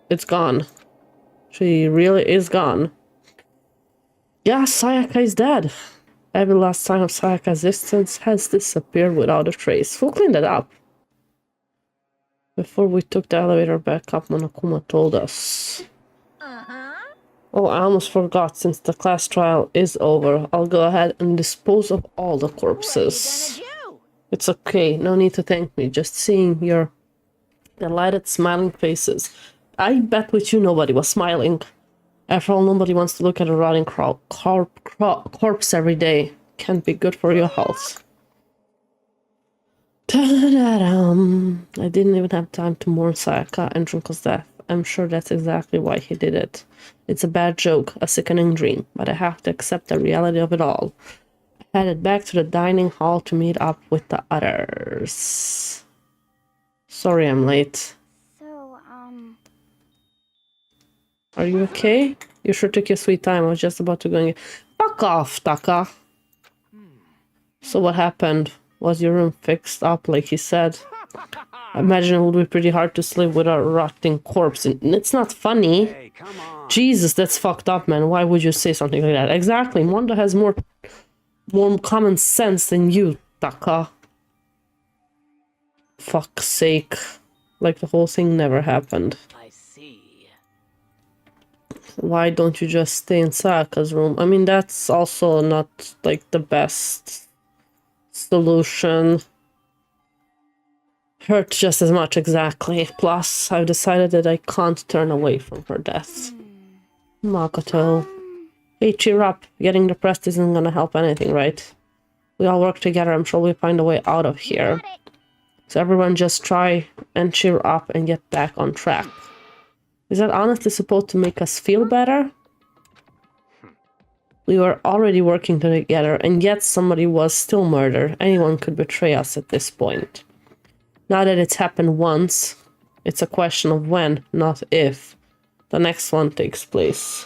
It's gone. She really is gone. Yeah, Sayaka is dead. Every last sign of Sayaka's existence has disappeared without a trace. Who cleaned it up? Before we took the elevator back up, Monokuma told us. Oh, I almost forgot. Since the class trial is over, I'll go ahead and dispose of all the corpses. It's okay. No need to thank me. Just seeing your delighted, smiling faces. I bet with you nobody was smiling. After all, nobody wants to look at a rotting corpse every day. Can't be good for your health. Ta-da-da-dum. I didn't even have time to mourn Sayaka and Junko's death. I'm sure that's exactly why he did it. It's a bad joke, a sickening dream, but I have to accept the reality of it all. I headed back to the dining hall to meet up with the others. Sorry I'm late. Are you okay? You sure took your sweet time. I was just about to go in. Fuck off, Taka. So what happened? Was your room fixed up like he said? I imagine it would be pretty hard to sleep with a rotting corpse. And it's not funny. Hey, come on. Jesus, that's fucked up, man. Why would you say something like that? Exactly. Mondo has more common sense than you, Taka. Fuck's sake. Like the whole thing never happened. I see. Why don't you just stay in Sayaka's room? I mean, that's also not, like, the best solution. Hurt just as much, exactly. Plus, I've decided that I can't turn away from her death. Makoto. Hey, cheer up. Getting depressed isn't gonna help anything, right? We all work together. I'm sure we'll find a way out of here. So everyone just try and cheer up and get back on track. Is that honestly supposed to make us feel better? We were already working together, and yet somebody was still murdered. Anyone could betray us at this point. Now that it's happened once, it's a question of when, not if, the next one takes place.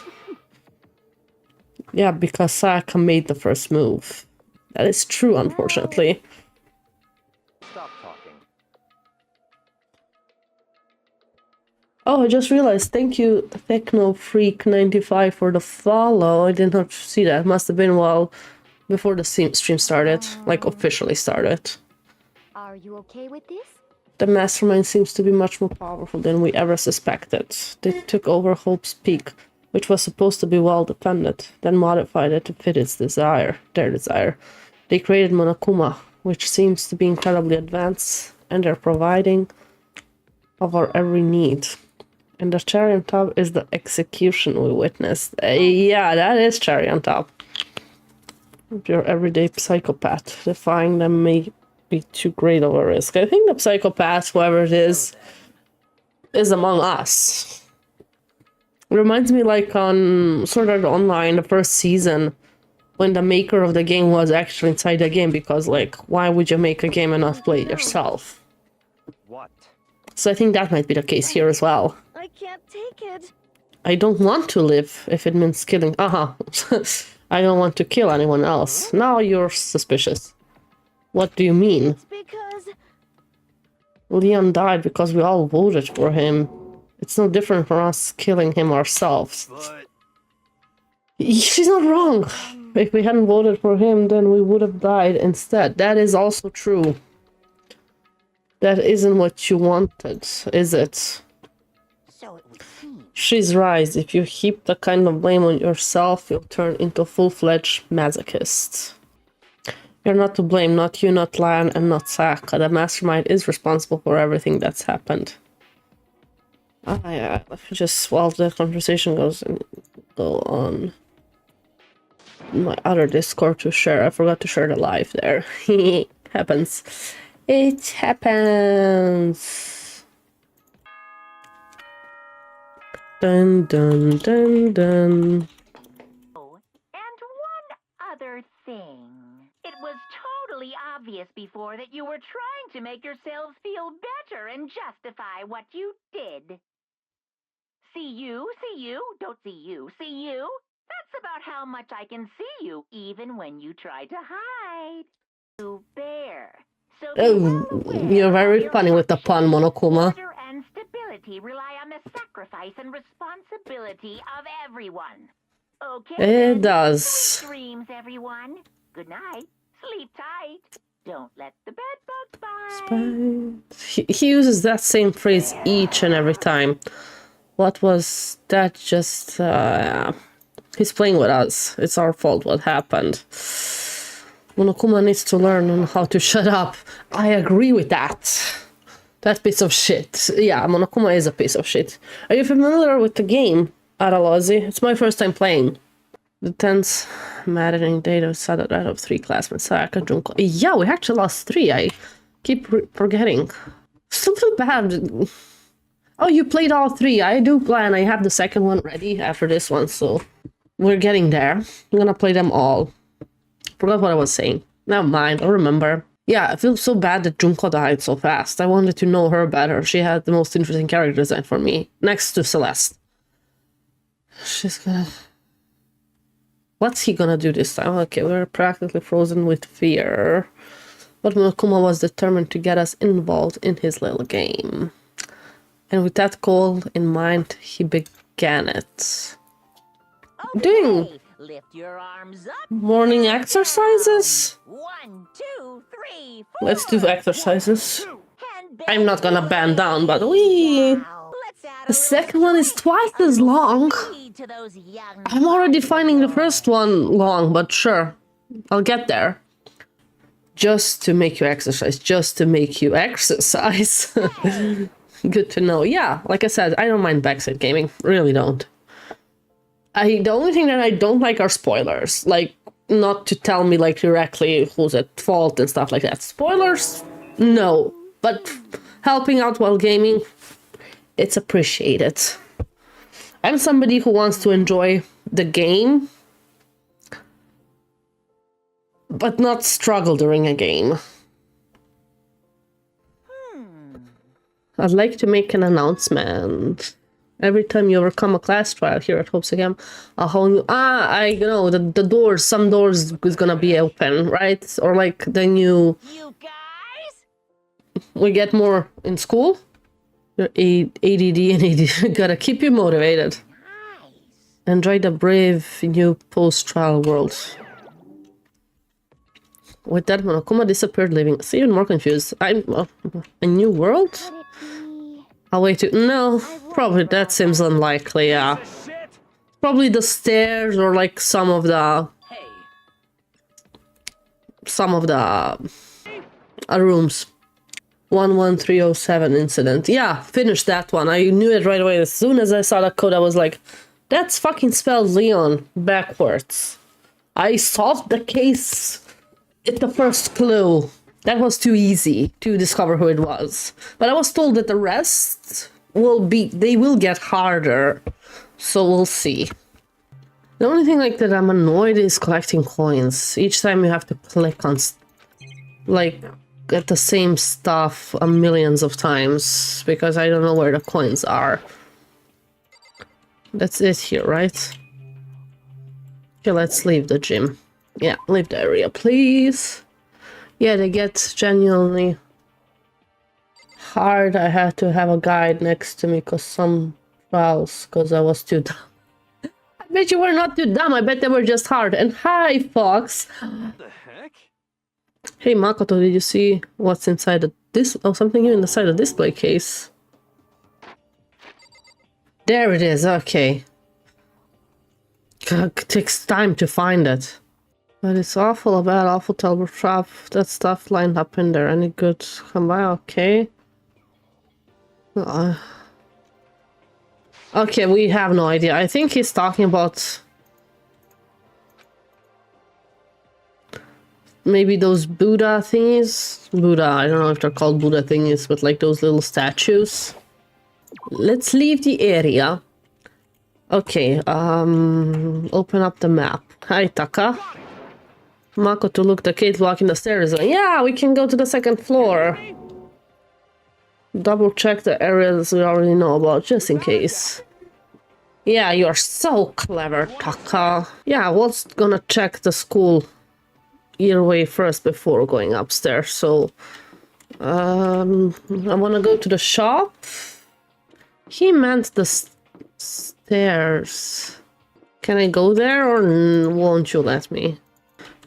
Yeah, because Sayaka made the first move. That is true, unfortunately. Stop talking. Oh, I just realized. Thank you, TechnoFreak95, for the follow. I did not see that. Must have been well before the stream started, like officially started. Are you okay with this? The mastermind seems to be much more powerful than we ever suspected. They took over Hope's Peak, which was supposed to be well defended, then modified it to fit their desire. They created Monokuma, which seems to be incredibly advanced, and they're providing of our every need. And the cherry on top is the execution we witnessed. Yeah, that is cherry on top. Your everyday psychopath. Defying them may be too great of a risk. I think the psychopath, whoever it is among us. It reminds me like on Sword Art Online, the first season, when the maker of the game was actually inside the game, because like, why would you make a game and not play it yourself? What? So I think that might be the case here as well. I can't take it. I don't want to live if it means killing. I don't want to kill anyone else. Now you're suspicious. What do you mean? It's because Leon died because we all voted for him. It's no different from us killing him ourselves. But She's not wrong. If we hadn't voted for him, then we would have died instead. That is also true. That isn't what you wanted, is it? so it would seem. She's right. If you heap the kind of blame on yourself, you'll turn into a full-fledged masochist. You're not to blame, not you, not Lion, and not Sayaka. The mastermind is responsible for everything that's happened. Yeah, just while the conversation go on my other Discord to share. I forgot to share the live there. Happens. It happens. Dun dun dun dun. Oh, and one other thing. It was totally obvious before that you were trying to make yourselves feel better and justify what you did. See you, don't see you, see you. That's about how much I can see you, even when you try to hide. You bear. So be well Oh, aware you're of very your funny with the pun, actions. Monokuma. Order and stability stability rely on the sacrifice and responsibility of everyone. Okay. It then. does. Sweet dreams, everyone. Good night. Sleep tight. Don't let the bed bugs bite. He uses that same phrase each and every time. What was that? Just he's playing with us. It's our fault what happened. Monokuma needs to learn on how to shut up. I agree with that. That piece of shit. Yeah, Monokuma is a piece of shit. Are you familiar with the game, Aralozi? It's my first time playing. The tense, maddening date of Sada out of 3 classmates, Sayaka, Junko. Yeah, we actually lost 3. I keep forgetting. Still feel bad. Oh, you played all 3. I do plan. I have the second one ready after this one, so we're getting there. I'm gonna play them all. Forgot what I was saying. Never mind, I'll remember. Yeah, I feel so bad that Junko died so fast. I wanted to know her better. She had the most interesting character design for me, next to Celeste. She's gonna... What's he gonna do this time? Okay, we're practically frozen with fear. But Monokuma was determined to get us involved in his little game. And with that goal in mind, he began it. Doing Lift your arms up. morning exercises? 1, 2, 3, 4. Let's do exercises. And I'm not gonna bend down, but we... Let's add The second one is twice as long. to those young I'm already finding the first one long, but sure. I'll get there. Just to make you exercise. Just to make you exercise. Good to know. Yeah, like I said, I don't mind backside gaming. Really don't. The only thing that I don't like are spoilers. Like, not to tell me, like, directly who's at fault and stuff like that. Spoilers? No. But helping out while gaming, it's appreciated. I'm somebody who wants to enjoy the game, but not struggle during a game. I'd like to make an announcement. Every time you overcome a class trial here at Hopes Again, a whole new... I know, the doors, some doors is gonna be open, right? Or like the new... You guys? We get more in school. Your ADD and ADD gotta keep you motivated. Nice. Enjoy the brave new post-trial world. With that, Monokuma disappeared, leaving us even more confused. A new world? Could it be... I'll wait to... No, probably that seems unlikely, yeah. Probably the stairs or like some of the rooms. 11307 incident. Yeah, finished that one. I knew it right away. As soon as I saw that code, I was like, that's fucking spelled Leon backwards. I solved the case at the first clue. That was too easy to discover who it was. But I was told that the rest they will get harder. So we'll see. The only thing like that I'm annoyed is collecting coins. Each time you have to click on like at the same stuff millions of times because I don't know where the coins are. That's it here, right? Okay, let's leave the gym. Yeah, leave the area, please. Yeah, they get genuinely hard. I had to have a guide next to me because I was too dumb. I bet you were not too dumb. I bet they were just hard. And hi, Fox. What the heck? Hey, Makoto, did you see what's inside something new inside the display case? There it is. Okay. It takes time to find it. But it's awful bad, awful terrible trap. That stuff lined up in there. Any good come by? Okay. Okay, we have no idea. I think he's talking about maybe those Buddha thingies. Buddha, I don't know if they're called Buddha thingies, but like those little statues. Let's leave the area. Okay, open up the map. Hi, Taka. Makoto looked the kid walking the stairs. Yeah, we can go to the second floor. Double check the areas we already know about, just in case. Yeah, you're so clever, Taka. Yeah, we're gonna check the school either way first before going upstairs. So, I wanna go to the shop. He meant the stairs. Can I go there or won't you let me?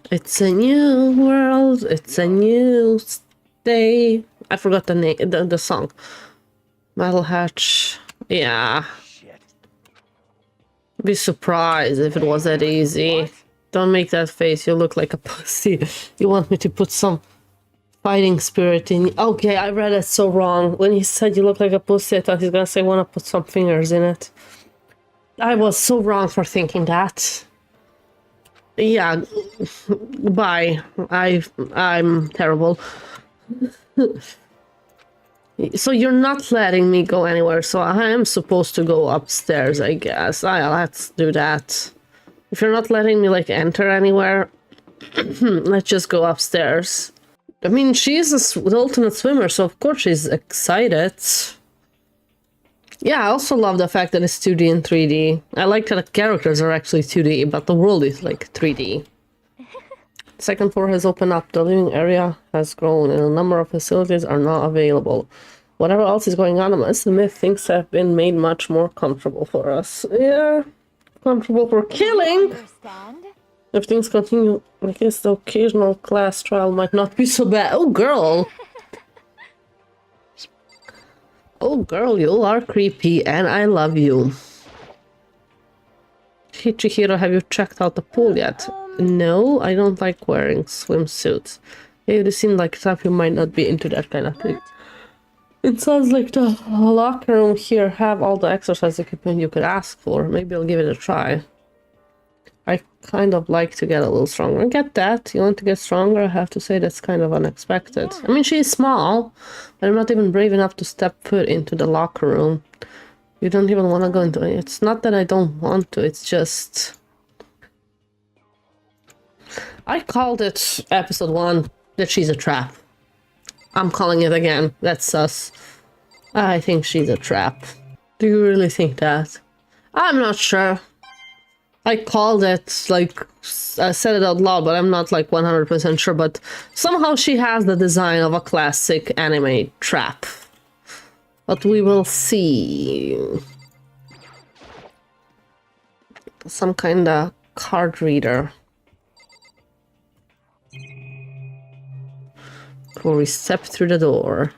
It's a new world. It's a new day. I forgot the name, the song. Metal Hatch. Yeah. Shit. Be surprised if it was that easy. What? Don't make that face. You look like a pussy. You want me to put some fighting spirit in. Okay, I read it so wrong. When he said you look like a pussy, I thought he's gonna say wanna put some fingers in it. I was so wrong for thinking that. Yeah, bye. I'm terrible. So you're not letting me go anywhere, so I am supposed to go upstairs, I guess. Let's do that. If you're not letting me, like, enter anywhere, let's just go upstairs. I mean, she's the ultimate swimmer, so of course she's excited. Yeah, I also love the fact that it's 2D and 3D. I like that the characters are actually 2D, but the world is like 3D. Second floor has opened up, the living area has grown, and a number of facilities are now available. Whatever else is going on amongst the myth, things have been made much more comfortable for us. Yeah, comfortable for killing! Understand? If things continue, I guess the occasional class trial might not be so bad. Oh, girl! Oh, girl, you are creepy, and I love you. Chihiro, have you checked out the pool yet? No, I don't like wearing swimsuits. You seem like stuff you might not be into that kind of thing. It sounds like the locker room here have all the exercise equipment you could ask for. Maybe I'll give it a try. I kind of like to get a little stronger. I get that. You want to get stronger? I have to say that's kind of unexpected. I mean, she's small, but I'm not even brave enough to step foot into the locker room. You don't even want to go into it. It's not that I don't want to, it's just... I called it episode 1 that she's a trap. I'm calling it again. That's sus. I think she's a trap. Do you really think that? I'm not sure. I called it, like, I said it out loud, but I'm not, like, 100% sure, but somehow she has the design of a classic anime trap. But we will see. Some kind of card reader. Before we step through the door.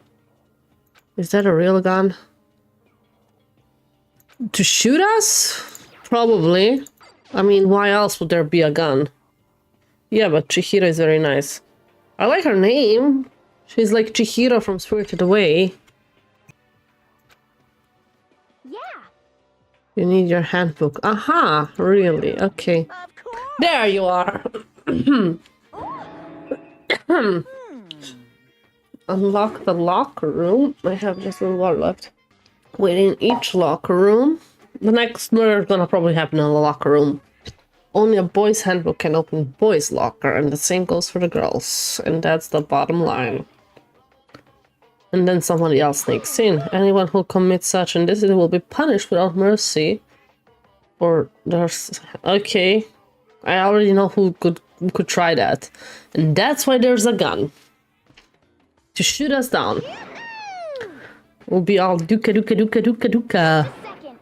Is that a real gun? To shoot us? Probably. I mean, why else would there be a gun? Yeah, but Chihiro is very nice. I like her name. She's like Chihiro from Spirited Away. Yeah. You need your handbook. Aha! Really? Okay. Of course. There you are! Unlock the locker room. I have just a little while left. Within each locker room. The next murder is gonna probably happen in the locker room. Only a boy's handbook can open boys' locker, and the same goes for the girls. And that's the bottom line. And then somebody else sneaks in. Anyone who commits such indecent will be punished without mercy. Or there's... Okay. I already know who could try that. And that's why there's a gun. To shoot us down. We'll be all duka duka duka duka duka. Second.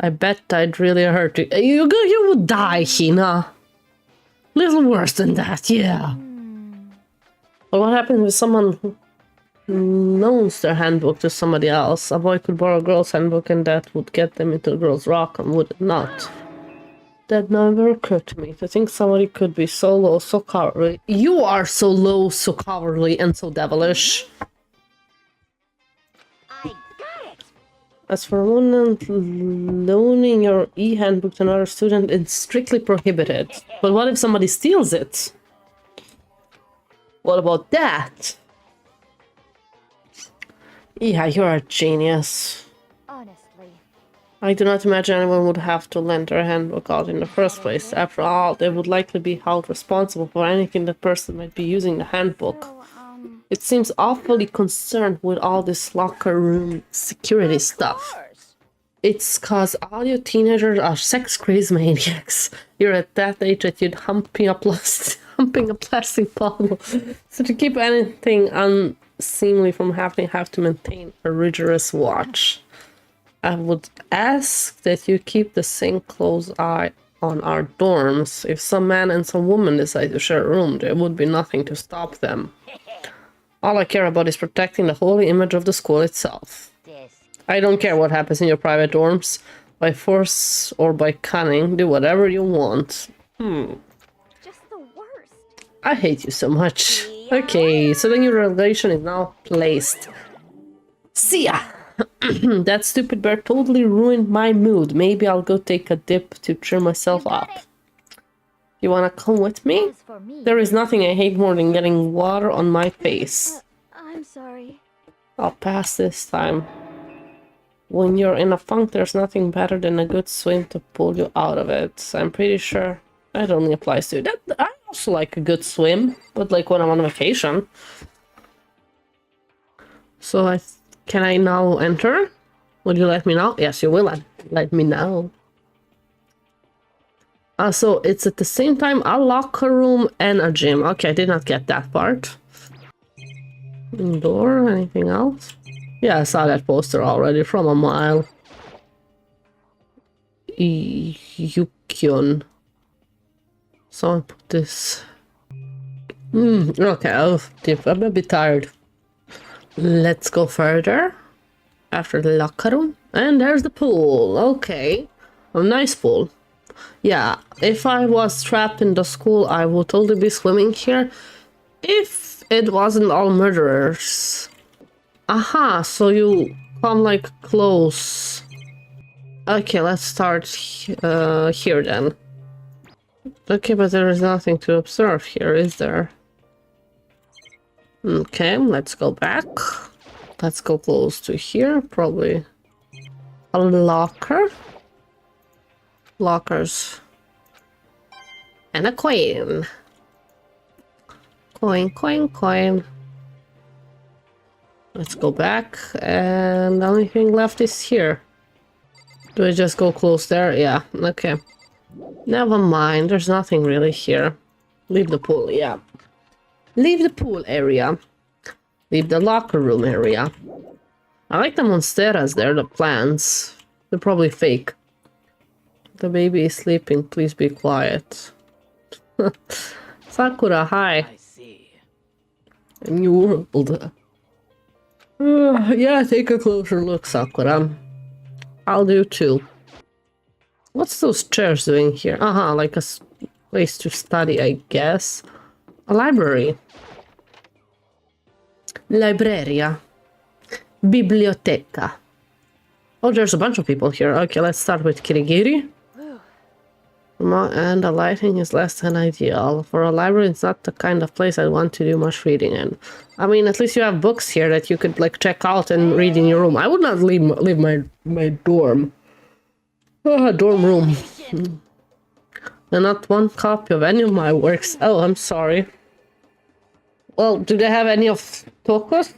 I bet I'd really hurt you. You would die, Hina. Little worse than that, yeah. But what happens if someone who loans their handbook to somebody else? A boy could borrow a girl's handbook and that would get them into a girl's rock, and would it not? That never occurred to me, to think somebody could be so low, so cowardly. You are so low, so cowardly, and so devilish. I got it. As for loaning your e-handbook to another student, it's strictly prohibited. But what if somebody steals it? What about that? Yeah, you're a genius. Honestly. I do not imagine anyone would have to lend their handbook out in the first place. After all, they would likely be held responsible for anything that person might be using the handbook. So, It seems awfully concerned with all this locker room security of stuff. course. It's cause all you teenagers are sex crazy maniacs. You're at that age that you'd humping a plastic bottle. So to keep anything seemingly from happening, have to maintain a rigorous watch. I would ask that you keep the same close eye on our dorms. If some man and some woman decide to share a room, there would be nothing to stop them. All I care about is protecting the holy image of the school itself. I don't care what happens in your private dorms. By force or by cunning, do whatever you want. Just the worst. I hate you so much. Okay, so the new revelation is now placed. See ya! That stupid bear totally ruined my mood. Maybe I'll go take a dip to cheer myself up. You wanna come with me? As for me, There is nothing I hate more than getting water on my face. I'm sorry. I'll pass this time. When you're in a funk, there's nothing better than a good swim to pull you out of it. I'm pretty sure that only applies to you. I also like a good swim, but like when I'm on vacation. So can I now enter? Would you let me know? Yes, you will let me know. So it's at the same time a locker room and a gym. Okay, I did not get that part. Indoor, anything else? Yeah, I saw that poster already from a mile. Yukyon. So I put this. Okay, I'm a bit tired. Let's go further. After the locker room. And there's the pool. Okay. A nice pool. Yeah, if I was trapped in the school, I would totally be swimming here. If it wasn't all murderers. Aha, so you come like close. Okay, let's start here then. Okay, but there is nothing to observe here, is there? Okay, let's go back. Let's go close to here, probably a locker. Lockers. And a coin. Coin. Let's go back, and the only thing left is here. Do I just go close there? Yeah, okay. Never mind, there's nothing really here. Leave the pool, yeah. Leave the pool area. Leave the locker room area. I like the monsteras there, the plants. They're probably fake. The baby is sleeping, please be quiet. Sakura, hi. I see. A new world. Yeah, take a closer look, Sakura. I'll do too. What's those chairs doing here? Like a place to study, I guess. A library. Libreria. Biblioteca. Oh, there's a bunch of people here. Okay, let's start with Kirigiri. And the lighting is less than ideal. For a library, it's not the kind of place I want to do much reading in. I mean, at least you have books here that you could like check out and read in your room. I would not leave my dorm. Dorm room. And not one copy of any of my works. Oh, I'm sorry. Well, do they have any of Toko's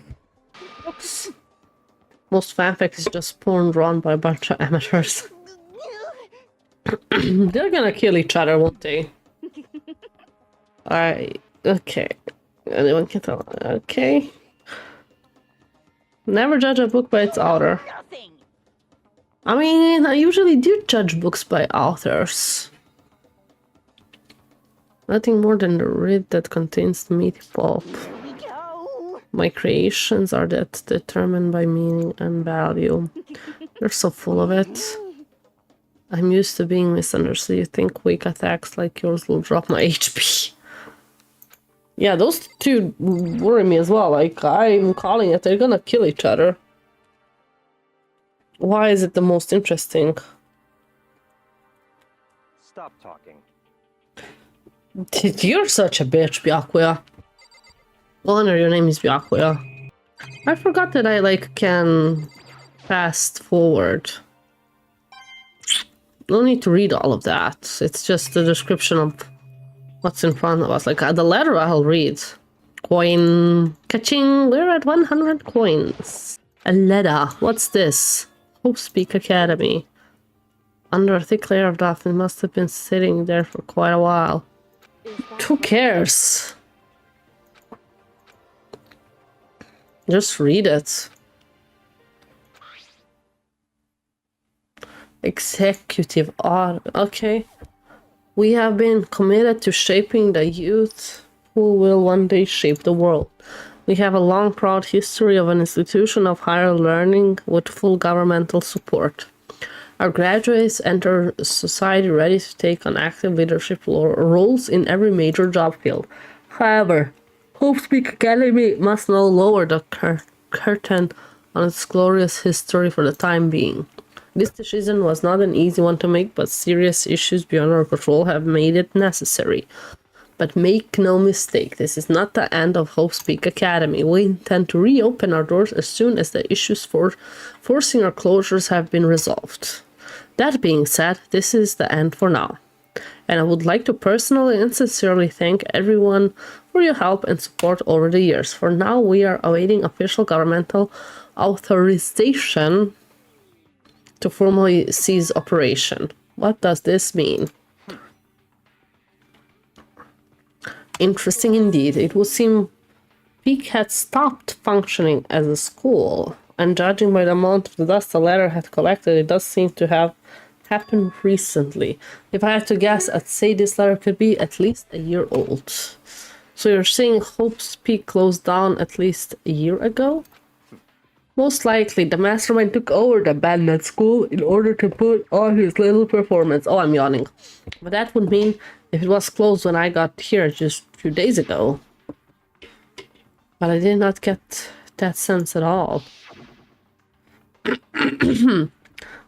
books? Most fanfic is just porn drawn by a bunch of amateurs. They're gonna kill each other, won't they? Alright, okay. Anyone can tell. Okay. Never judge a book by its author. I mean, I usually do judge books by authors. Nothing more than the reed that contains the meaty pulp. My creations are that determined by meaning and value. You're so full of it. I'm used to being misunderstood. You think weak attacks like yours will drop my HP? Yeah, those two worry me as well. Like, I'm calling it, they're gonna kill each other. Why is it the most interesting? Stop talking. You're such a bitch, Byakuya. Honor, your name is Byakuya. I forgot that I, like, can fast forward. No need to read all of that. It's just the description of what's in front of us. Like, the letter I'll read. Coin. Catching. We're at 100 coins. A letter. What's this? Hope Speak Academy. Under a thick layer of dust, it must have been sitting there for quite a while. Who cares? Just read it. Executive order. Okay. We have been committed to shaping the youth who will one day shape the world. We have a long, proud history of an institution of higher learning with full governmental support. Our graduates enter society ready to take on active leadership roles in every major job field. However, Hope Peak Academy must now lower the curtain on its glorious history for the time being. This decision was not an easy one to make, but serious issues beyond our control have made it necessary. But make no mistake, this is not the end of Hope's Peak Academy. We intend to reopen our doors as soon as the issues forcing our closures have been resolved. That being said, this is the end for now. And I would like to personally and sincerely thank everyone for your help and support over the years. For now, we are awaiting official governmental authorization to formally cease operation. What does this mean? Interesting indeed. It would seem Peak had stopped functioning as a school, and judging by the amount of the dust the letter had collected, it does seem to have happened recently. If I had to guess, I'd say this letter could be at least a year old. So you're saying Hope's Peak closed down at least a year ago? Most likely, the mastermind took over the abandoned school in order to put on his little performance. Oh, I'm yawning. But that would mean if it was closed when I got here just a few days ago. But I did not get that sense at all.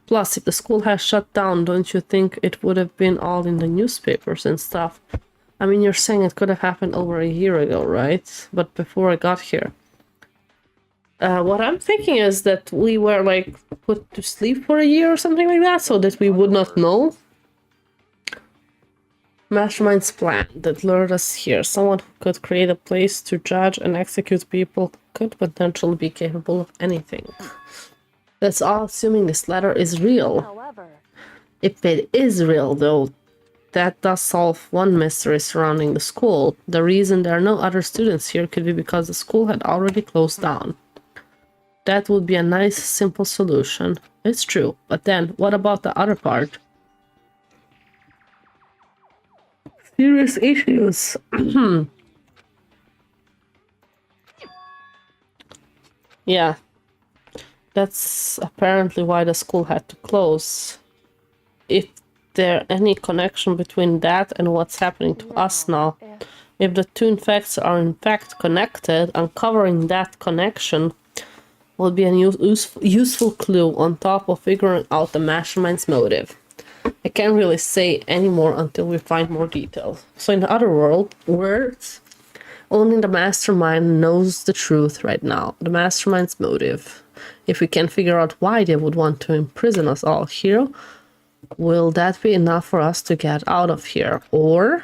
Plus, if the school has shut down, don't you think it would have been all in the newspapers and stuff? I mean, you're saying it could have happened over a year ago, right? But before I got here. What I'm thinking is that we were, like, put to sleep for a year or something like that, so that we would not know. Mastermind's plan that lured us here. Someone who could create a place to judge and execute people could potentially be capable of anything. That's all assuming this letter is real. However, If it is real, though, that does solve one mystery surrounding the school. The reason there are no other students here could be because the school had already closed down. That would be a nice, simple solution. It's true, but then, what about the other part? Serious issues. Yeah. That's apparently why the school had to close. If there any connection between that and what's happening to us now. If the two facts are in fact connected, uncovering that connection will be a useful clue on top of figuring out the mastermind's motive. I can't really say any more until we find more details. So in other words, only the mastermind knows the truth right now, the mastermind's motive. If we can figure out why they would want to imprison us all here, will that be enough for us to get out of here? Or...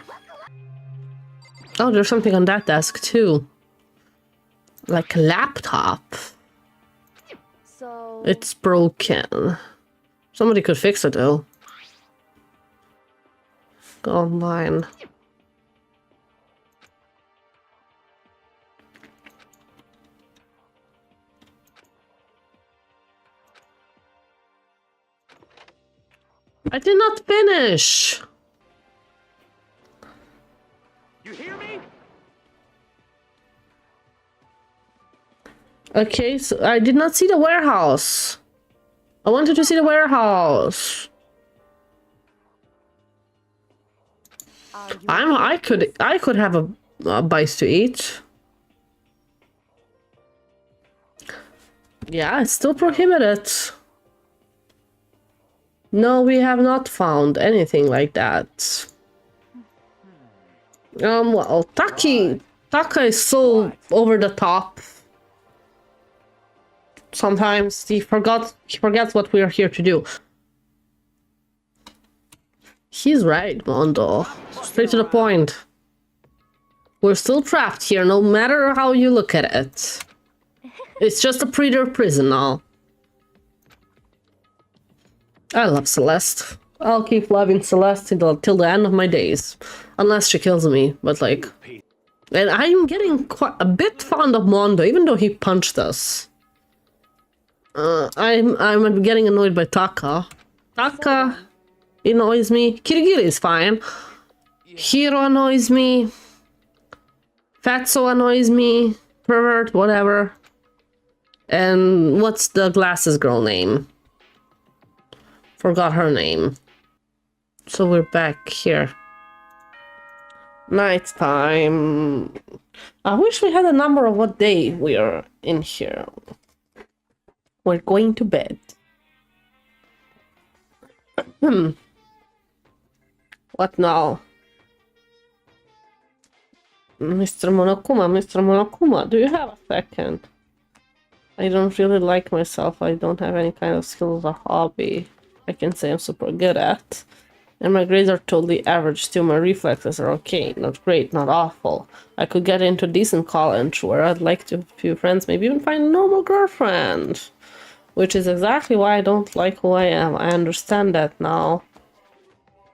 oh, there's something on that desk too. Like a laptop. so It's broken. Somebody could fix it though. Go online. I did not finish. You hear me? Okay, so I did not see the warehouse. I wanted to see the warehouse. I could have a bite to eat. Yeah, it's still prohibited. No, we have not found anything like that. Well, Taka is so over the top. Sometimes he forgets what we are here to do. He's right, Mondo. Straight to the point. We're still trapped here, no matter how you look at it. It's just a prettier prison now. I love Celeste. I'll keep loving Celeste till the end of my days. Unless she kills me, but like... And I'm getting quite a bit fond of Mondo, even though he punched us. I'm getting annoyed by Taka. Taka annoys me. Kirigiri is fine. Hiro annoys me. Fatso annoys me. Pervert, whatever. And what's the glasses girl name? Forgot her name. So we're back here. Nighttime. I wish we had a number of what day we are in here. We're going to bed. What now? Mr. Monokuma, do you have a second? I don't really like myself. I don't have any kind of skills or hobby I can say I'm super good at. And my grades are totally average. Still, my reflexes are okay. Not great, not awful. I could get into decent college where I'd like to have a few friends, maybe even find a normal girlfriend. Which is exactly why I don't like who I am. I understand that now.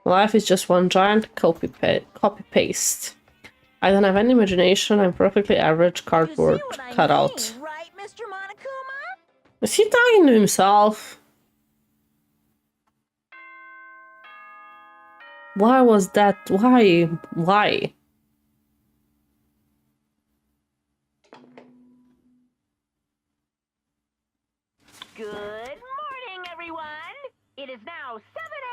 Life is just one giant copy-paste. I don't have any imagination. I'm perfectly average cardboard cutout. Right, Mr. Monokuma? Is he talking to himself? Why was that? Why? Why? Good morning, everyone. It is now 7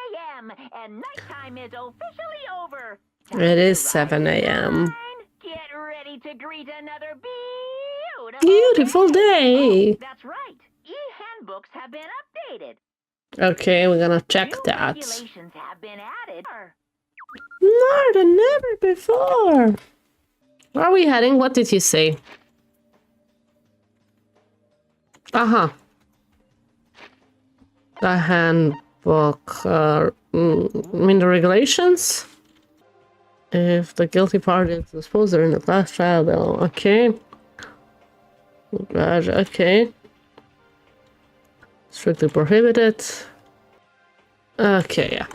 a.m. and nighttime is officially over. It is 7 a.m. Get ready to greet another Beautiful day. Oh, that's right. E-handbooks have been updated. Okay, we're gonna check New that. regulations have been added. More than ever before. Where are we heading? What did he say? Uh-huh. The handbook. I mean the regulations? If the guilty party is disposed in the class trial, they'll... Okay. Okay. Strictly prohibited. Okay, yeah.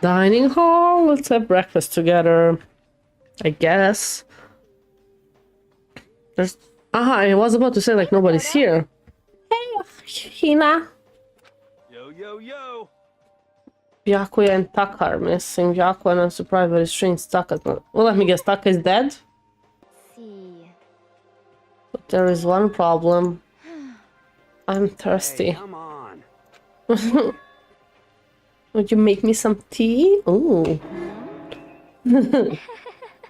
Dining hall. Let's have breakfast together. I guess. There's... I was about to say, like, nobody's here. Hey, Hina. Yo, yo, yo. Byakuya and Taka are missing. Byakuya, I'm surprised, but it's strange Taka. Well, let me guess, Taka is dead? See. But there is one problem. I'm thirsty. Hey, come on. Would you make me some tea? Ooh.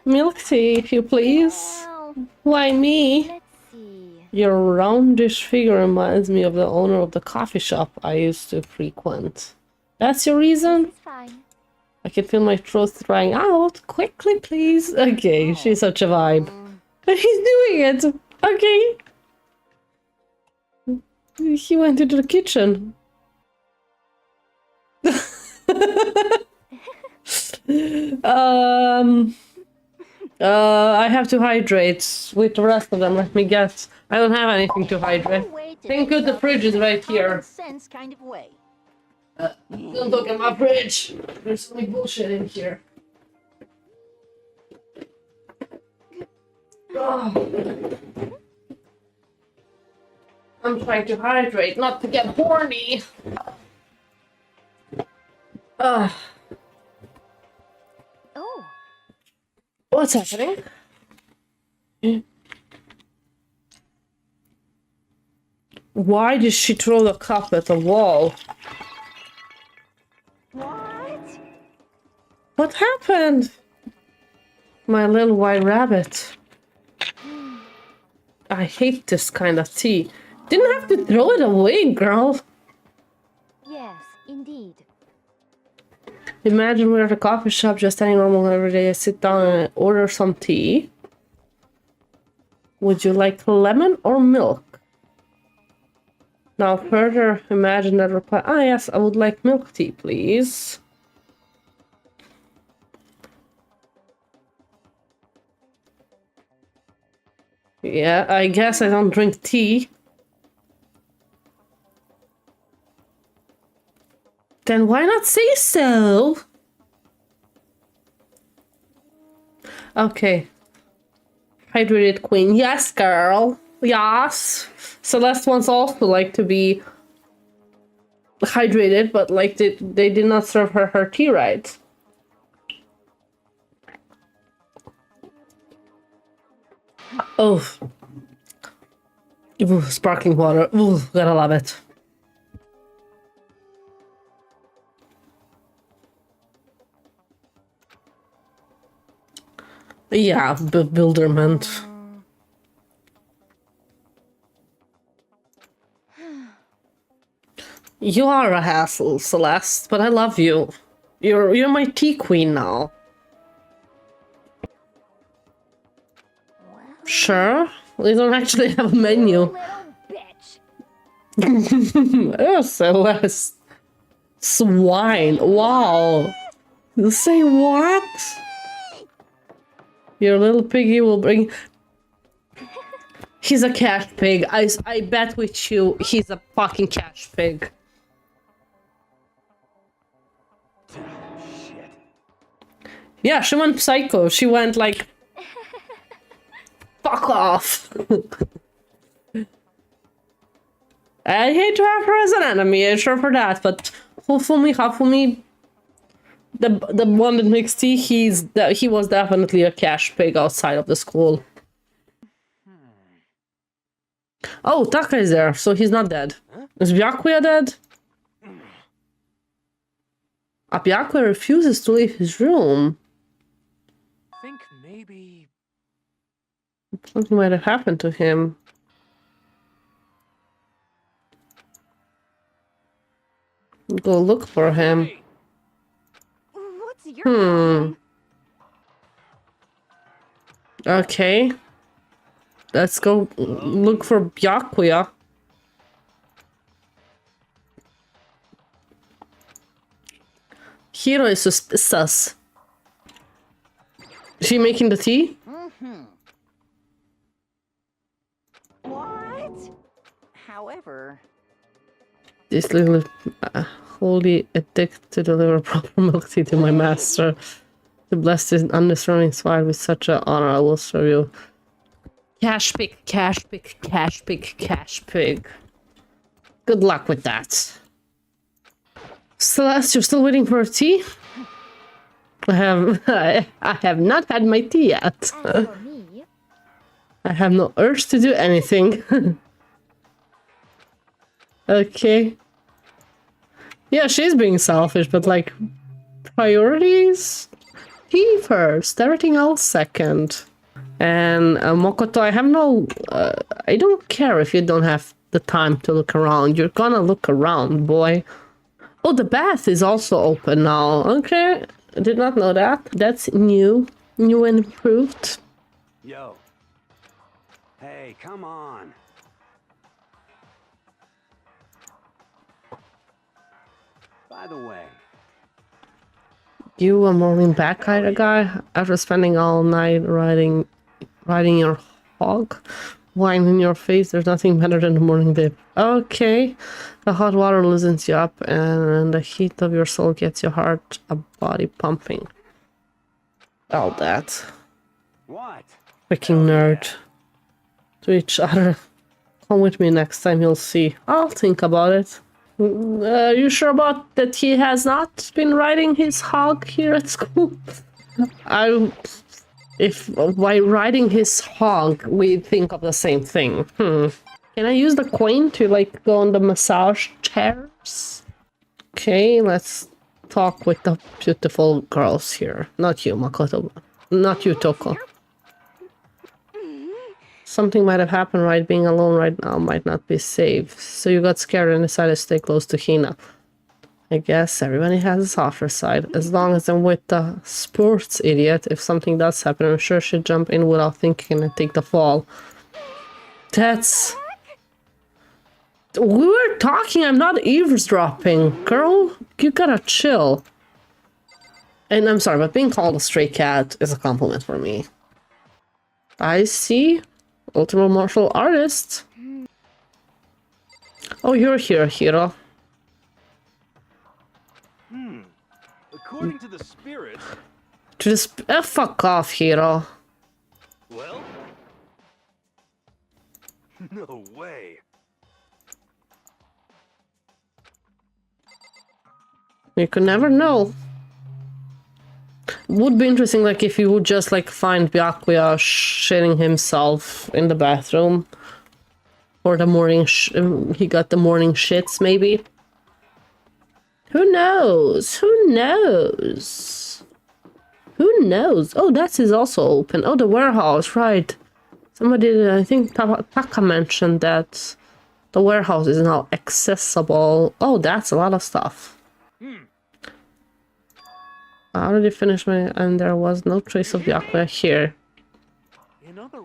Milk tea, if you please. Well, Why me? let's see. Your roundish figure reminds me of the owner of the coffee shop I used to frequent. That's your reason? It's fine. I can feel my throat drying out. Quickly, please. Okay, she's such a vibe. He's doing it. Okay. He went into the kitchen. I have to hydrate with the rest of them. Let me guess. I don't have anything to hydrate. Thank God the fridge is right here. Sense kind of way. Don't look at my fridge. There's so many bullshit in here. Oh. I'm trying to hydrate, not to get horny. Oh, What's happening? Why did she throw the cup at the wall? what? What happened? My little white rabbit. I hate this kind of tea. Didn't have to throw it away, girl. Yes, indeed. Imagine we're at a coffee shop, just any normal every day. I sit down and order some tea. Would you like lemon or milk? Now further, imagine that reply. Ah, yes, I would like milk tea, please. Yeah, I guess I don't drink tea. Then why not say so? Okay, Hydrated queen. Yes, girl. Yes. Celeste wants also like to be hydrated, but like they did not serve her tea right. Oh. Ooh, sparkling water. Ooh, gotta love it. Yeah, bewilderment. You are a hassle, Celeste, but I love you. You're my tea queen now. Sure. We don't actually have a menu. Little bitch. Oh, Celeste. Swine. Wow. You say what? Your little piggy will bring... He's a cash pig. I bet with you he's a fucking cash pig. Shit. Yeah, she went psycho. She went like... Fuck off. I hate to have her as an enemy, I'm sure for that, but Hofumi, the one that makes tea, he was definitely a cash pig outside of the school. Oh, Taka is there, so he's not dead. Is Byakuya dead? Byakuya refuses to leave his room. Think maybe. Something might have happened to him. Go look for him. Hey, What's your Hmm. problem? Okay. Let's go look for Byakuya. Hiro is suspicious. Is she making the tea? What? However, This little wholly addicted to deliver proper milk tea to my master. To bless this undiscerning swine with such an honor, I will serve you. Cash pig, cash pig, cash pig, cash pig. Good luck with that. Celeste, you're still waiting for tea? I have not had my tea yet. As for me, I have no urge to do anything. Okay. Yeah, she's being selfish, but like, priorities? Tea first, everything else second. And Mokoto, I have no... I don't care if you don't have the time to look around. You're gonna look around, boy. Oh, the bath is also open now. Okay, I did not know that. That's new. New and improved. yo. Hey, come on. By the way, You a morning back kind of guy? After spending all night riding your hog? Wine in your face, there's nothing better than the morning dip. Okay. The hot water loosens you up and the heat of your soul gets your heart a body pumping. All that. what? Freaking nerd. To each other. Come with me next time, you'll see. I'll think about it. You sure about that he has not been riding his hog here at school? If by riding his hog we think of the same thing. Can I use the coin to like go on the massage chairs? Okay, let's talk with the beautiful girls here. Not you, Makoto. Not you, Toko. Something might have happened, right? Being alone right now might not be safe. So you got scared and decided to stay close to Hina. I guess everybody has a softer side. As long as I'm with the sports idiot, if something does happen, I'm sure she'd jump in without thinking and take the fall. That's... We were talking, I'm not eavesdropping. Girl, you gotta chill. And I'm sorry, but being called a stray cat is a compliment for me. I see. Ultimate martial artist. Oh, you're here, Hiro. According to the spirits, To this... fuck off, Hiro. well, No way. You could never know. Would be interesting, like, if you would just, like, find Byakuya shitting himself in the bathroom. Or the morning he got the morning shits, maybe. Who knows? Who knows? Who knows? Oh, that is also open. Oh, the warehouse, right. Somebody, I think Taka mentioned that the warehouse is now accessible. Oh, that's a lot of stuff. I already finished my... and there was no trace of Byakuya here.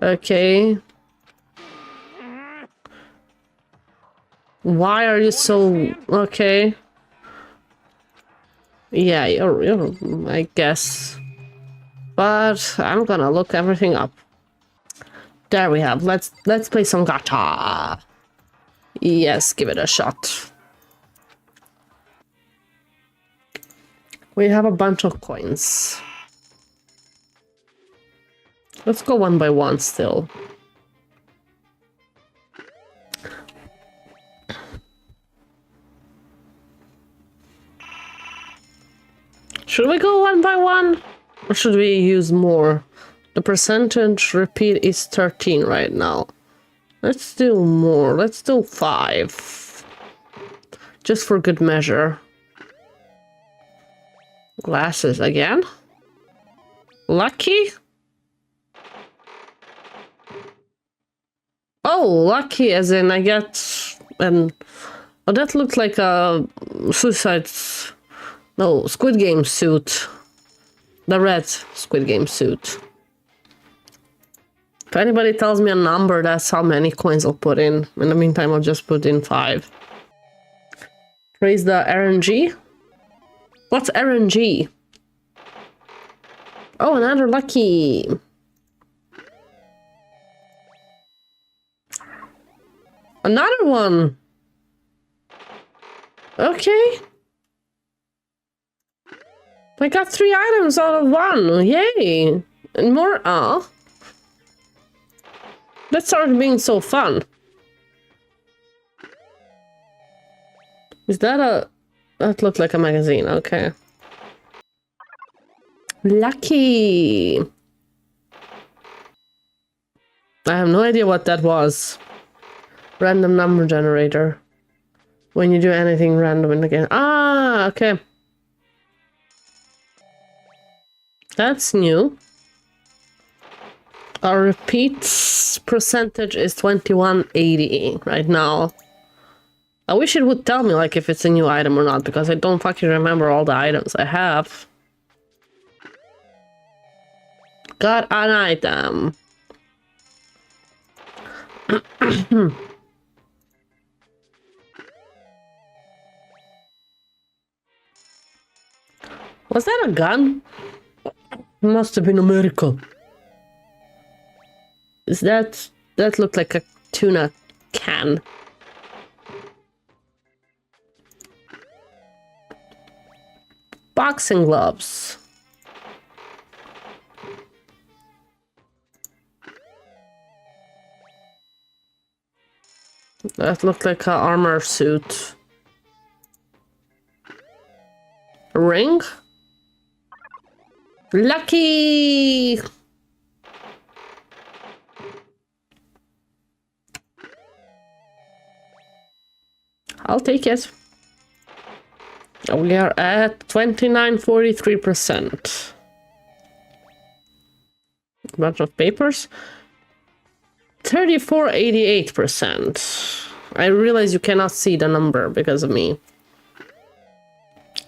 Okay. Why are you so... okay. Yeah, you're I guess. But I'm gonna look everything up. There we have. Let's play some gacha. Yes, give it a shot. We have a bunch of coins. Let's go one by one still. Should we go one by one? Or should we use more? The percentage repeat is 13 right now. Let's do more. Let's do 5. Just for good measure. Glasses again? Lucky? Oh, lucky as in I get an... oh, that looked like a suicide... no, Squid Game suit. The red Squid Game suit. If anybody tells me a number, that's how many coins I'll put in. In the meantime, I'll just put in 5. Raise the RNG. What's RNG? Oh, another lucky. Another one. Okay. I got 3 items out of 1. Yay. And more. Ah. That started being so fun. Is that a... that looked like a magazine. Okay. Lucky. I have no idea what that was. Random number generator. When you do anything random in the game. Ah, okay. That's new. Our repeat percentage is 2180 right now. I wish it would tell me like if it's a new item or not, because I don't fucking remember all the items I have. Got an item. Was that a gun? Must have been a miracle. Is that... that looked like a tuna can. Boxing gloves. That looked like an armor suit. A ring? Lucky! I'll take it. We are at 29.43%. Bunch of papers. 34.88%. I realize you cannot see the number because of me.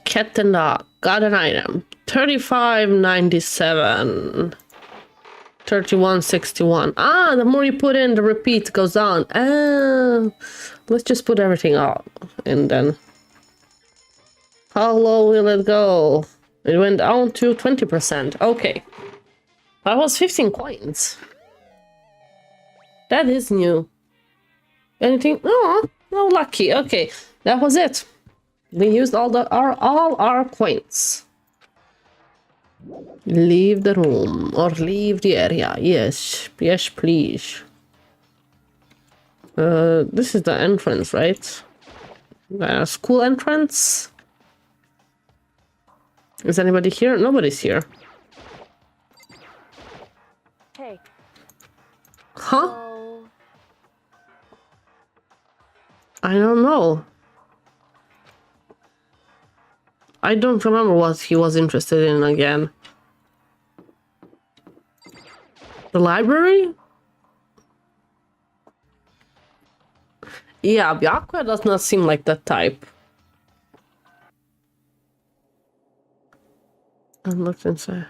Cat and dog. Got an item. 35.97. 31.61. Ah, the more you put in, the repeat goes down. Ah, let's just put everything out and then. How low will it go? It went down to 20%. Okay. That was 15 coins. That is new. Anything? Oh, no lucky. Okay, that was it. We used all our coins. Leave the room or leave the area. Yes, yes, please. This is the entrance, right? School entrance? Is anybody here? Nobody's here. Hey. Huh? So... I don't know. I don't remember what he was interested in again. The library? Yeah, Byakuya does not seem like that type. And looked inside.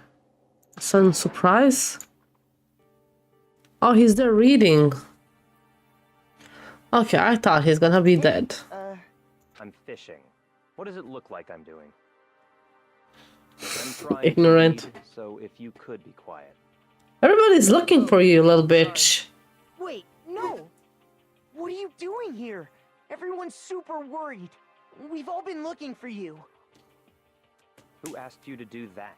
Sudden surprise? Oh, he's there reading. Okay, I thought he's gonna be dead. I'm fishing. What does it look like I'm doing? I'm trying Ignorant. to read, so if you could be quiet. Everybody's looking for you, little bitch. Wait, no! What are you doing here? Everyone's super worried. We've all been looking for you. Who asked you to do that?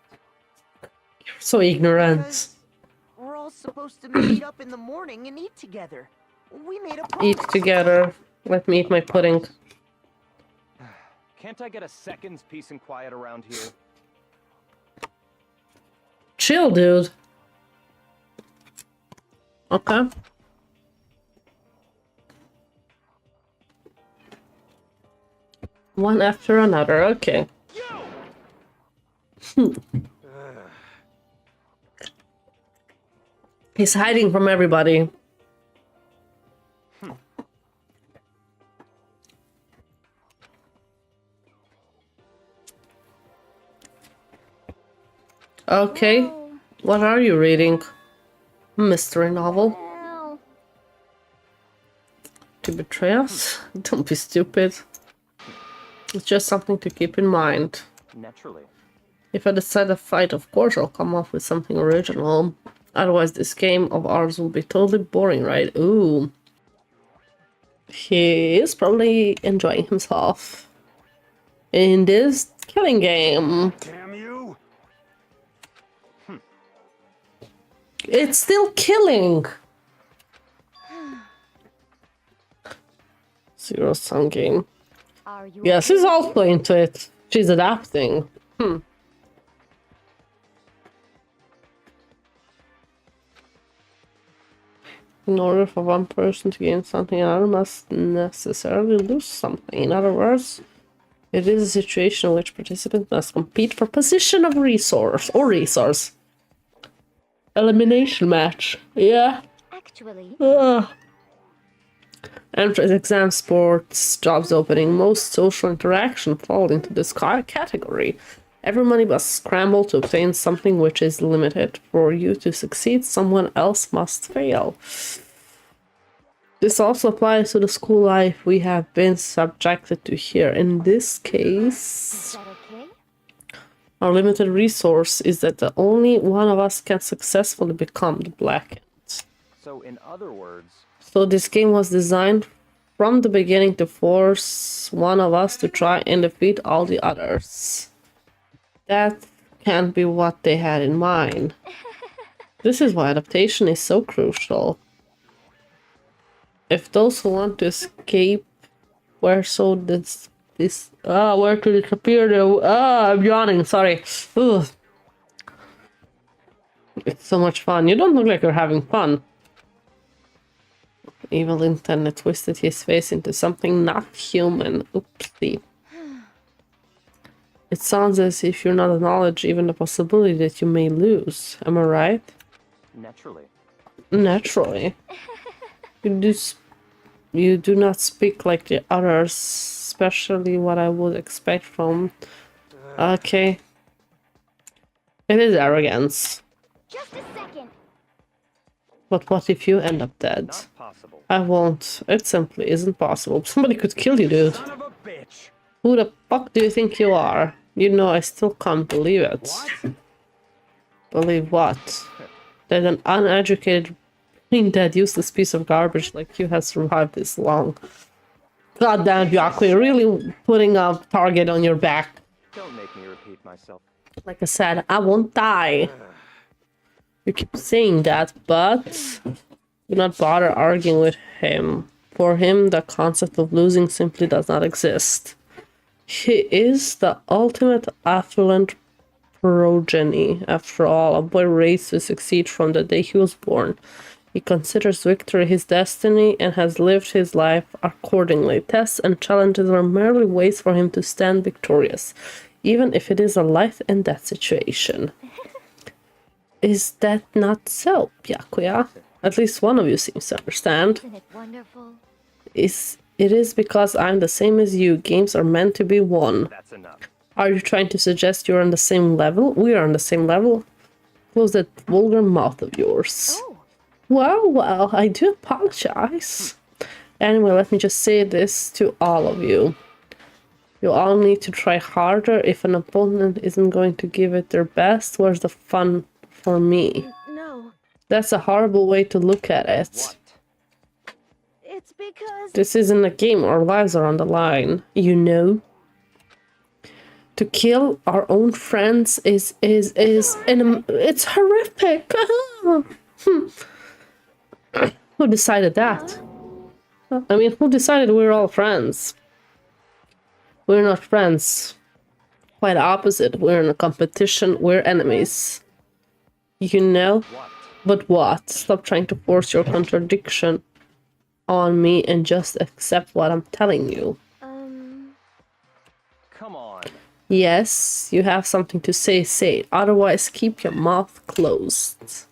You're so ignorant. Because we're all supposed to meet up in the morning and eat together. We made a Eat promise. together. Let me eat my pudding. Can't I get a second's peace and quiet around here? Chill, dude. Okay. One after another, okay. He's hiding from everybody. Okay. Well, What are you reading? Mystery novel? well, To betray us? Don't be stupid. It's just something to keep in mind. Naturally. If I decide to fight, of course I'll come up with something original. Otherwise this game of ours will be totally boring, right? Ooh. He is probably enjoying himself in this killing game. Damn you! It's still killing! Zero-sum game. are you Yes, she's also into it. She's adapting. In order for one person to gain something, another must necessarily lose something. In other words, it is a situation in which participants must compete for position of resource or resource. Elimination match. Yeah. actually? Entrance exam, sports, jobs opening, most social interaction fall into this category. Everybody must scramble to obtain something which is limited. For you to succeed, someone else must fail. This also applies to the school life we have been subjected to here. In this Is case, that okay? our limited resource is that the only one of us can successfully become the Black. So in other words, So this game was designed from the beginning to force one of us to try and defeat all the others. That can't be what they had in mind. This is why adaptation is so crucial. If those who want to escape were so where to disappear, I'm yawning, sorry. Ugh. It's so much fun. You don't look like you're having fun. Evil intent twisted his face into something not human. Oopsie. It sounds as if you're not acknowledge even the possibility that you may lose. Am I right? naturally. Naturally. You do not speak like the others, especially what I would expect from... Okay. It is arrogance. Just a second. But what if you end up dead? Not possible. I won't. It simply isn't possible. Somebody could kill you, dude. Son of a bitch! Who the fuck do you think you are? You know, I still can't believe it. What? Believe what? That an uneducated, brain dead, useless piece of garbage like you has survived this long. God damn, Byakuya, you're really putting a target on your back. Don't make me repeat myself. Like I said, I won't die. You keep saying that, but do not bother arguing with him. For him, the concept of losing simply does not exist. He is the ultimate affluent progeny, after all, a boy raised to succeed from the day he was born. He considers victory his destiny and has lived his life accordingly. Tests and challenges are merely ways for him to stand victorious, even if it is a life and death situation. Is that not so, Byakuya? At least one of you seems to understand. Isn't it wonderful? It is because I'm the same as you. Games are meant to be won. That's enough. Are you trying to suggest you're on the same level? We are on the same level. Close that vulgar mouth of yours. Oh, Well, I do apologize. Anyway, let me just say this to all of you. You all need to try harder. If an opponent isn't going to give it their best, where's the fun for me? no. That's a horrible way to look at it. What? It's because... This isn't a game. Our lives are on the line, you know. To kill our own friends it's horrific. Who decided that? I mean, who decided we're all friends? We're not friends. Quite the opposite. We're in a competition. We're enemies. You know? What? But what? Stop trying to force your contradiction on me and just accept what I'm telling you. Come on. Yes, you have something to say, say it. Otherwise, keep your mouth closed.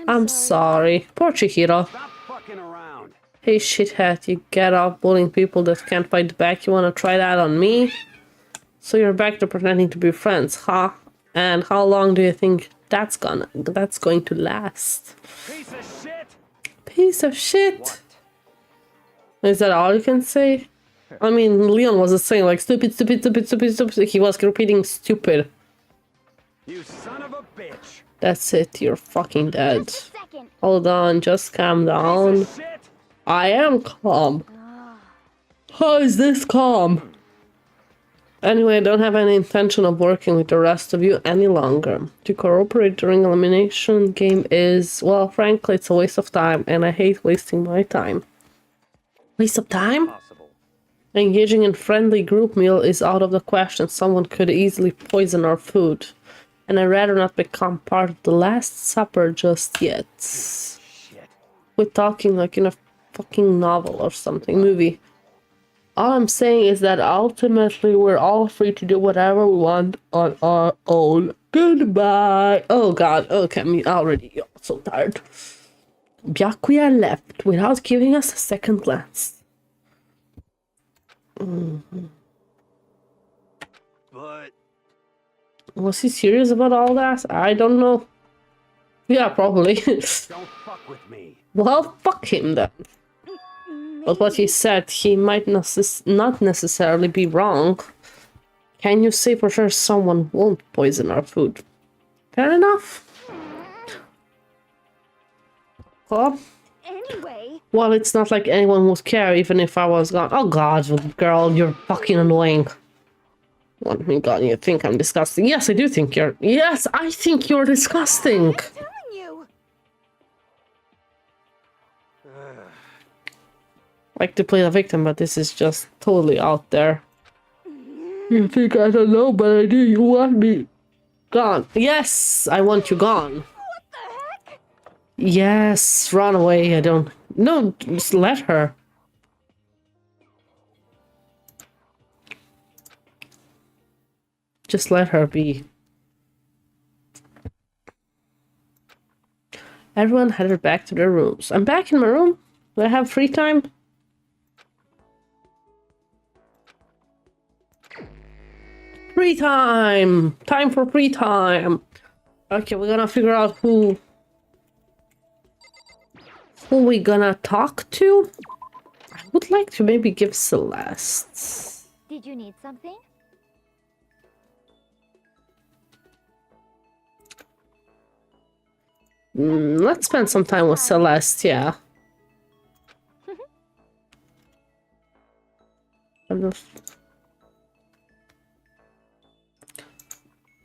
I'm sorry. Poor Chihiro. Stop fucking around. Hey, shithead, you get off bullying people that can't fight back. You wanna try that on me? So you're back to pretending to be friends, huh? And how long do you think that's going to last? Piece of shit. Piece of shit. What? Is that all you can say? I mean, Leon wasn't saying like stupid, stupid, stupid, stupid, stupid. He was repeating stupid. You son of a bitch. That's it, you're fucking dead. Just a second. Hold on, just calm down. Piece of shit. I am calm. How is this calm? Anyway, I don't have any intention of working with the rest of you any longer. To cooperate during elimination game is, well, frankly, it's a waste of time, and I hate wasting my time. Waste of time? Possible. Engaging in friendly group meal is out of the question. Someone could easily poison our food. And I'd rather not become part of the Last Supper just yet. Shit. We're talking like in a fucking novel or something, movie. All I'm saying is that ultimately we're all free to do whatever we want on our own. Goodbye. Oh god, okay, I'm already so tired. Byakuya left without giving us a second glance. But Was he serious about all that? I don't know. Yeah, probably. don't fuck with me. Well, fuck him then. But what he said, he might not necessarily be wrong. Can you say for sure someone won't poison our food? Fair enough. Well, Anyway, well, it's not like anyone would care even if I was gone. Oh god, girl, you're fucking annoying. Oh my god, you think I'm disgusting? Yes, I do think you're... Yes, I think you're disgusting. telling you. Like to play the victim, but this is just totally out there. You think I don't know, but I do. You want me gone. Yes, I want you gone. What the heck? Yes, run away. I don't... No, just let her. Just let her be. Everyone headed back to their rooms. I'm back in my room. Do I have free time? Free time! Time for free time! Okay, we're gonna figure out who we gonna talk to. I would like to maybe give Celeste. Did you need something? Let's spend some time with Celeste, yeah.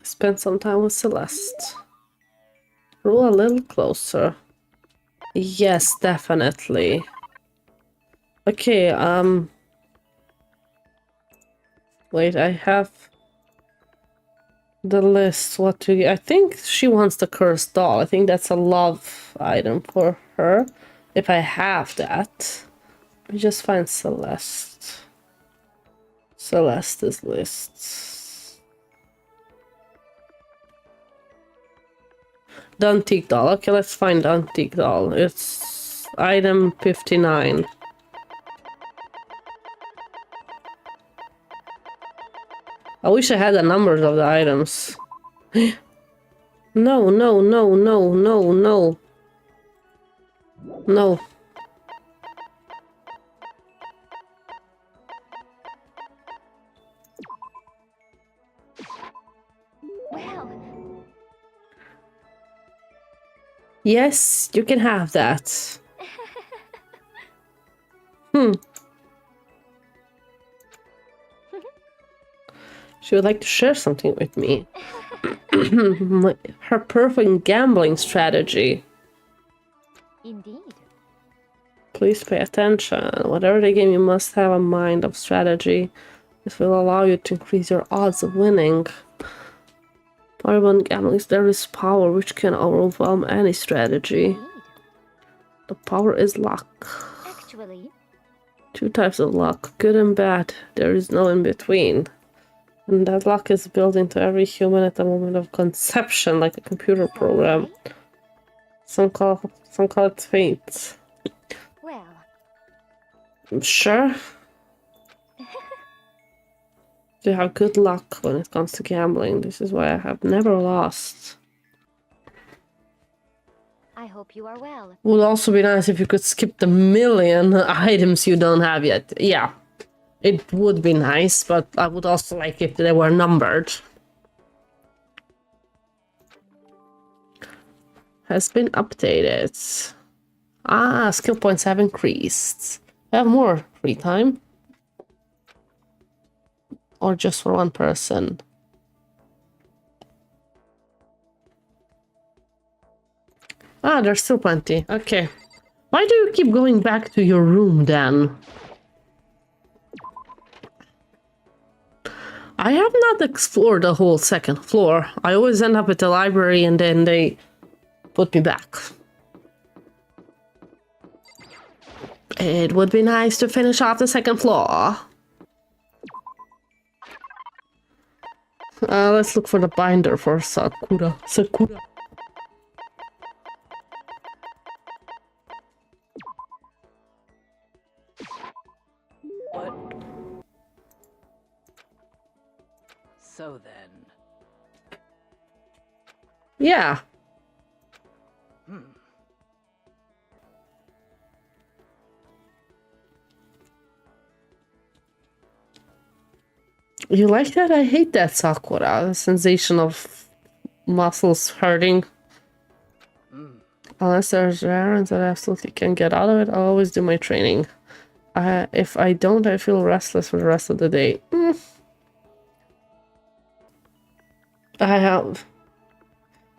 Spend some time with Celeste. Roll a little closer. Yes, definitely. Okay, wait, I have the list. What to... I think she wants the cursed doll. I think that's a love item for her. If I have that. Let me just find Celeste. Celeste's list. The antique doll. Okay, let's find the antique doll. It's item 59. I wish I had the numbers of the items. No, no, no, no, no, no. No. Well, Yes, you can have that. She would like to share something with me. Her perfect gambling strategy. indeed. Please pay attention. Whatever the game, you must have a mind of strategy. This will allow you to increase your odds of winning. When gambling, there is power which can overwhelm any strategy. Indeed. The power is luck. Actually, 2 types of luck, good and bad. There is no in between. And that luck is built into every human at the moment of conception, like a computer program. okay. Some call it fate. Well, I'm sure. You have good luck when it comes to gambling. This is why I have never lost. I hope you are well. Would also be nice if you could skip the million items you don't have yet. Yeah, it would be nice, but I would also like if they were numbered. Has been updated. Ah, skill points have increased. I have more free time. Or just for one person. Ah, there's still plenty. Okay. Why do you keep going back to your room then? I have not explored the whole second floor. I always end up at the library and then they put me back. It would be nice to finish off the second floor. Let's look for the binder for Sakura. Sakura. What? So then. Yeah. You like that? I hate that, Sakura. The sensation of muscles hurting. Unless there's errands that I absolutely can get out of it, I'll always do my training. If I don't, I feel restless for the rest of the day. I have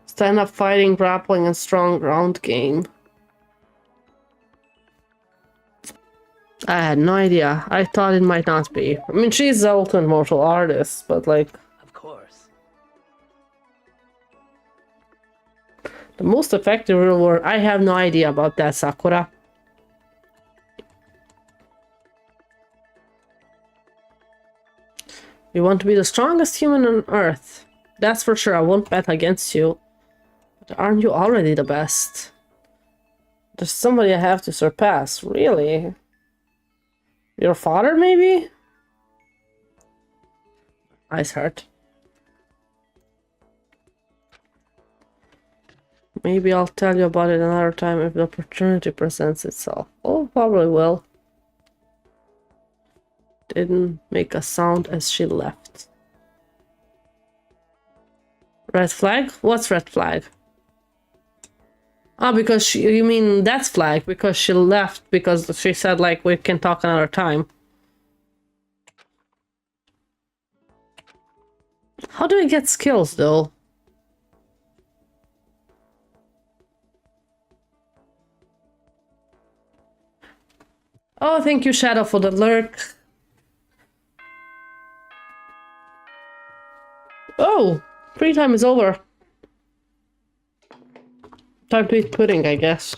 stand-up fighting, grappling, and strong ground game. I had no idea. I thought it might not be. I mean, she's the ultimate martial artist, but like... Of course. The most effective reward... I have no idea about that, Sakura. You want to be the strongest human on Earth. That's for sure. I won't bet against you. But aren't you already the best? There's somebody I have to surpass. Really? Your father, maybe? Eyes hurt. Maybe I'll tell you about it another time if the opportunity presents itself. Oh, probably will. Didn't make a sound as she left. Red flag? What's red flag? Ah, because she, you mean that's flag because she left because she said like we can talk another time. How do I get skills though? Oh, Oh, thank you, Shadow, for the lurk. Oh, free time is over. Time to eat pudding, I guess.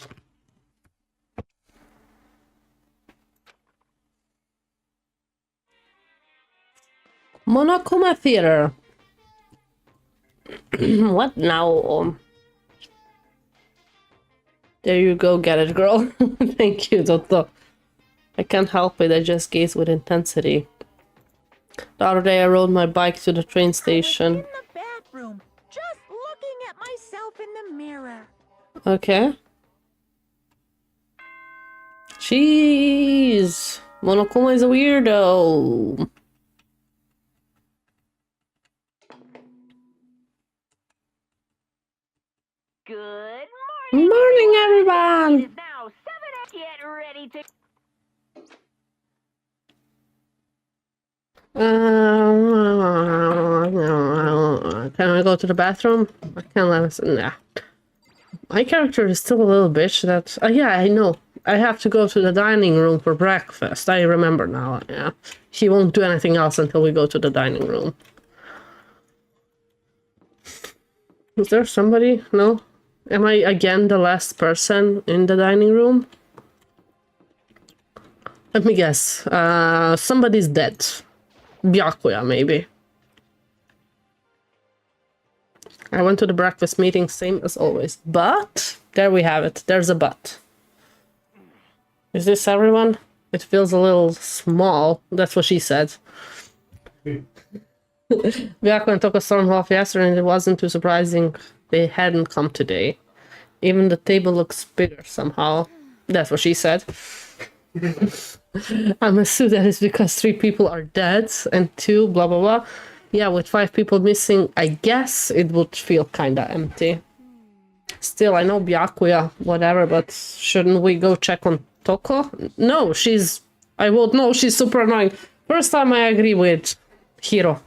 Monokuma Theater. What now? There you go, get it, girl. Thank you, Toto. I can't help it, I just gaze with intensity. The other day I rode my bike to the train station. In the bathroom, just looking at myself in the mirror. Okay. Jeez. Monokuma is a weirdo. Good Morning, It everyone. is now 7 a.m. Get ready to... Can I go to the bathroom? I can't let us. Nah. My character is still a little bitch that. Yeah, I know. I have to go to the dining room for breakfast. I remember now. Yeah. He won't do anything else until we go to the dining room. Is there somebody? No? Am I again the last person in the dining room? Let me guess. Somebody's dead. Byakuya, maybe. I went to the breakfast meeting, same as always. But, there we have it. There's a but. Is this everyone? It feels a little small. That's what she said. Byakuya took a storm off yesterday and it wasn't too surprising they hadn't come today. Even the table looks bigger somehow. That's what she said. I'm assuming that is because 3 people are dead and 2 blah blah blah. Yeah, with 5 people missing, I guess it would feel kinda empty. Still, I know Byakuya, whatever, but shouldn't we go check on Toko? No, she's... I won't know, she's super annoying. First time I agree with Hiro.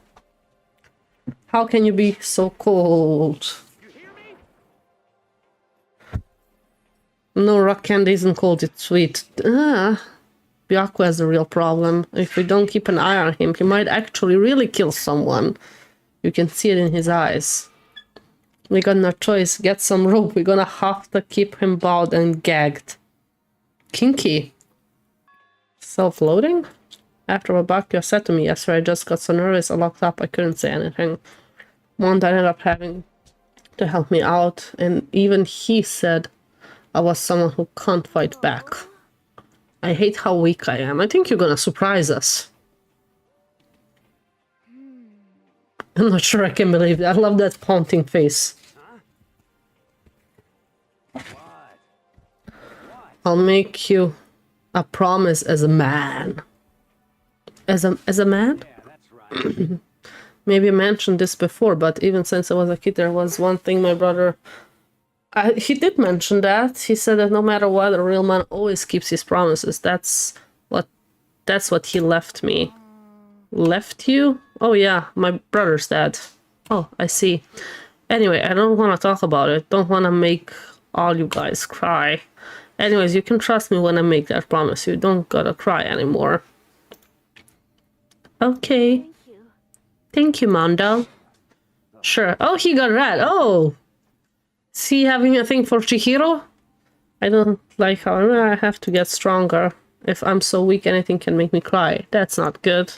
How can you be so cold? No, rock candy isn't cold, it's sweet. Byakuya has a real problem. If we don't keep an eye on him, he might actually really kill someone. You can see it in his eyes. We got no choice. Get some rope. We're gonna have to keep him bound and gagged. Kinky. Self-loading? After what Byakuya said to me yesterday, I just got so nervous I locked up I couldn't say anything. Mond ended up having to help me out, and even he said I was someone who can't fight back. I hate how weak I am. I think you're gonna surprise us. I'm not sure I can believe that. I love that haunting face. I'll make you a promise as a man. As a man? Maybe I mentioned this before, but even since I was a kid, there was one thing my brother... he did mention that. He said that no matter what, a real man always keeps his promises. That's what he left me. Left you? Oh yeah, my brother's dad. Oh, I see. Anyway, I don't want to talk about it. Don't want to make all you guys cry. Anyways, you can trust me when I make that promise. You don't gotta cry anymore. Okay. Thank you, Mondo. Sure. Oh, he got red. Oh! Is he having a thing for Chihiro? I don't like how I have to get stronger. If I'm so weak, anything can make me cry. That's not good.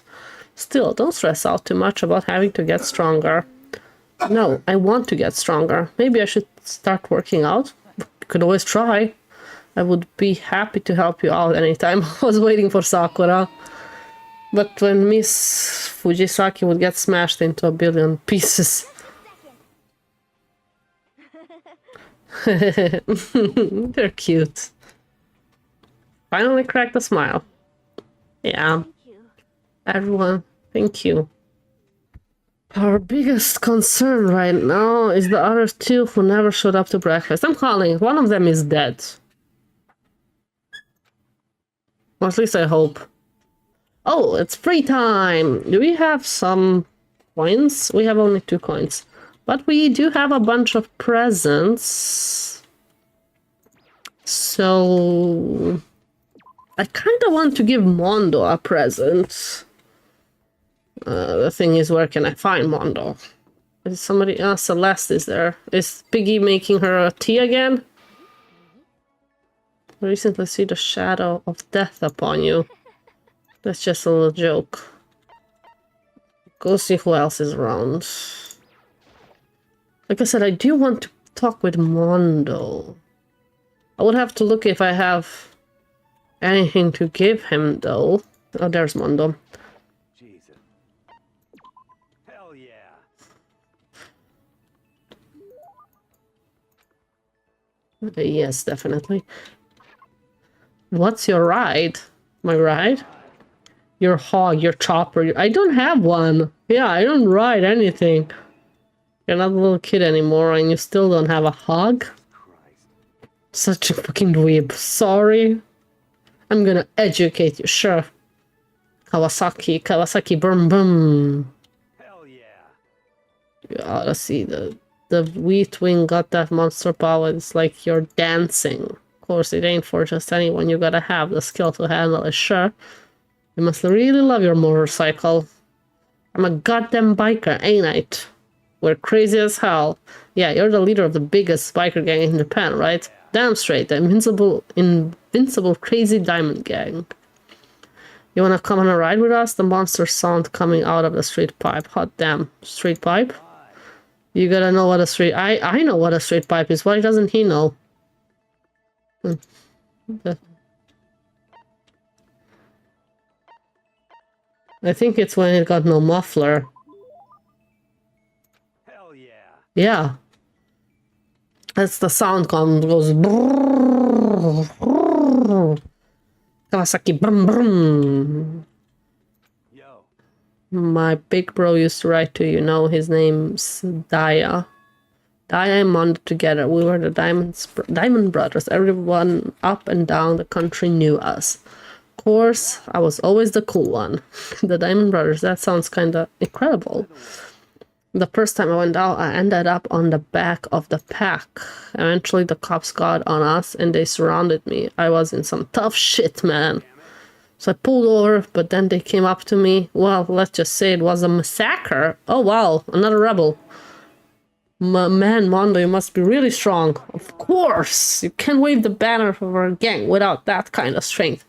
Still, don't stress out too much about having to get stronger. No, I want to get stronger. Maybe I should start working out. You could always try. I would be happy to help you out anytime. I was waiting for Sakura. But when Miss Fujisaki would get smashed into a billion pieces. They're cute. Finally cracked a smile. Yeah. Everyone, thank you. Our biggest concern right now is the other 2 who never showed up to breakfast. I'm calling. One of them is dead. Or at least I hope. Oh, it's free time! Do we have some coins? We have only 2 coins. But we do have a bunch of presents. So... I kind of want to give Mondo a present. The thing is, where can I find Mondo? Is somebody else? Celeste is there. Is Piggy making her a tea again? I recently see the shadow of death upon you. That's just a little joke. Go see who else is around. Like I said, I do want to talk with Mondo. I would have to look if I have anything to give him, though. Oh, there's Mondo. Jesus. Hell yeah. Yes, definitely. What's your ride? My ride? Your hog, your chopper. I don't have one. Yeah, I don't ride anything. You're not a little kid anymore and you still don't have a hog? Christ. Such a fucking dweeb. Sorry. I'm gonna educate you, sure. Kawasaki, Kawasaki, boom, boom. Hell yeah. You ought to see the wheat wing got that monster power. It's like you're dancing. Of course, it ain't for just anyone. You gotta have the skill to handle it, sure. You must really love your motorcycle. I'm a goddamn biker, ain't I? We're crazy as hell. Yeah, you're the leader of the biggest biker gang in Japan, right? Damn straight, the invincible crazy diamond gang. You wanna come on a ride with us? The monster sound coming out of the street pipe. Hot damn, street pipe? You gotta know what a street... I know what a street pipe is. Why doesn't he know? I think it's when it got no muffler. Hell yeah. Yeah. That's the sound goes brrrr, brrrr. Kawasaki brum brum. Yo. My big bro used to write to you know his name's Daya. Daya and Mondo together. We were the Diamond Brothers. Everyone up and down the country knew us. Of course, I was always the cool one. The Diamond Brothers, that sounds kinda incredible. The first time I went out, I ended up on the back of the pack. Eventually, the cops got on us and they surrounded me. I was in some tough shit, man. So I pulled over, but then they came up to me. Well, let's just say it was a massacre. Oh, wow, another rebel. Man, Mondo, you must be really strong. Of course, you can't wave the banner of our gang without that kind of strength.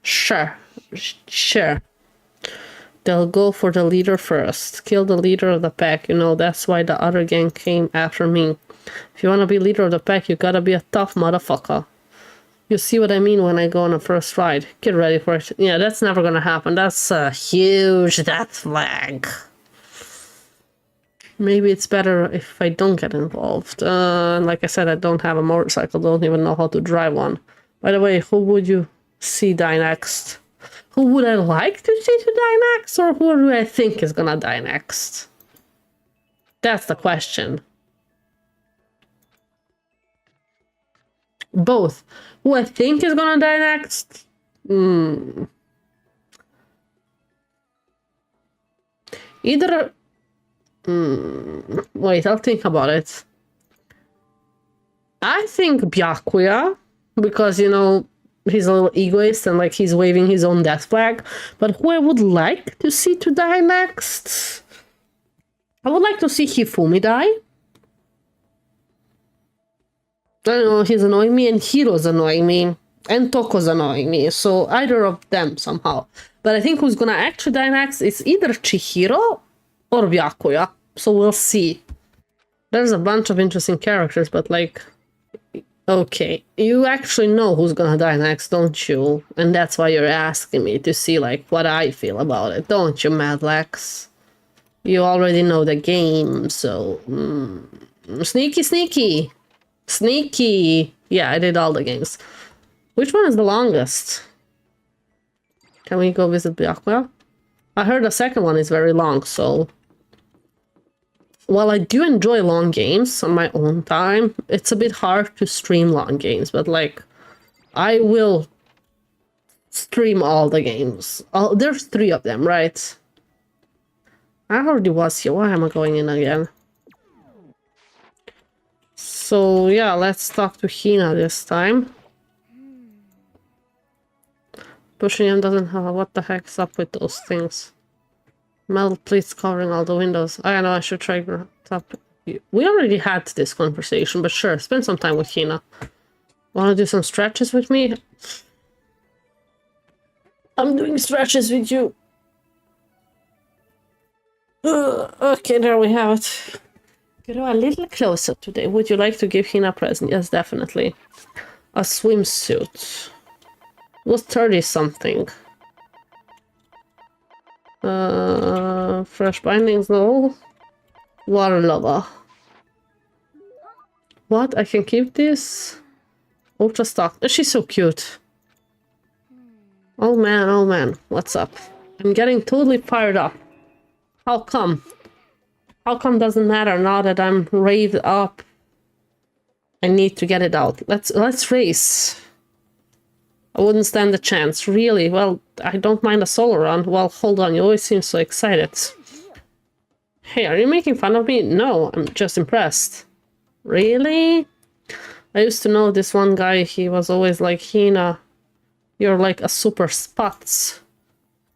Sure. They'll go for the leader first. Kill the leader of the pack. You know, that's why the other gang came after me. If you want to be leader of the pack, you gotta be a tough motherfucker. You see what I mean when I go on a first ride. Get ready for it. Yeah, that's never gonna happen. That's a huge death flag. Maybe it's better if I don't get involved. Like I said, I don't have a motorcycle. Don't even know how to drive one. By the way, who would you see die next? Who would I like to see to die next? Or who do I think is gonna die next? That's the question. Both. Who I think is gonna die next? Either... Wait, I'll think about it. I think Byakuya, because, you know, he's a little egoist and, like, he's waving his own death flag. But who I would like to see to die next? I would like to see Hifumi die. I don't know, he's annoying me, and Hiro's annoying me, and Toko's annoying me, so either of them somehow. But I think who's gonna actually die next is either Chihiro or Byakuya, so we'll see. There's a bunch of interesting characters, but like... Okay, you actually know who's gonna die next, don't you? And that's why you're asking me to see, like, what I feel about it, don't you, Madlax? You already know the game, so... Sneaky, sneaky! Sneaky! Yeah, I did all the games. Which one is the longest? Can we go visit Byakuya? I heard the second one is very long, so... While I do enjoy long games on my own time, it's a bit hard to stream long games, but like, I will stream all the games. There's 3 of them, right? I already was here. Why am I going in again? So yeah, let's talk to Hina this time. Pushing him doesn't have... What the heck's up with those things? Metal plates covering all the windows. I know I should try... We already had this conversation, but sure, spend some time with Hina. Wanna do some stretches with me? I'm doing stretches with you. Okay, there we have it. Get a little closer today. Would you like to give Hina a present? Yes, definitely. A swimsuit. It was 30-something. Fresh bindings, no. Water lava. What? I can keep this? Ultra stock. She's so cute. Oh man, what's up? I'm getting totally fired up. How come? How come doesn't matter now that I'm raved up? I need to get it out. Let's race. I wouldn't stand a chance, really. Well, I don't mind a solo run. Well, hold on, you always seem so excited. Hey, are you making fun of me? No, I'm just impressed. Really? I used to know this one guy, he was always like, Hina, you're like a super spots.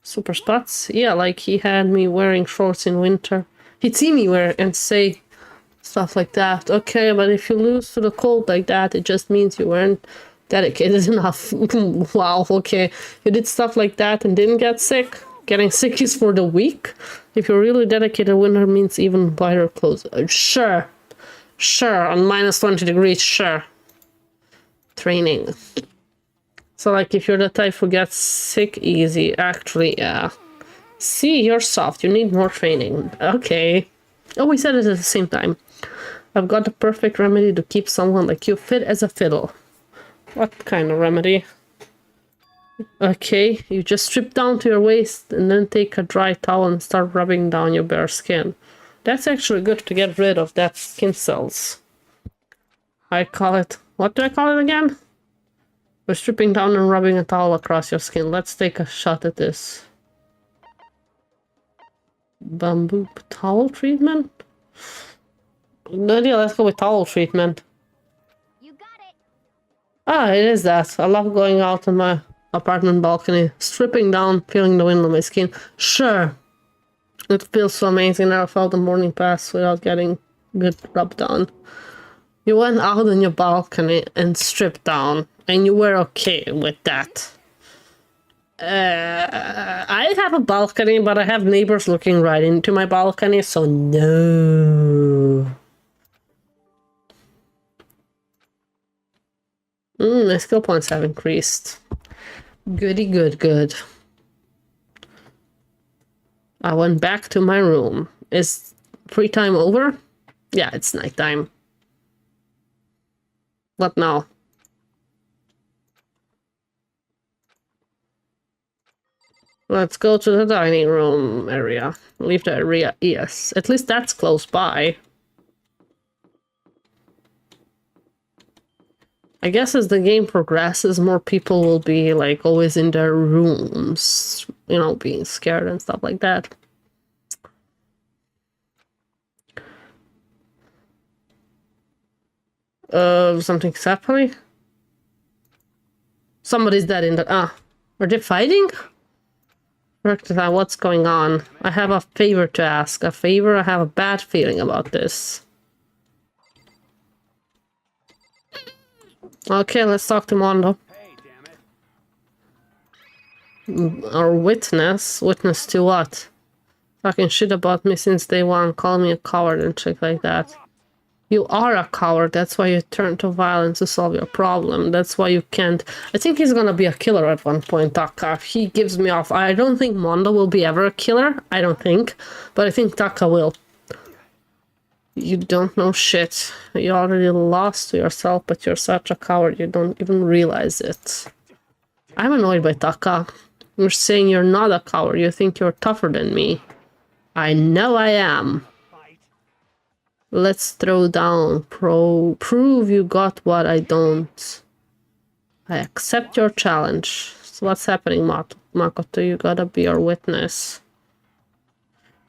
Super spots? Yeah, like he had me wearing shorts in winter. He'd see me wear and say stuff like that. Okay, but if you lose to the cold like that, it just means you weren't dedicated enough. Wow, okay. You did stuff like that and didn't get sick? Getting sick is for the weak? If you're really dedicated, winter means even wider clothes. Sure. Sure, on minus 20 degrees, sure. Training. So, like, if you're the type who gets sick easy, actually, yeah. See, you're soft. You need more training. Okay. Oh, we said it at the same time. I've got the perfect remedy to keep someone like you fit as a fiddle. What kind of remedy? Okay, you just strip down to your waist and then take a dry towel and start rubbing down your bare skin. That's actually good to get rid of that skin cells. I call it... What do I call it again? We're stripping down and rubbing a towel across your skin. Let's take a shot at this. Bamboo towel treatment? No idea, let's go with towel treatment. You got it. Ah, it is that. I love going out on my apartment balcony, stripping down, feeling the wind on my skin. Sure. It feels so amazing. I never felt the morning pass without getting good rub down. You went out on your balcony and stripped down, and you were okay with that. I have a balcony, but I have neighbors looking right into my balcony, so no. My skill points have increased. Goody good, good. I went back to my room. Is free time over? Yeah, it's nighttime. What now? Let's go to the dining room area. Leave the area, yes. At least that's close by. I guess as the game progresses, more people will be, like, always in their rooms. You know, being scared and stuff like that. Something's happening? Somebody's dead in the... Ah. Are they fighting? What's going on? I have a favor to ask. A favor? I have a bad feeling about this. Okay, let's talk to Mondo. Hey, damn it. Our witness? Witness to what? Talking shit about me since day one. Call me a coward and shit like that. You are a coward. That's why you turn to violence to solve your problem. That's why you can't... I think he's gonna be a killer at one point, Taka. He gives me off. I don't think Mondo will be ever a killer. I don't think. But I think Taka will. You don't know shit. You already lost to yourself, but you're such a coward. You don't even realize it. I'm annoyed by Taka. You're saying you're not a coward. You think you're tougher than me. I know I am. Let's throw down. Prove you got what I don't. I accept your challenge. So what's happening, Makoto? You gotta be our witness.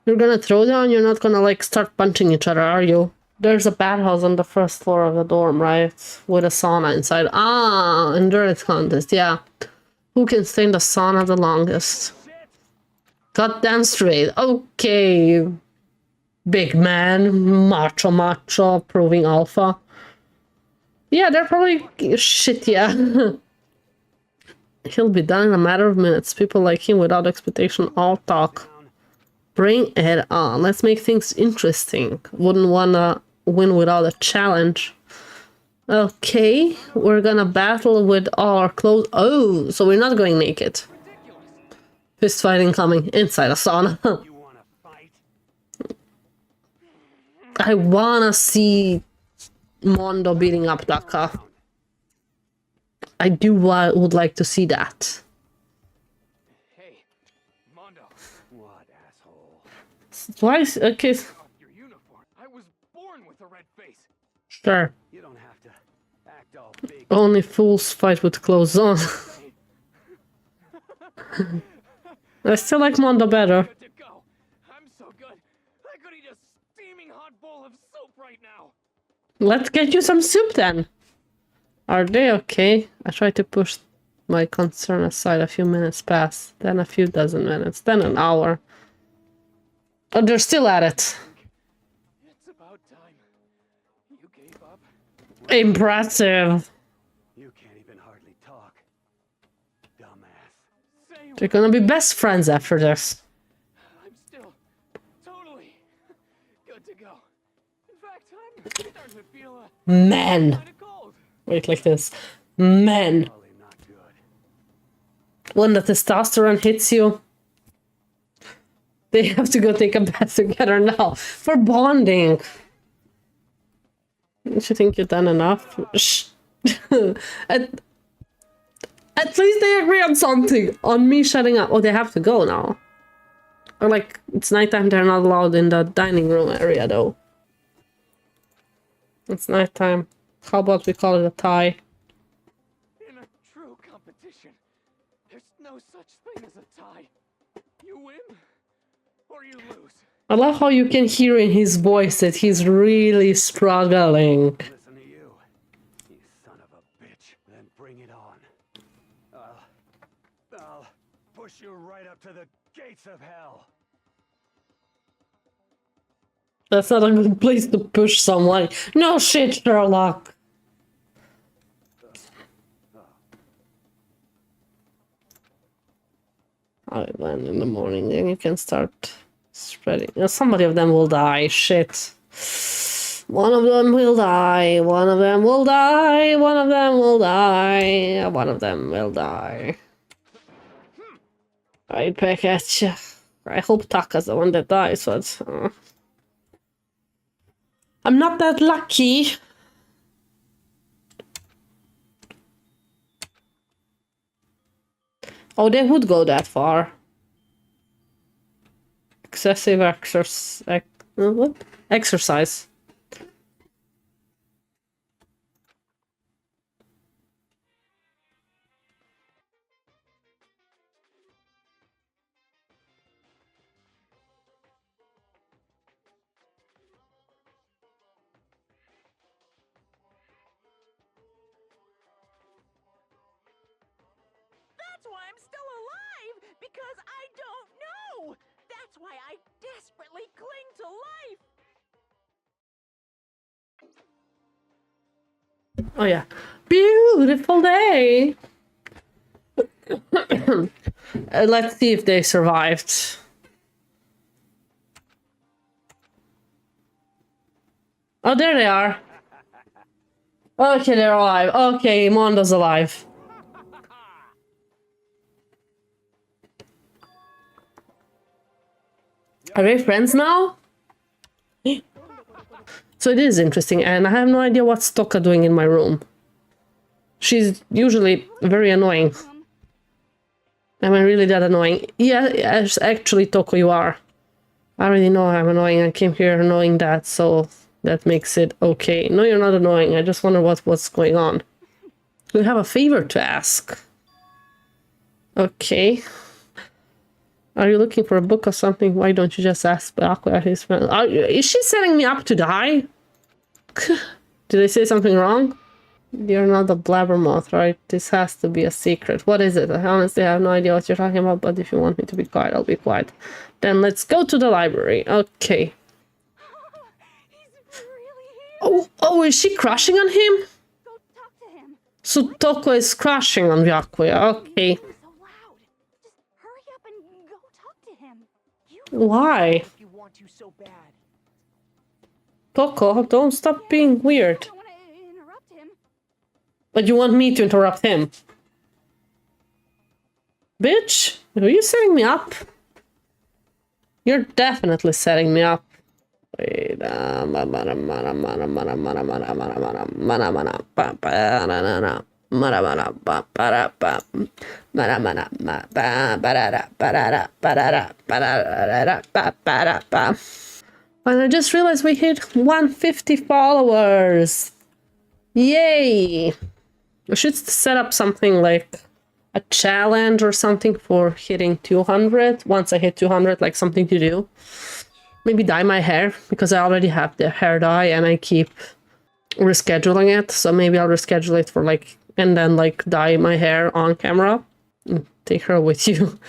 You're gonna throw down? You're not gonna, like, start punching each other, are you? There's a bathhouse on the first floor of the dorm, right? With a sauna inside. Ah, endurance contest, yeah. Who can stay in the sauna the longest? Goddamn straight. Okay. Big man. Macho. Proving alpha. Yeah, they're probably shit, yeah. He'll be done in a matter of minutes. People like him without expectation all talk. Bring it on. Let's make things interesting. Wouldn't wanna win without a challenge. Okay, we're gonna battle with all our clothes. Oh, so we're not going naked. Fist fighting coming inside a sauna. You wanna fight? I wanna see Mondo beating up Daka. I would like to see that. Hey, Mondo. What, asshole? Why is okay? Your uniform. I was born with a red face. Sure. You don't have to act all big. Only fools fight with clothes on. I still like Mondo better. Good to go. I'm so good. I could eat a steaming hot bowl of soup right now. Let's get you some soup then. Are they okay? I tried to push my concern aside. A few minutes pass, then a few dozen minutes, then an hour. Oh, they're still at it. It's about time. You gave up. Impressive. You can't even hardly talk. Dumbass. Say They're gonna be best friends after this. I'm still totally good to go. In fact, I'm starting to feel Men. kind of cold. Wait, like this. Men. Probably not good. When the testosterone hits you, they have to go take a bath together now for bonding. Don't you think you've done enough? Shh. at least they agree on something. On me shutting up. Oh, they have to go now. Or like, it's nighttime, they're not allowed in the dining room area though. It's nighttime. How about we call it a tie? In a true competition, there's no such thing as a tie. You win or you lose. I love how you can hear in his voice that he's really struggling. Listen to you, you son of a bitch. Then bring it on. I'll push you right up to the gates of hell. That's not a good place to push someone. No shit, Sherlock. Alright, then in the morning, then you can start spreading. Somebody of them will die. Shit. One of them will die. One of them will die. One of them will die. One of them will die. Right back at you. I hope Taka's the one that dies, but I'm not that lucky. Oh, they would go that far. Excessive exercise. What? Exercise. That's why I'm still alive, because I don't know. That's why I desperately cling to life. Oh yeah. Beautiful day. Let's see if they survived. Oh, there they are. Okay, they're alive. Okay, Mondo's alive. Are they friends now? So it is interesting, and I have no idea what's Toka doing in my room. She's usually very annoying. Am I really that annoying? Yeah, yes, actually, Toko, you are. I already know I'm annoying. I came here knowing that, so that makes it okay. No, you're not annoying. I just wonder what's going on. We have a favor to ask. Okay. Are you looking for a book or something? Why don't you just ask Baku at his friend? Is she setting me up to die? Did I say something wrong? You're not a blabbermouth, right? This has to be a secret. What is it? I honestly have no idea what you're talking about, but if you want me to be quiet, I'll be quiet. Then let's go to the library. Okay. He's really here. Oh, is she crushing on him? Go talk to him. So Toko is crushing on Byakuya. Okay. So loud. Just hurry up and go talk to him. You Why? If you want to so bad. Toko, don't stop being weird. don't want to interrupt him. But you want me to interrupt him? Bitch, are you setting me up? You're definitely setting me up. Wait, and I just realized we hit 150 followers. Yay! We should set up something like a challenge or something for hitting 200. Once I hit 200, like something to do. Maybe dye my hair, because I already have the hair dye and I keep rescheduling it. So maybe I'll reschedule it for like, and then like dye my hair on camera. And take her with you.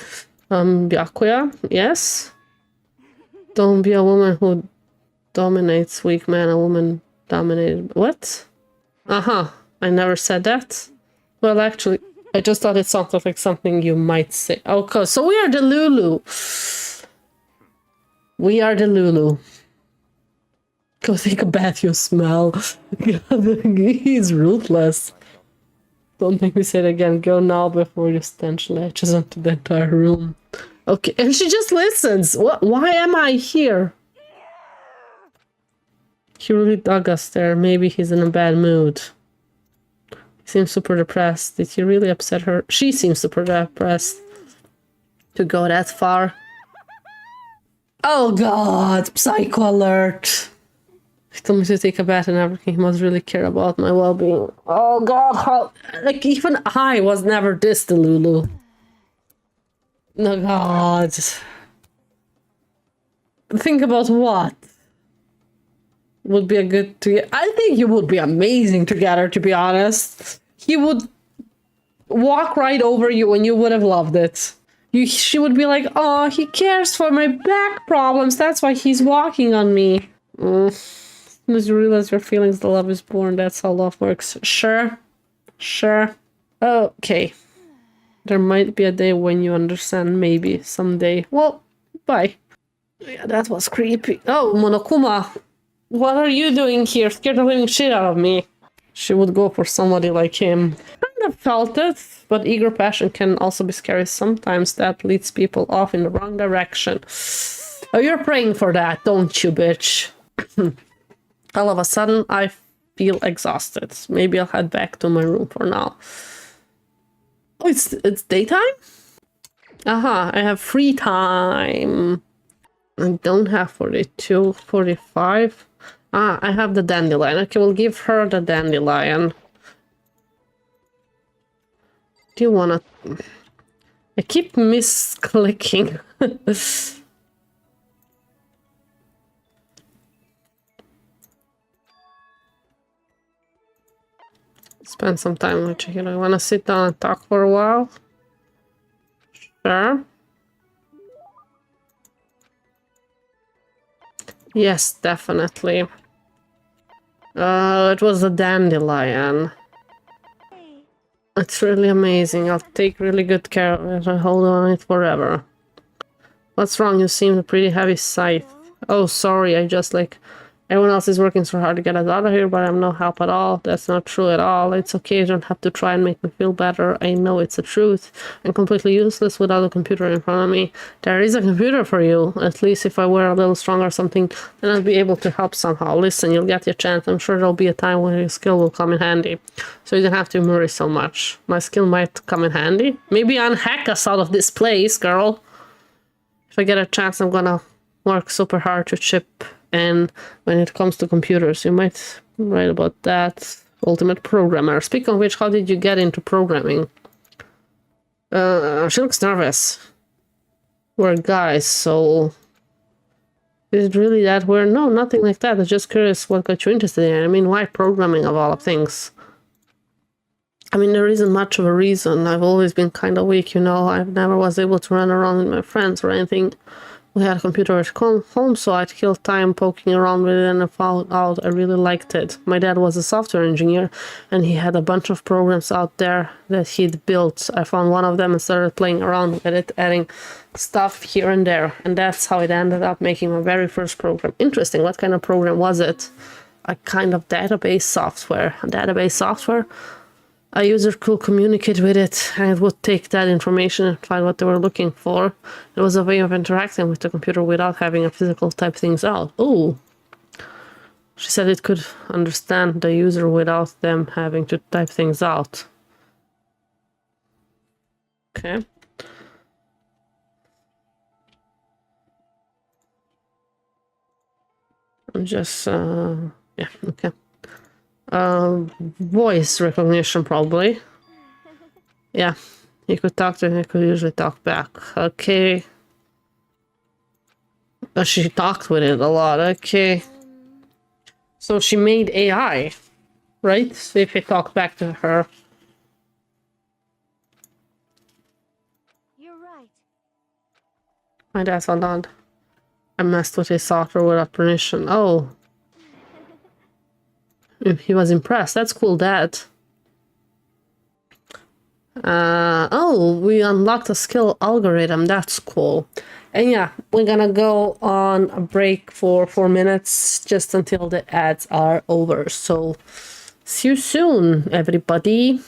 Byakuya, yes? Don't be a woman who dominates weak man, a woman dominated. What? Uh-huh. I never said that. Well, actually, I just thought it sounded like something you might say. Okay, so we are the Lulu. We are the Lulu. Go take a bath, you smell. God, he's ruthless. Don't make me say it again. Go now before your stench latches onto the entire room. Okay, and she just listens. What? Why am I here? He really dug us there. Maybe he's in a bad mood. He seems super depressed. Did he really upset her? She seems super depressed. To go that far. Oh god, psycho alert. He told me to take a bath and everything. He must really care about my well-being. Oh god, how... Like, even I was never this Delulu. No god. Think about what? Would be a good... I think you would be amazing together, to be honest. He would walk right over you and you would have loved it. She would be like, oh, he cares for my back problems. That's why he's walking on me. As soon as you realize your feelings, the love is born. That's how love works. Sure. Sure. Okay. There might be a day when you understand. Maybe. Someday. Well, bye. Yeah, that was creepy. Oh, Monokuma. What are you doing here? Scared the living shit out of me. She would go for somebody like him. Kind of felt it, but eager passion can also be scary. Sometimes that leads people off in the wrong direction. Oh, you're praying for that, don't you, bitch? All of a sudden, I feel exhausted. Maybe I'll head back to my room for now. Oh, it's daytime? Aha, I have free time. I don't have 42, 45. Ah, I have the dandelion. Okay, we'll give her the dandelion. Do you wanna... I keep misclicking. Spend some time with you. I wanna sit down and talk for a while. Sure. Yes, definitely. It was a dandelion. It's really amazing. I'll take really good care of it. I'll hold on it forever. What's wrong? You seem a pretty heavy scythe. Oh, sorry. I just like... Everyone else is working so hard to get us out of here, but I'm no help at all. That's not true at all. It's okay. You don't have to try and make me feel better. I know it's the truth. I'm completely useless without a computer in front of me. There is a computer for you. At least if I were a little strong or something, then I'd be able to help somehow. Listen, you'll get your chance. I'm sure there'll be a time when your skill will come in handy. So you don't have to worry so much. My skill might come in handy. Maybe unhack us out of this place, girl. If I get a chance, I'm gonna work super hard to chip in when it comes to computers. You might write about that. Ultimate programmer. Speaking of which, how did you get into programming? She looks nervous. We're guys, so... Is it really that weird? No, nothing like that. I'm just curious what got you interested in it. I mean, why programming of all of things? I mean, there isn't much of a reason. I've always been kind of weak, you know. I never was able to run around with my friends or anything. We had a computer at home, so I'd kill time poking around with it and I found out I really liked it. My dad was a software engineer and he had a bunch of programs out there that he'd built. I found one of them and started playing around with it, adding stuff here and there. And that's how it ended up making my very first program. Interesting, what kind of program was it? A kind of database software. A user could communicate with it and it would take that information and find what they were looking for. It was a way of interacting with the computer without having a physical type things out. Oh, she said it could understand the user without them having to type things out. Okay. I'm just, yeah, okay. Voice recognition, probably. Yeah, he could talk to him, he could usually talk back. Okay. She talked with it a lot, okay. So she made AI, right? So if he talked back to her. You're right. My dad's on that. I messed with his software without permission. Oh. He was impressed. That's cool, Dad. Oh, we unlocked a skill algorithm. That's cool. And yeah, we're gonna go on a break for 4 minutes just until the ads are over. So see you soon, everybody.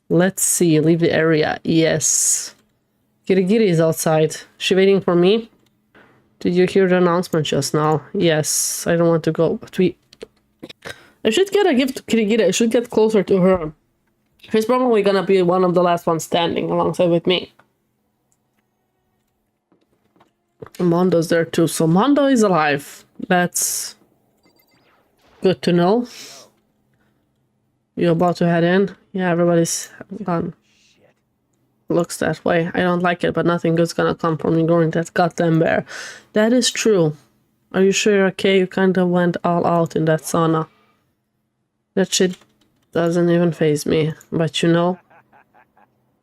Let's see, leave the area. Yes. Kirigiri is outside. She waiting for me? Did you hear the announcement just now? Yes, I don't want to go, but I should get a gift to Kirigiri. I should get closer to her. She's probably gonna be one of the last ones standing alongside with me. Mondo's there too, so Mondo is alive. That's good to know. You about to head in? Yeah, everybody's gone. Looks that way. I don't like it, but nothing good's gonna come from ignoring that goddamn bear. That is true. Are you sure you're okay? You kinda went all out in that sauna. That shit doesn't even faze me. But you know,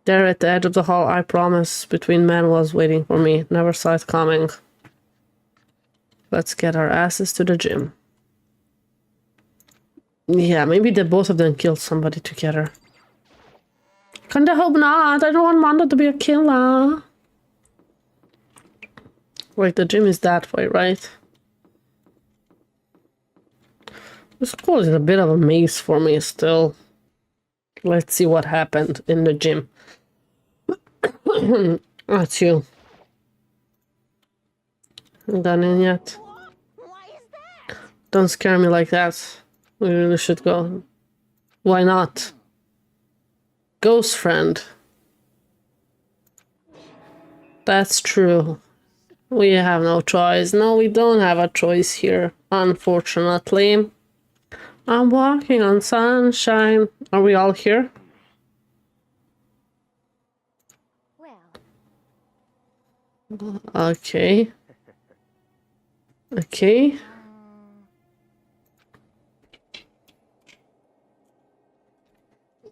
there at the edge of the hall, I promise, between men was waiting for me. Never saw it coming. Let's get our asses to the gym. Yeah, maybe the both of them killed somebody together. Kinda hope not. I don't want Mondo to be a killer. Wait, the gym is that way, right? The school is a bit of a maze for me still. Let's see what happened in the gym. That's you. Done in yet? Why is that? Don't scare me like that. We really should go. Why not? Ghost friend. That's true. We have no choice. No, we don't have a choice here, unfortunately. I'm walking on sunshine. Are we all here? Well, Okay. Okay.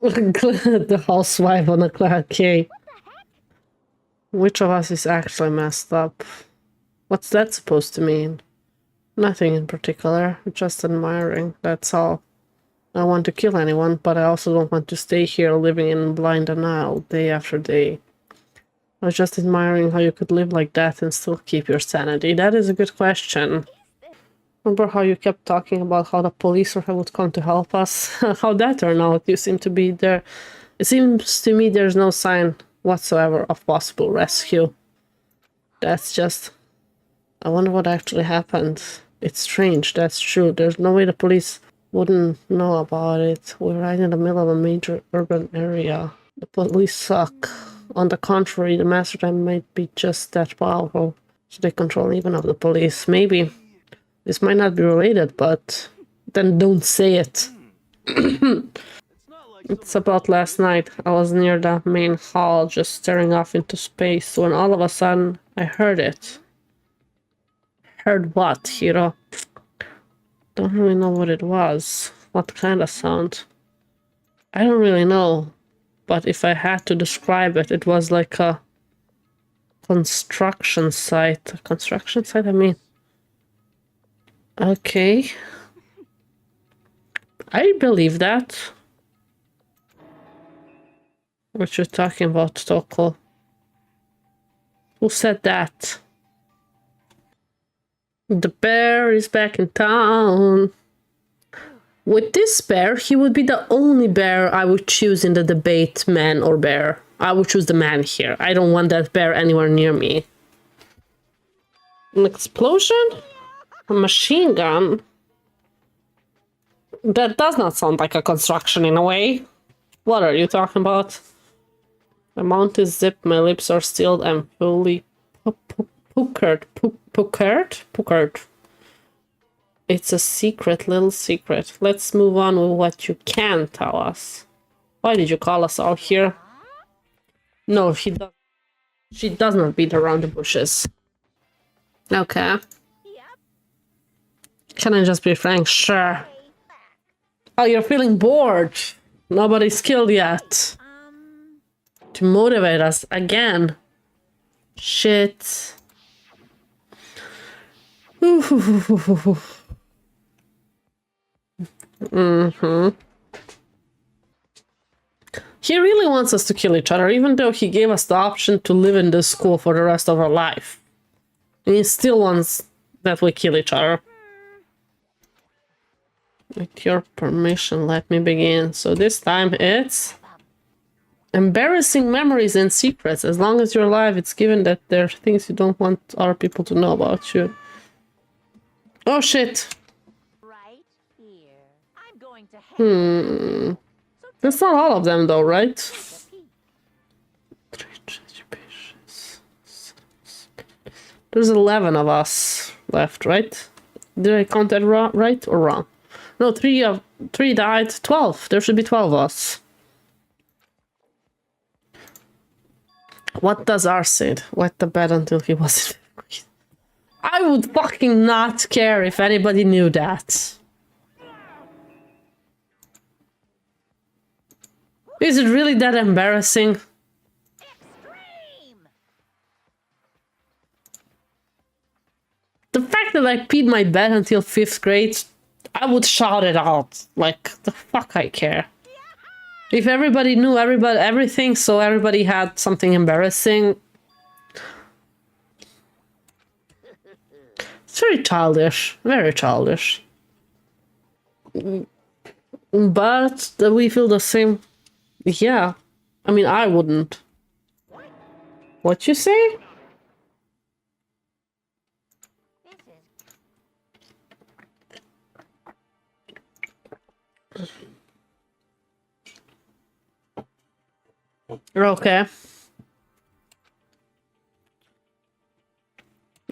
The housewife on the cloud. Okay. Which of us is actually messed up? What's that supposed to mean? Nothing in particular. Just admiring. That's all. I don't want to kill anyone, but I also don't want to stay here living in blind denial day after day. I was just admiring how you could live like that and still keep your sanity. That is a good question. Remember how you kept talking about how the police would come to help us? How'd that turn out? You seem to be there. It seems to me there's no sign whatsoever of possible rescue. That's just... I wonder what actually happened. It's strange, that's true. There's no way the police wouldn't know about it. We're right in the middle of a major urban area. The police suck. On the contrary, the mastermind might be just that powerful. So they control even of the police. Maybe. This might not be related, but then don't say it. It's about last night. I was near the main hall, just staring off into space, when all of a sudden, I heard it. Heard what, Hiro? Don't really know what it was. What kind of sound? I don't really know, but if I had to describe it, it was like a construction site. A construction site, I mean. Okay. I believe that. What you're talking about, Toko? Who said that? The bear is back in town. With this bear, he would be the only bear I would choose in the debate, man or bear. I would choose the man here. I don't want that bear anywhere near me. An explosion? A machine gun? That does not sound like a construction in a way. What are you talking about? My mouth is zipped, my lips are sealed, I'm fully puckered. Puckered. It's a secret, little secret. Let's move on with what you can tell us. Why did you call us all here? No, she does not beat around the bushes. Okay. Can I just be frank? Sure. Oh, you're feeling bored. Nobody's killed yet. To motivate us again. Shit. He really wants us to kill each other, even though he gave us the option to live in this school for the rest of our life. And he still wants that we kill each other. With your permission, let me begin. So this time it's embarrassing memories and secrets. As long as you're alive, it's given that there are things you don't want other people to know about you. Oh shit. Right here. I'm going to That's not all of them though, right? There's 11 of us left, right? Did I count that right or wrong? No, 3 died. 12. There should be 12 of us. What does R say? Wet the bed until he was in 5th grade. I would fucking not care if anybody knew that. Is it really that embarrassing? The fact that I peed my bed until 5th grade, I would shout it out. Like, the fuck I care. If everybody knew everything, so everybody had something embarrassing. It's very childish. Very childish. But we feel the same. Yeah. I mean, I wouldn't. What you say? Okay.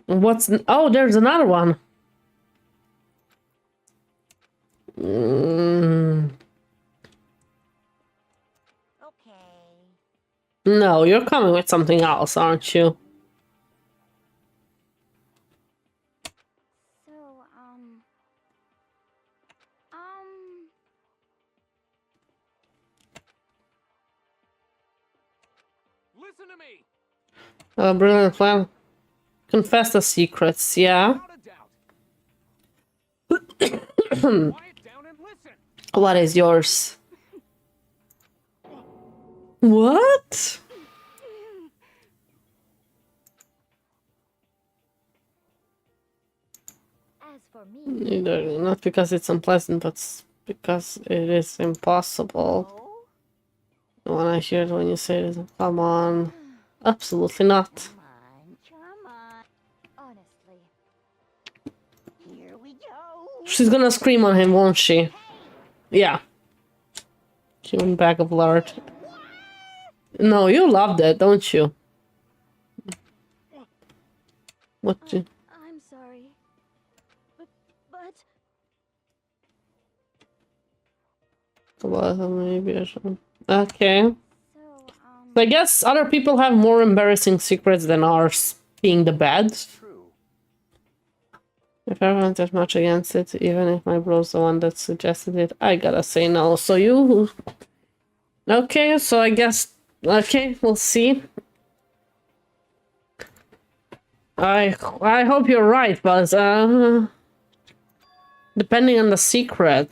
Oh, there's another one. No, you're coming with something else, aren't you? So, Listen to me. Brilliant plan. Confess the secrets, yeah? Without a doubt. Quiet down and listen. What is yours? What? as for me, Not because it's unpleasant, but because it is impossible. When I hear it when you say it, come on. Absolutely not. Come on. honestly, Here we go. She's gonna scream on him, won't she? Yeah. Human bag of lard. No, you loved it, don't you? What you... I'm sorry. But Well, maybe I should... Okay. so, I guess other people have more embarrassing secrets than ours, being the bad. True. If everyone's that much against it, even if my bro's the one that suggested it, I gotta say no. So you Okay, so I guess... Okay, we'll see. I hope you're right, but depending on the secret,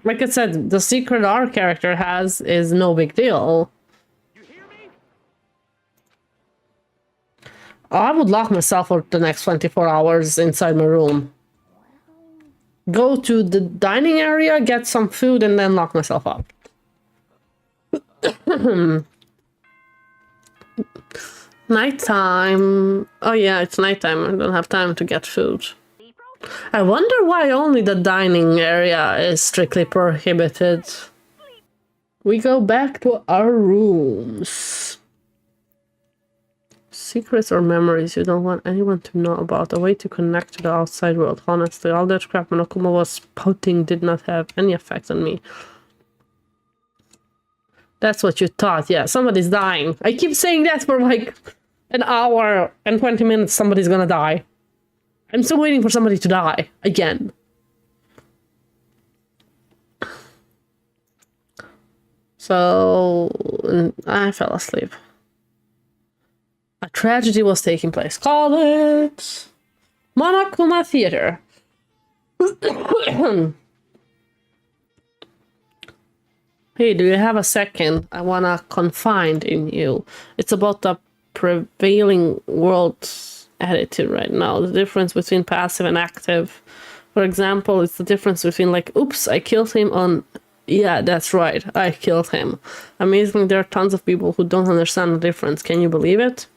like I said, the secret our character has is no big deal. You hear me? I would lock myself for the next 24 hours inside my room. Go to the dining area, get some food, and then lock myself up. Nighttime. Oh yeah, it's nighttime. I don't have time to get food. I wonder why only the dining area is strictly prohibited. We go back to our rooms. Secrets or memories you don't want anyone to know about. A way to connect to the outside world. Honestly, all that crap Monokuma was spouting did not have any effect on me. That's what you thought. Yeah, somebody's dying. I keep saying that for like an hour and 20 minutes. Somebody's gonna die. I'm still waiting for somebody to die. Again. So... I fell asleep. A tragedy was taking place. Call it... Monokuma Theater. Hey, do you have a second? I wanna confide in you. It's about the prevailing world attitude right now. The difference between passive and active. For example, it's the difference between like, oops, I killed him on... Yeah, that's right, I killed him. Amazingly, there are tons of people who don't understand the difference. Can you believe it?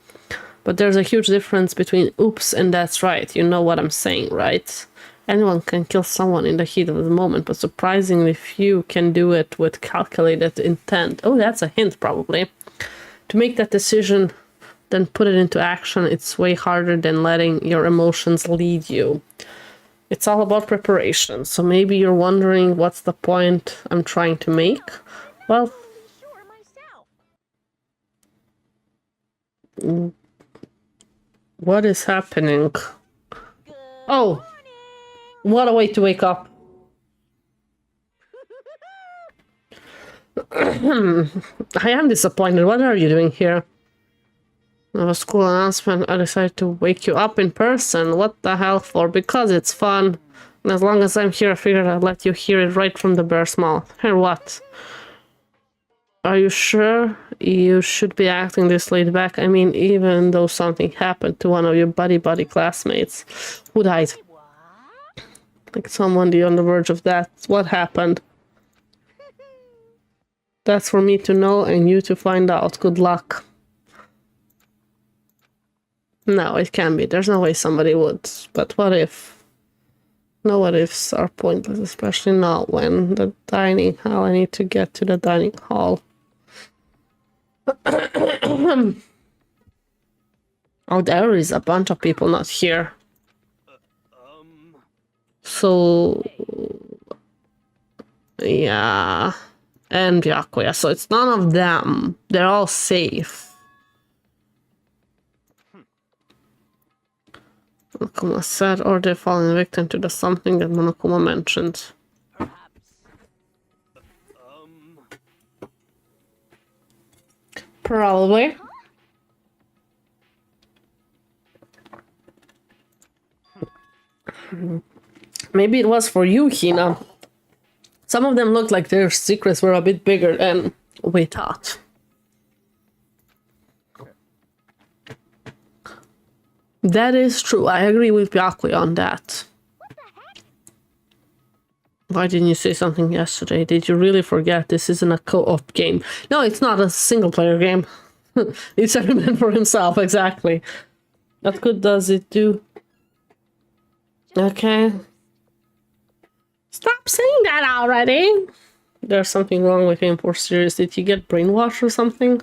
But there's a huge difference between oops and that's right. You know what I'm saying, right? Anyone can kill someone in the heat of the moment, but surprisingly few can do it with calculated intent. Oh, that's a hint, probably. To make that decision, then put it into action, it's way harder than letting your emotions lead you. It's all about preparation, so maybe you're wondering what's the point I'm trying to make? Well, Sure myself. what is happening? Good Oh, morning. what a way to wake up. I am disappointed. What are you doing here? I have a school announcement. I decided to wake you up in person. What the hell for? Because it's fun. And as long as I'm here, I figured I'd let you hear it right from the bear's mouth. Hear what? Are you sure you should be acting this laid back? I mean, even though something happened to one of your buddy classmates who died. What? Like someone on the verge of that. What happened? That's for me to know and you to find out. Good luck. No, it can't be. There's no way somebody would. But what if? No what ifs are pointless, especially now when the dining hall. I need to get to the dining hall. Oh, there is a bunch of people not here. So... yeah... and Byakuya, so it's none of them. They're all safe. Monokuma said, or they've fallen victim to the something that Monokuma mentioned. Probably. Maybe it was for you, Hina. Some of them looked like their secrets were a bit bigger than we thought. That is true. I agree with Byakuya on that. Why didn't you say something yesterday? Did you really forget this isn't a co-op game? No, it's not a single-player game. It's every man for himself, exactly. What good does it do? Okay. Stop saying that already! There's something wrong with him, for serious. Did he get brainwashed or something?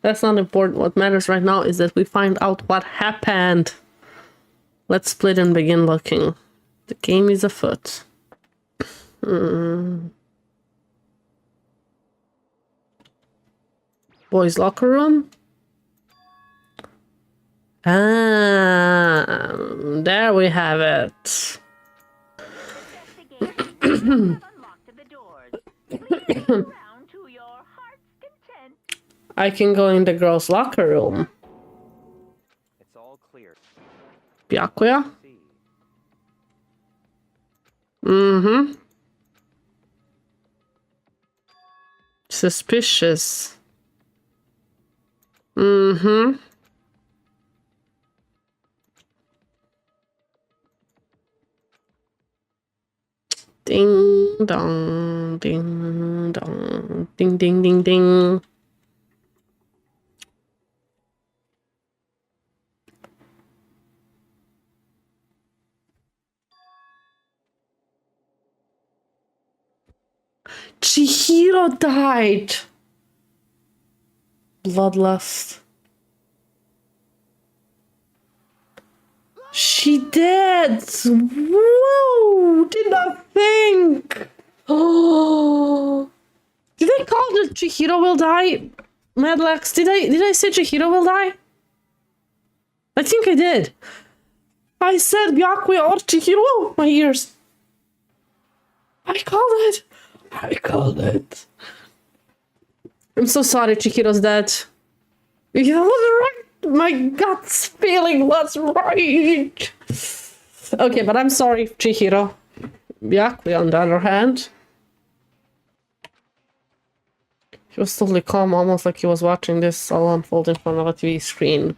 That's not important. What matters right now is that we find out what happened. Let's split and begin looking. The game is afoot. Boys' locker room? Ah, there we have it. Unlocked the doors. Please look around to your heart's I can go in the girls' locker room. It's all clear. Byakuya? See. Mm-hmm. Suspicious. Mm-hmm. Ding dong, ding dong, ding ding ding ding. Chihiro died. Bloodlust. She did. Whoa! Did not think. Oh. Did I call that Chihiro will die? Madlax, did I say Chihiro will die? I think I did. I said Byakuya or Chihiro. My ears. I called it. I called it. I'm so sorry, Chihiro's dead. You was right. My gut's feeling was right. Okay, but I'm sorry, Chihiro. Byakuya, on the other hand, he was totally calm, almost like he was watching this all unfold in front of a TV screen.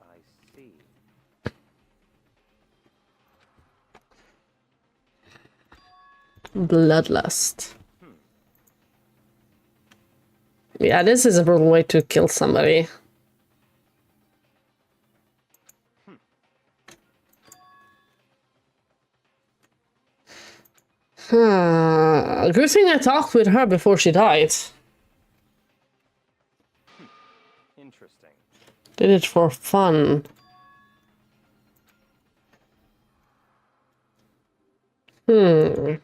I see. Bloodlust. Yeah, this is a brutal way to kill somebody. Good thing I talked with her before she died. Interesting. Did it for fun. What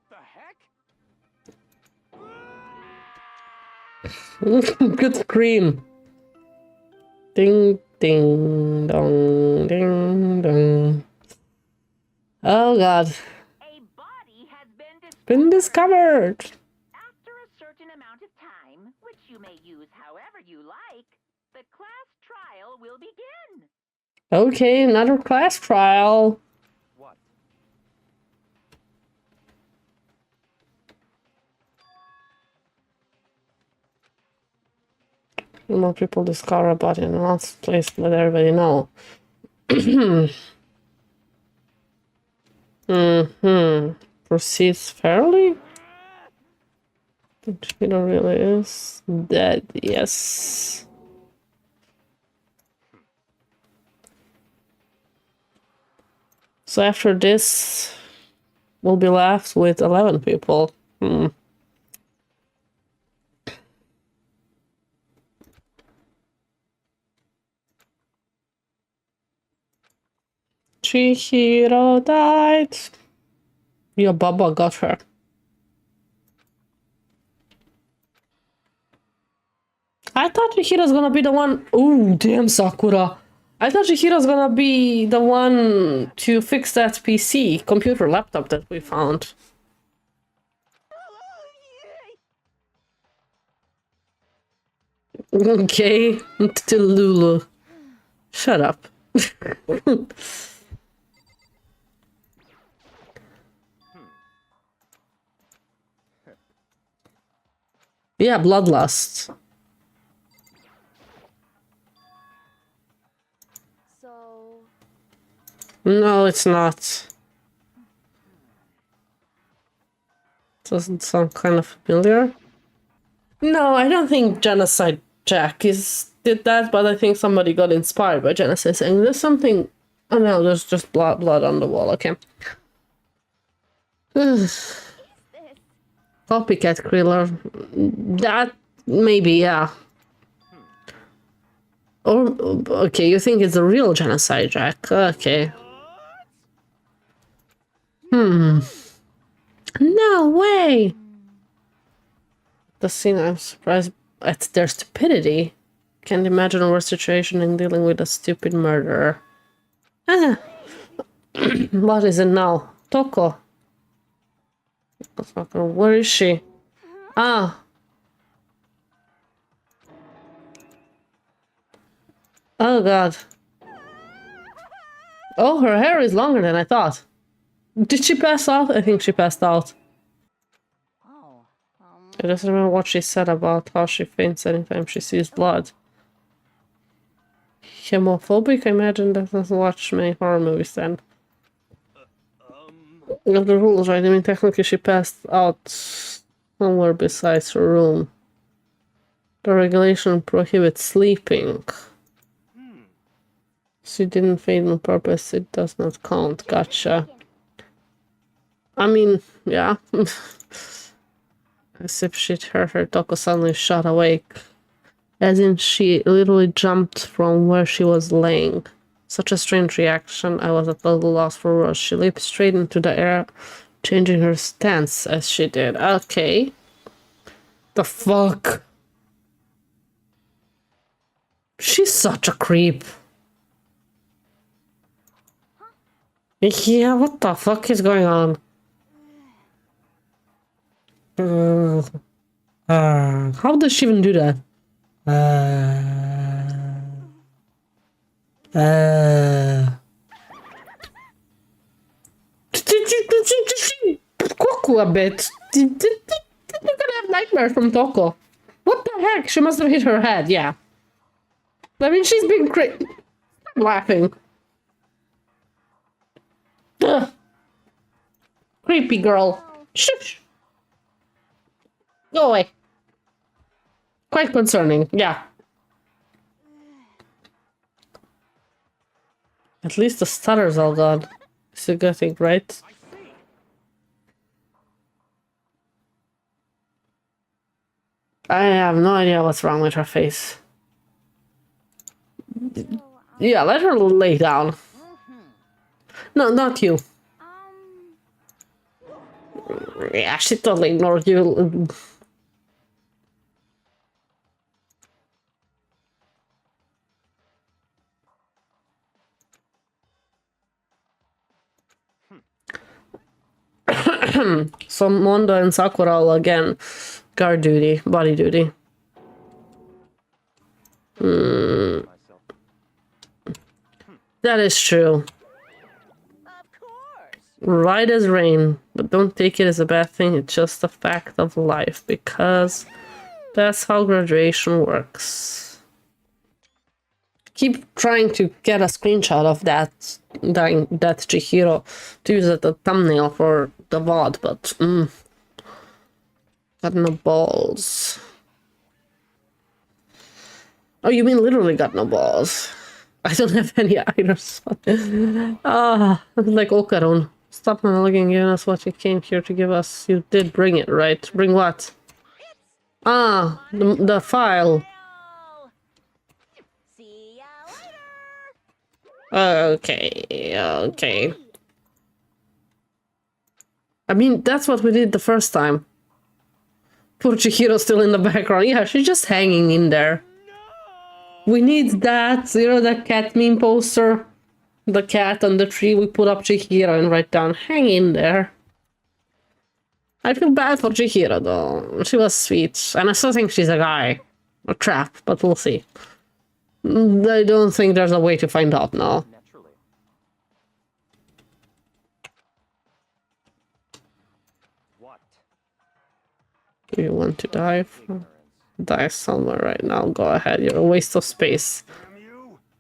the heck? Good scream. Ding, ding, dong, ding, dong. Oh god. A body has Been discovered. After a certain amount of time, which you may use however you like, the class trial will begin. Okay, another class trial. What? More people discover a body in a lost place, let everybody know. Proceeds fairly? Chihiro really is dead, yes. So after this, we'll be left with 11 people. Chihiro died. Yeah, Baba got her. I thought Chihiro's gonna be the one. Ooh, damn, Sakura. I thought Chihiro's gonna be the one to fix that PC, computer laptop that we found. Okay, to Lulu. Shut up. Yeah, bloodlust. So, No, it's not. Doesn't sound kind of familiar. No, I don't think Genocide Jack did that, but I think somebody got inspired by Genocide saying there's something. Oh no, there's just blood on the wall. Okay. Copycat Kriller. That maybe, yeah. Or okay, you think it's a real Genocide Jack? Okay. No way. The scene, I'm surprised at their stupidity. Can't imagine a worse situation in dealing with a stupid murderer. What is it now? Toko. Where is she? Ah, Oh god. Oh, her hair is longer than I thought. Did she pass out? I think she passed out. Oh, I just remember what she said about how she faints anytime she sees blood. Homophobic? I imagine that doesn't watch many horror movies then. Of the rules, right? I mean, technically she passed out somewhere besides her room. The regulation prohibits sleeping. She didn't faint on purpose, it does not count. Gotcha. I mean, yeah. As if she'd heard her Toko suddenly shot awake. As in, she literally jumped from where she was laying. Such a strange reaction, I was at a total loss for words. She leaped straight into the air, changing her stance as she did. Okay. The fuck? She's such a creep. Yeah, what the fuck is going on? How does she even do that? Cuckoo a bit. You're gonna have nightmares from Toko. What the heck? She must have hit her head, yeah. I mean, she's being crazy. I'm laughing. Ugh. Creepy girl. Shush. Go away. Quite concerning, yeah. At least the stutter's all gone. It's a good thing, right? I have no idea what's wrong with her face. Yeah, let her lay down. No, not you. Yeah, she totally ignored you. So Mondo and Sakura will again guard duty, body duty. That is true. Of course. Right as rain, but don't take it as a bad thing, it's just a fact of life, because that's how graduation works. Keep trying to get a screenshot of that Chihiro to use as a thumbnail for the VOD, but got no balls. Oh, you mean literally got no balls? I don't have any either. Like Okarun. Stop monologuing, giving us what you came here to give us. You did bring it, right? Bring what? The file. See ya later. Okay. I mean, that's what we did the first time. Poor Chihiro's still in the background. Yeah, she's just hanging in there. We need that, you know, that cat meme poster? The cat on the tree, we put up Chihiro and write down, hang in there. I feel bad for Chihiro though. She was sweet. And I still think she's a guy. A trap, but we'll see. I don't think there's a way to find out now. Naturally. What? Do you want to dive? Die somewhere right now. Go ahead, you're a waste of space.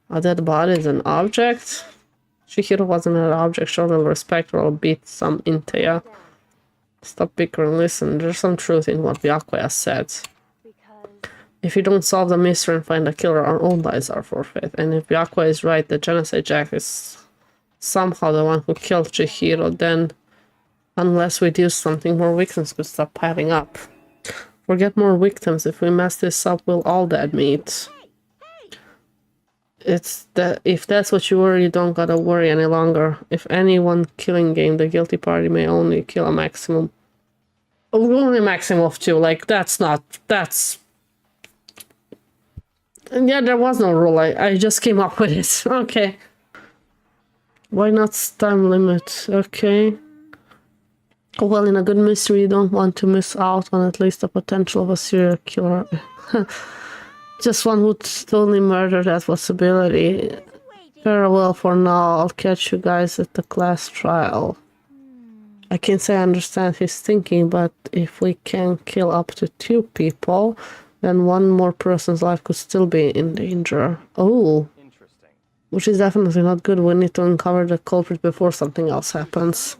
A dead body is an object? Chihiro wasn't an object. Show little respect or I'll beat some Inteya. Stop bickering, listen. There's some truth in what Byakuya said. If you don't solve the mystery and find the killer, our own lives are forfeit. And if Byakuya is right, the Genocide Jack is somehow the one who killed Chihiro, then unless we do something, more victims could start piling up. We'll get more victims. If we mess this up, we'll all dead meat. It's that if that's what you worry, you don't gotta worry any longer. If any one killing game, the guilty party may only kill a maximum. Only a maximum of 2. Like, that's not... That's... Yeah, there was no rule. I just came up with it. Okay. Why not time limit? Okay. Well, in a good mystery, you don't want to miss out on at least the potential of a serial killer. Just one would totally murder that possibility. Farewell for now. I'll catch you guys at the class trial. I can't say I understand his thinking, but if we can kill up to 2 people, then one more person's life could still be in danger. Oh. Interesting. Which is definitely not good. We need to uncover the culprit before something else happens.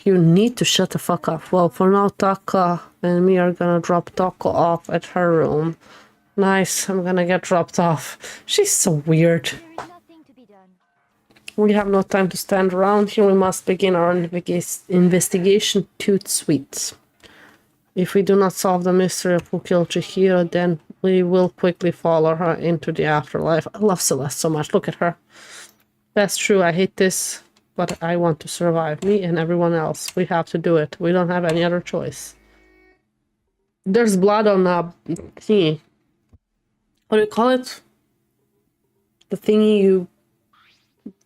You need to shut the fuck up. Well, for now, Taka and me are gonna drop Taka off at her room. Nice, I'm gonna get dropped off. She's so weird. There is nothing to be done. We have no time to stand around here. We must begin our investigation toot sweet. If we do not solve the mystery of who killed Chihiro, then we will quickly follow her into the afterlife. I love Celeste so much. Look at her. That's true. I hate this, but I want to survive. Me and everyone else. We have to do it. We don't have any other choice. There's blood on the thingy. What do you call it? The thingy you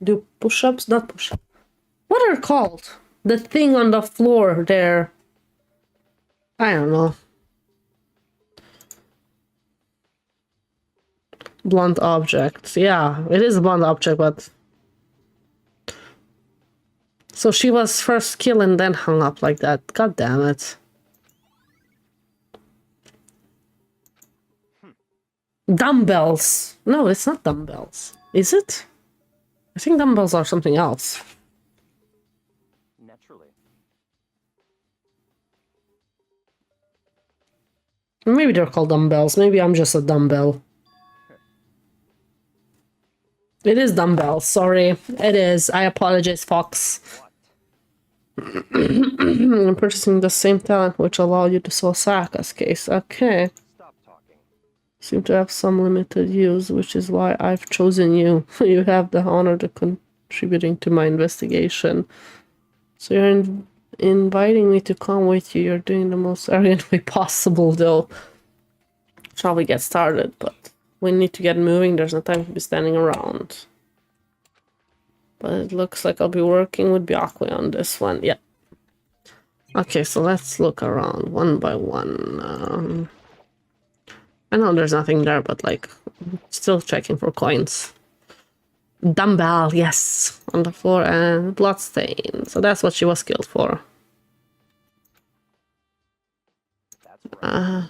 do push-ups? Not push-ups. What are they called? The thing on the floor there. I don't know. Blunt object. Yeah, it is a blunt object, but... So she was first killed and then hung up like that. God damn it. Dumbbells. No, it's not dumbbells. Is it? I think dumbbells are something else. Naturally. Maybe they're called dumbbells. Maybe I'm just a dumbbell. It is dumbbells. Sorry. It is. I apologize, Fox. I'm purchasing the same talent which allowed you to solve Saka's case. Okay. Stop talking. Seem to have some limited use, which is why I've chosen you. You have the honor of contributing to my investigation. So you're inviting me to come with you. You're doing the most arrogant way possible, though. Shall we get started? But we need to get moving. There's no time to be standing around. But it looks like I'll be working with Byakwe on this one. Yeah. Okay, so let's look around one by one. I know there's nothing there, but like, still checking for coins. Dumbbell, yes, on the floor, and bloodstain. So that's what she was killed for. That's right.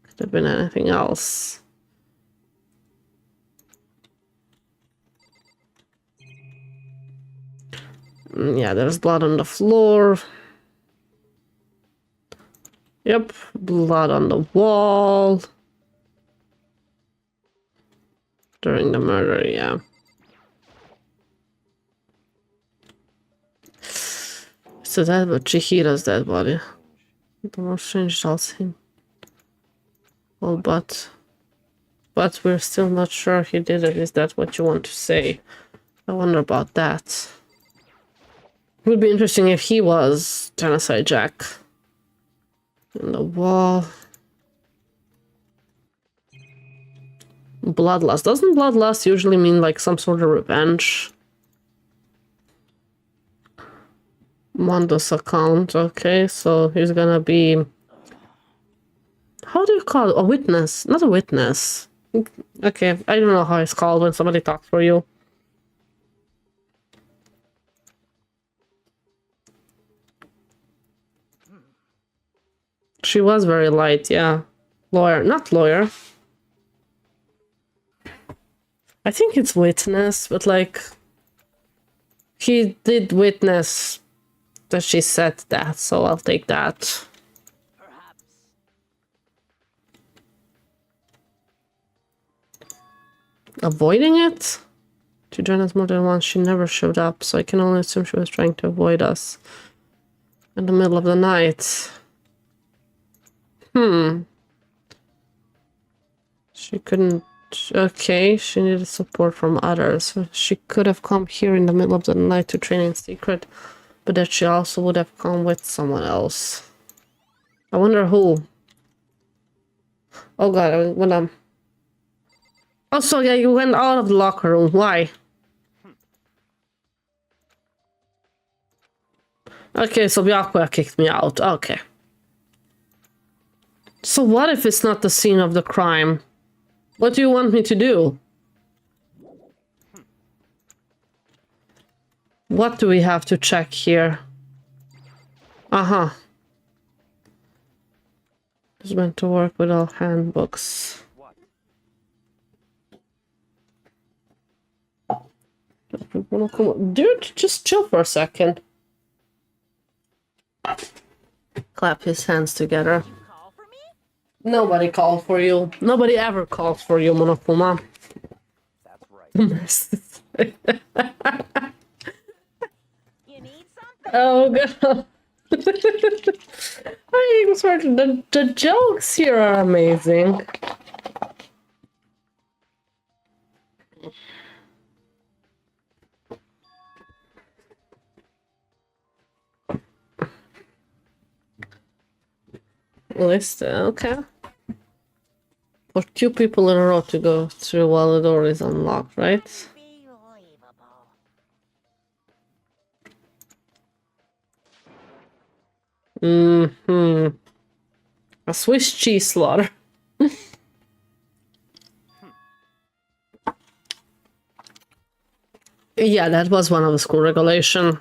Could have been anything else. Yeah, there's blood on the floor. Yep, blood on the wall. During the murder, yeah. So that was Chihiro's dead body. The more strange tells him. Well, but we're still not sure he did it. Is that what you want to say? I wonder about that. It would be interesting if he was Genocide Jack. In the wall. Bloodlust. Doesn't bloodlust usually mean like some sort of revenge? Mondo's account. Okay, so he's gonna be... How do you call it? A witness. Not a witness. Okay, I don't know how it's called when somebody talks for you. She was very light, yeah. Lawyer. Not lawyer. I think it's witness, but like... He did witness that she said that, so I'll take that. Perhaps. Avoiding it? To join us more than once, she never showed up, so I can only assume she was trying to avoid us. In the middle of the night. She couldn't... Okay, she needed support from others. She could have come here in the middle of the night to train in secret, but that she also would have come with someone else. I wonder who. Oh god, I went Oh, so yeah, you went out of the locker room. Why? Okay, so Byakwe kicked me out. Okay. So what if it's not the scene of the crime? What do you want me to do? What do we have to check here? Uh-huh. Just meant to work with all handbooks. Dude, just chill for a second. Clap his hands together. Call for me? Nobody called for you. Nobody ever calls for you, Monokuma. That's right. You need something? Oh god. I swear the jokes here are amazing. List, okay. For 2 people in a row to go through while the door is unlocked, right? Unbelievable. Mm-hmm. A Swiss cheese slaughter. Yeah, that was one of the school regulation.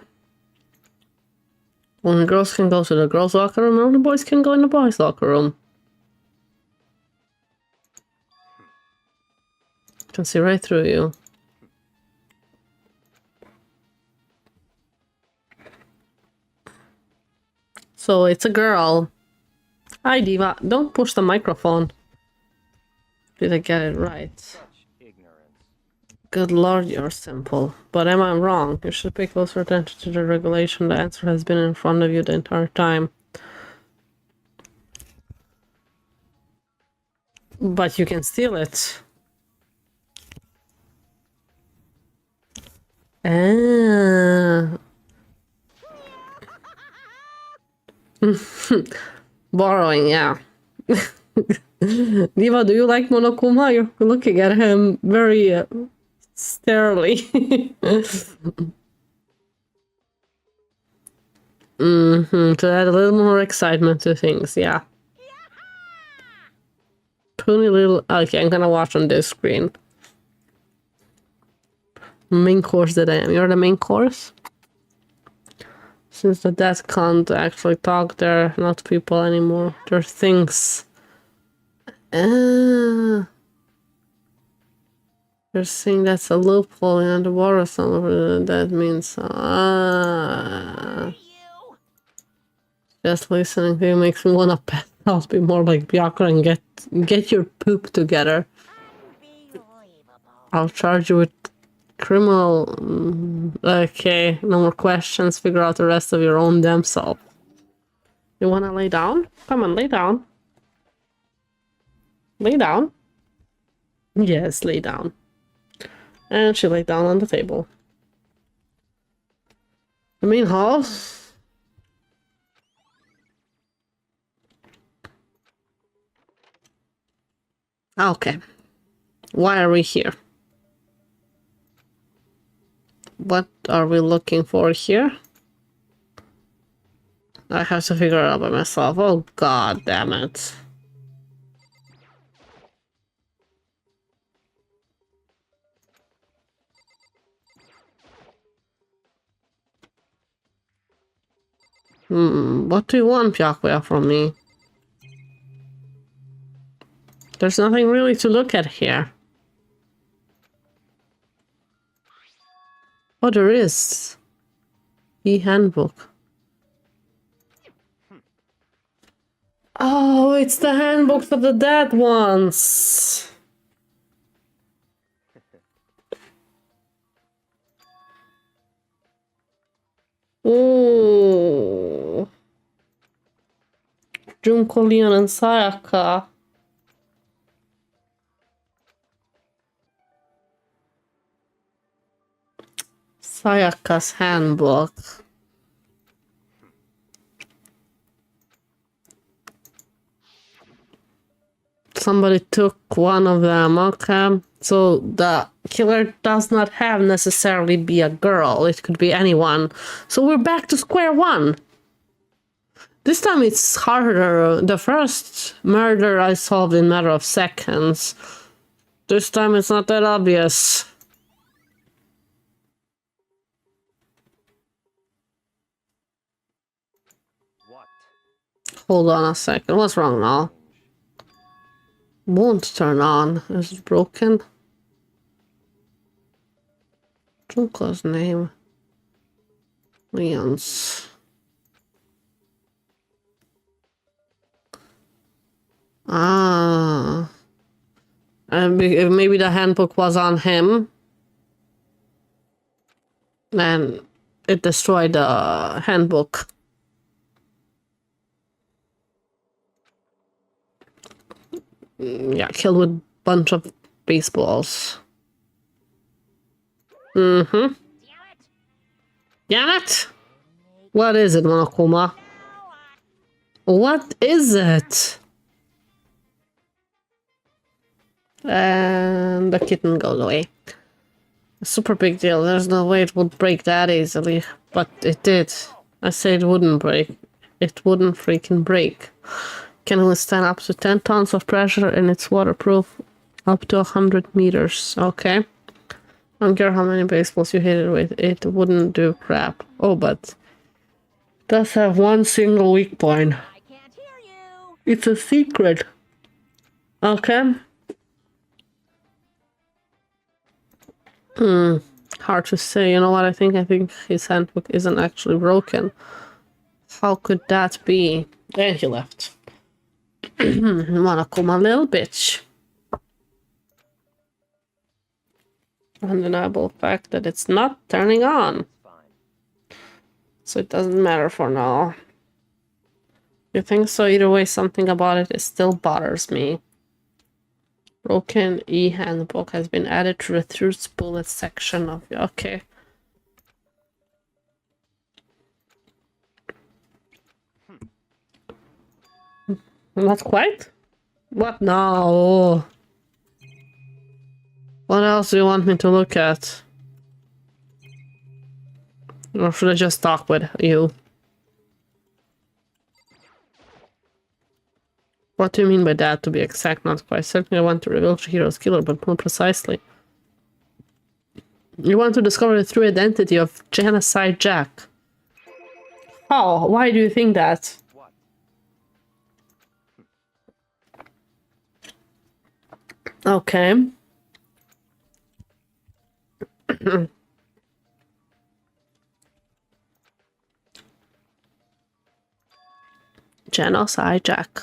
Only girls can go to the girls' locker room, only boys can go in the boys' locker room. Can see right through you. So it's a girl. Hi, Diva. Don't push the microphone. Did I get it right? Such ignorance. Good lord, you're simple. But am I wrong? You should pay closer attention to the regulation. The answer has been in front of you the entire time. But you can steal it. Ah. Borrowing, yeah. Diva, do you like Monokuma? You're looking at him very starely. To add a little more excitement to things, yeah. Puny little... Okay, I'm gonna watch on this screen. Main course that I am. You're the main course? Since the dead can't actually talk, they're not people anymore. They're things. They're saying that's a loophole in the war or something. That means just listening to you makes me wanna pass out, be more like Byakuya and get your poop together. I'll charge you with criminal. Okay, no more questions. Figure out the rest of your own damn self. You wanna lay down? Come on, lay down. Lay down. Yes, lay down. And she laid down on the table. The main hall. Okay. Why are we here? What are we looking for here? I have to figure it out by myself. Oh god damn it. What do you want, Byakuya, from me? There's nothing really to look at here. Oh, there is. E-handbook. Oh, it's the handbooks of the dead ones. Ooh. Junko, Leon, and Sayaka. Sayaka's handbook. Somebody took one of them, okay. So the killer does not have necessarily be a girl. It could be anyone. So we're back to square one. This time it's harder. The first murder I solved in a matter of seconds. This time it's not that obvious. What? Hold on a second. What's wrong now? Won't turn on. Is it broken? Junko's name. Leon's. Ah. And maybe the handbook was on him. And it destroyed the handbook. Yeah, killed with a bunch of baseballs. Mm-hmm. Damn it! What is it, Monokuma? What is it? And the kitten goes away. A super big deal. There's no way it would break that easily. But it did. I said it wouldn't break. It wouldn't freaking break. Can withstand up to 10 tons of pressure and it's waterproof up to 100 meters. Okay. I don't care how many baseballs you hit it with. It wouldn't do crap. Oh, but it does have one single weak point. I can't hear you. It's a secret. Okay. Hard to say. You know what I think? I think his handbook isn't actually broken. How could that be? There he left. Monokuma, little bitch. Undeniable fact that it's not turning on. So it doesn't matter for now. You think so? Either way, something about it still bothers me. Broken e-handbook has been added to the truth bullet section of... Okay. Not quite? What now? What else do you want me to look at? Or should I just talk with you? What do you mean by that, to be exact? Not quite certain. I want to reveal Chihiro's killer, but more precisely. You want to discover the true identity of Genocide Jack. How? Why do you think that? Okay. Genocide Jack.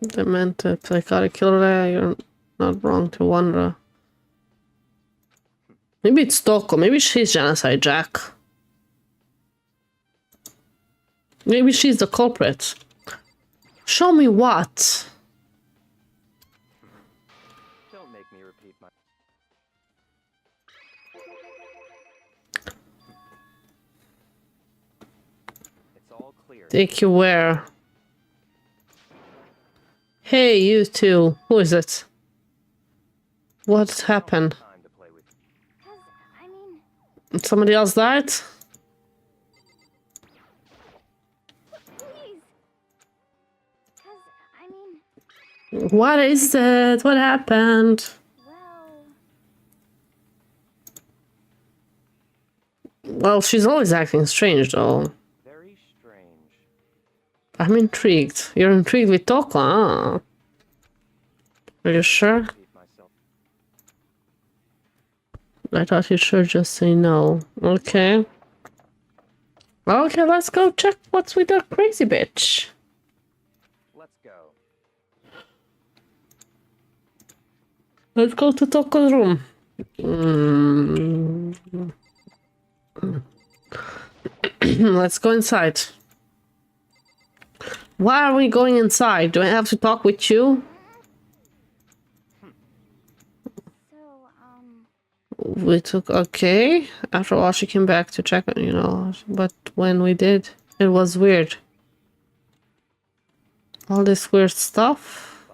They meant a psychotic killer there. You're not wrong to wonder. Maybe it's Toko. Maybe she's Genocide Jack. Maybe she's the culprit. Show me what? Don't make me repeat my... It's all clear. Take you where? Hey, you two. Who is it? What happened? Time to play with you. I mean, Somebody else died? please. What is it? What happened? Well, she's always acting strange, though. Very strange. I'm intrigued. You're intrigued with Toko, huh? Are you sure? Repeat myself. I thought you should just say no. Okay. Okay, let's go check what's with that crazy bitch. Let's go. Let's go to Toko's room. Let's go inside. Why are we going inside? Do I have to talk with you? We took... Okay. After a while, she came back to check on, you know. But when we did, it was weird. All this weird stuff.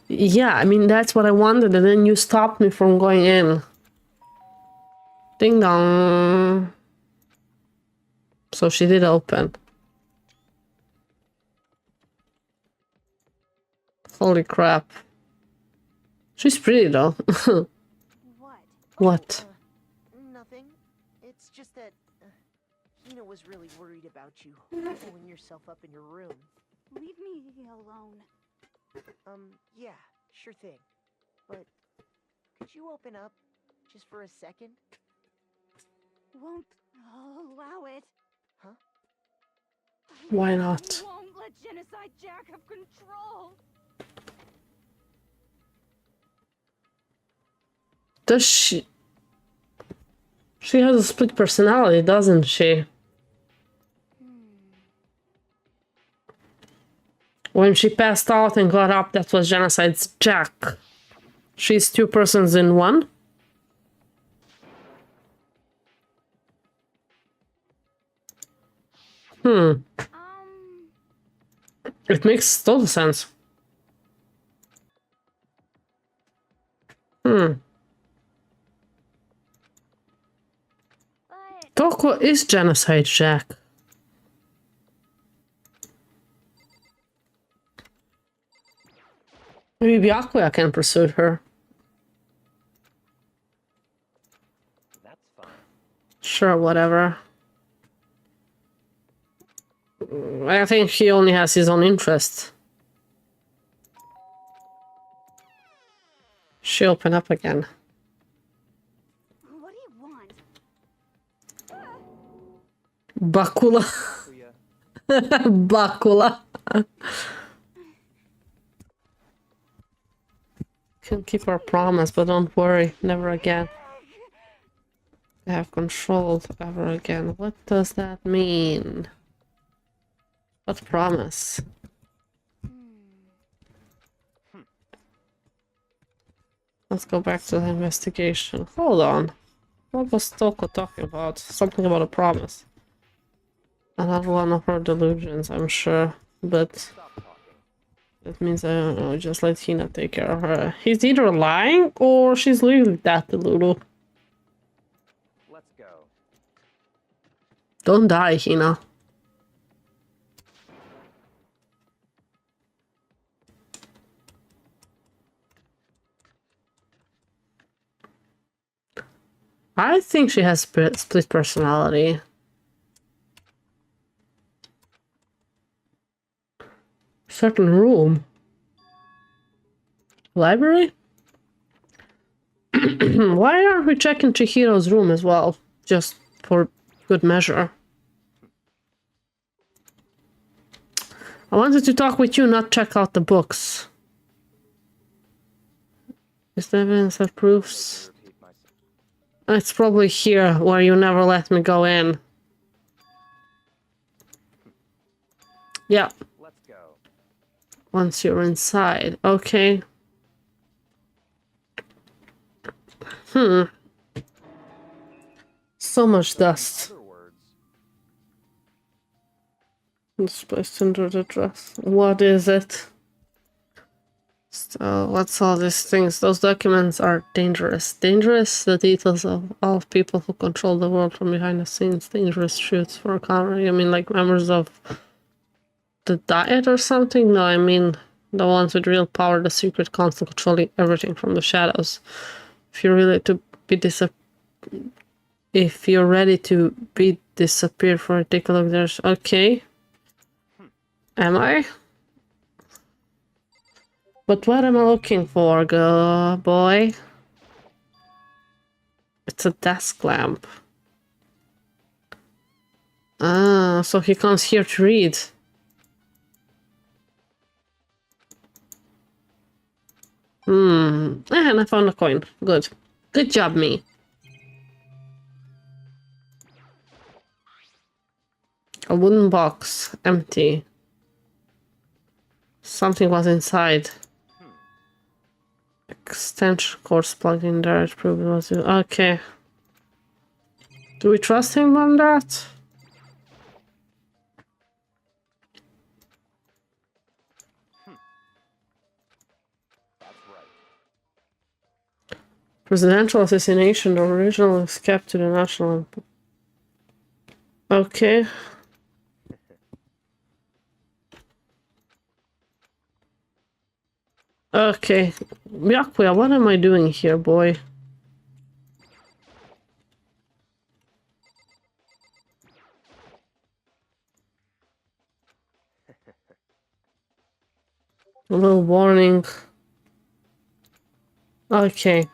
Yeah, I mean, that's what I wanted, and then you stopped me from going in. Ding dong. So she did open. Holy crap. She's pretty though. What? What? Nothing. It's just that Hina was really worried about you pulling yourself up in your room. Leave me alone. Yeah, sure thing. But could you open up just for a second? Won't allow it. Huh? Why not? Won't let Genocide Jack have control. Does she... She has a split personality, doesn't she? When she passed out and got up, that was Genocide's Jack. She's two persons in one? It makes total sense. But Toko is Genocide Jack. Maybe Byakuya can pursue her. That's fine. Sure, whatever. I think he only has his own interest. She opened up again. what do you want? Bakula. Bakula. Can keep our promise, but don't worry, never again. Have control ever again. What does that mean? What promise? Let's go back to the investigation. Hold on. What was Toko talking about? Something about a promise. Another one of her delusions, I'm sure. But Stop talking. that means I don't know, just let Hina take care of her. He's either lying or she's really that delulu. Let's go. Don't die, Hina. I think she has split personality. Certain room. Library? Why aren't we checking Chihiro's room as well? Just for good measure. I wanted to talk with you, not check out the books. Is there evidence that proves? Repeat myself. It's probably here, where you never let me go in. Yeah. Let's go. Once you're inside. Okay. So much dust. Other words. It's placed under the dress. What is it? So, what's all these things? Those documents are dangerous. Dangerous? The details of all people who control the world from behind the scenes. Dangerous shoots for a camera. You mean like members of the Diet or something? No, I mean the ones with real power, the secret council controlling everything from the shadows. If you're really to be if you're ready to be disappeared for a take a look, there's okay. Am I? But what am I looking for, girl, boy? It's a desk lamp. Ah, so he comes here to read. And I found a coin. Good. Good job, me. A wooden box. Empty. Something was inside. Extension cords plugged in there. It proved it was... Okay. Do we trust him on that? That's right. Presidential assassination. The original is kept to the national... Okay. Okay. Byakuya, what am I doing here, boy? A little warning. Okay.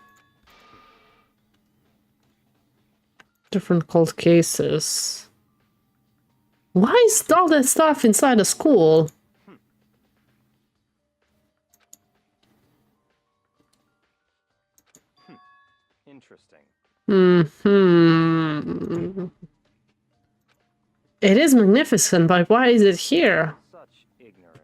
Different cold cases. Why is all that stuff inside the school? Interesting. Hmm. It is magnificent, but why is it here? Such ignorance.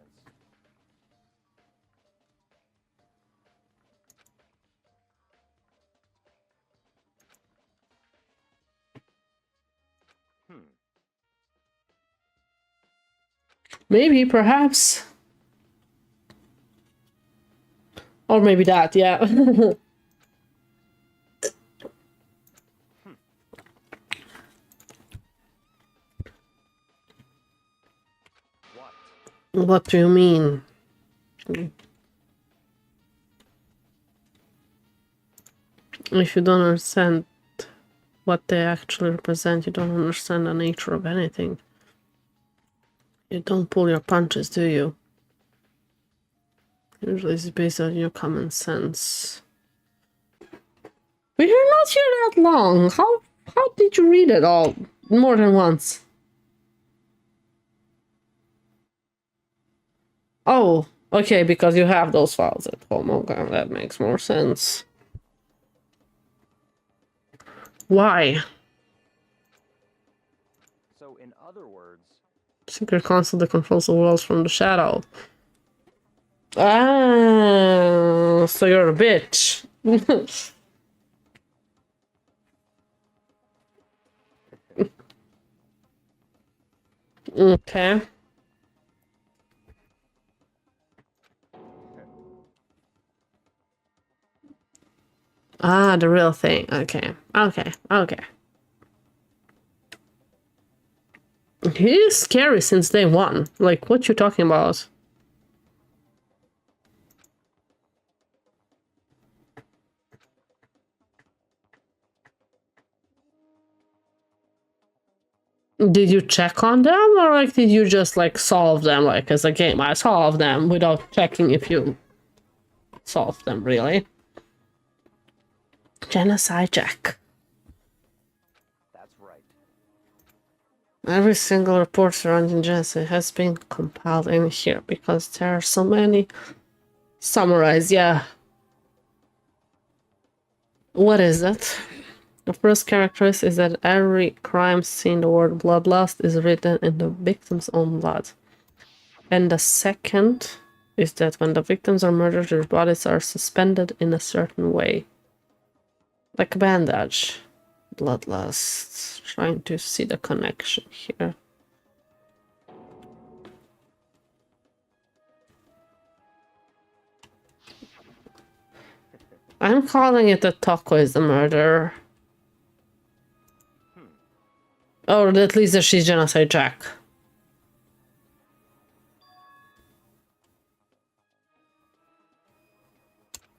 Maybe, perhaps. Or maybe that, yeah. What? What do you mean? If you don't understand what they actually represent, you don't understand the nature of anything. You don't pull your punches, do you? Usually it's based on your common sense. But you're not here that long. How did you read it all more than once? Oh, okay, because you have those files at home. Okay, that makes more sense. Why? So, in other words, Secret console that controls the worlds from the shadow. Ah, so you're a bitch. Okay. Ah, the real thing. Okay. Okay. Okay. He is scary since day one. Like, what you talking about? Did you check on them, or like did you just like solve them like as a game? I solved them without checking if you solved them, really. Genocide Jack. that's right. Every single report surrounding genocide has been compiled in here because there are so many summarized, yeah. What is it? The first characteristic is that every crime scene, the word bloodlust is written in the victim's own blood. And the second is that when the victims are murdered, their bodies are suspended in a certain way. Like a bandage. Bloodlust. Trying to see the connection here. I'm calling it that Toko is the murderer. Or at least that she's Genocide Jack.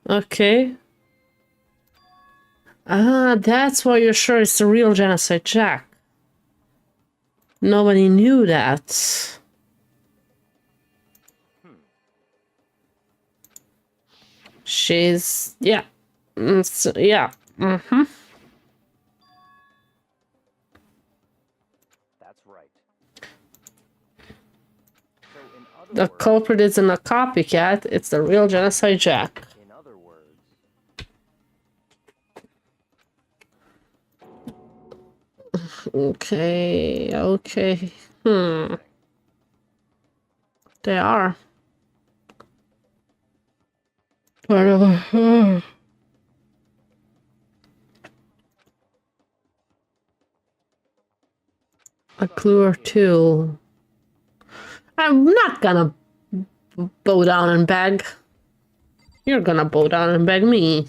Okay. Ah, that's why you're sure it's the real Genocide Jack. Nobody knew that. She's... yeah. Yeah. Mm-hmm. That's right. So, in other The words, culprit isn't a copycat, it's the real Genocide Jack. in other words, Okay, okay. They are. Whatever. A clue or two. I'm not gonna bow down and beg. You're gonna bow down and beg me.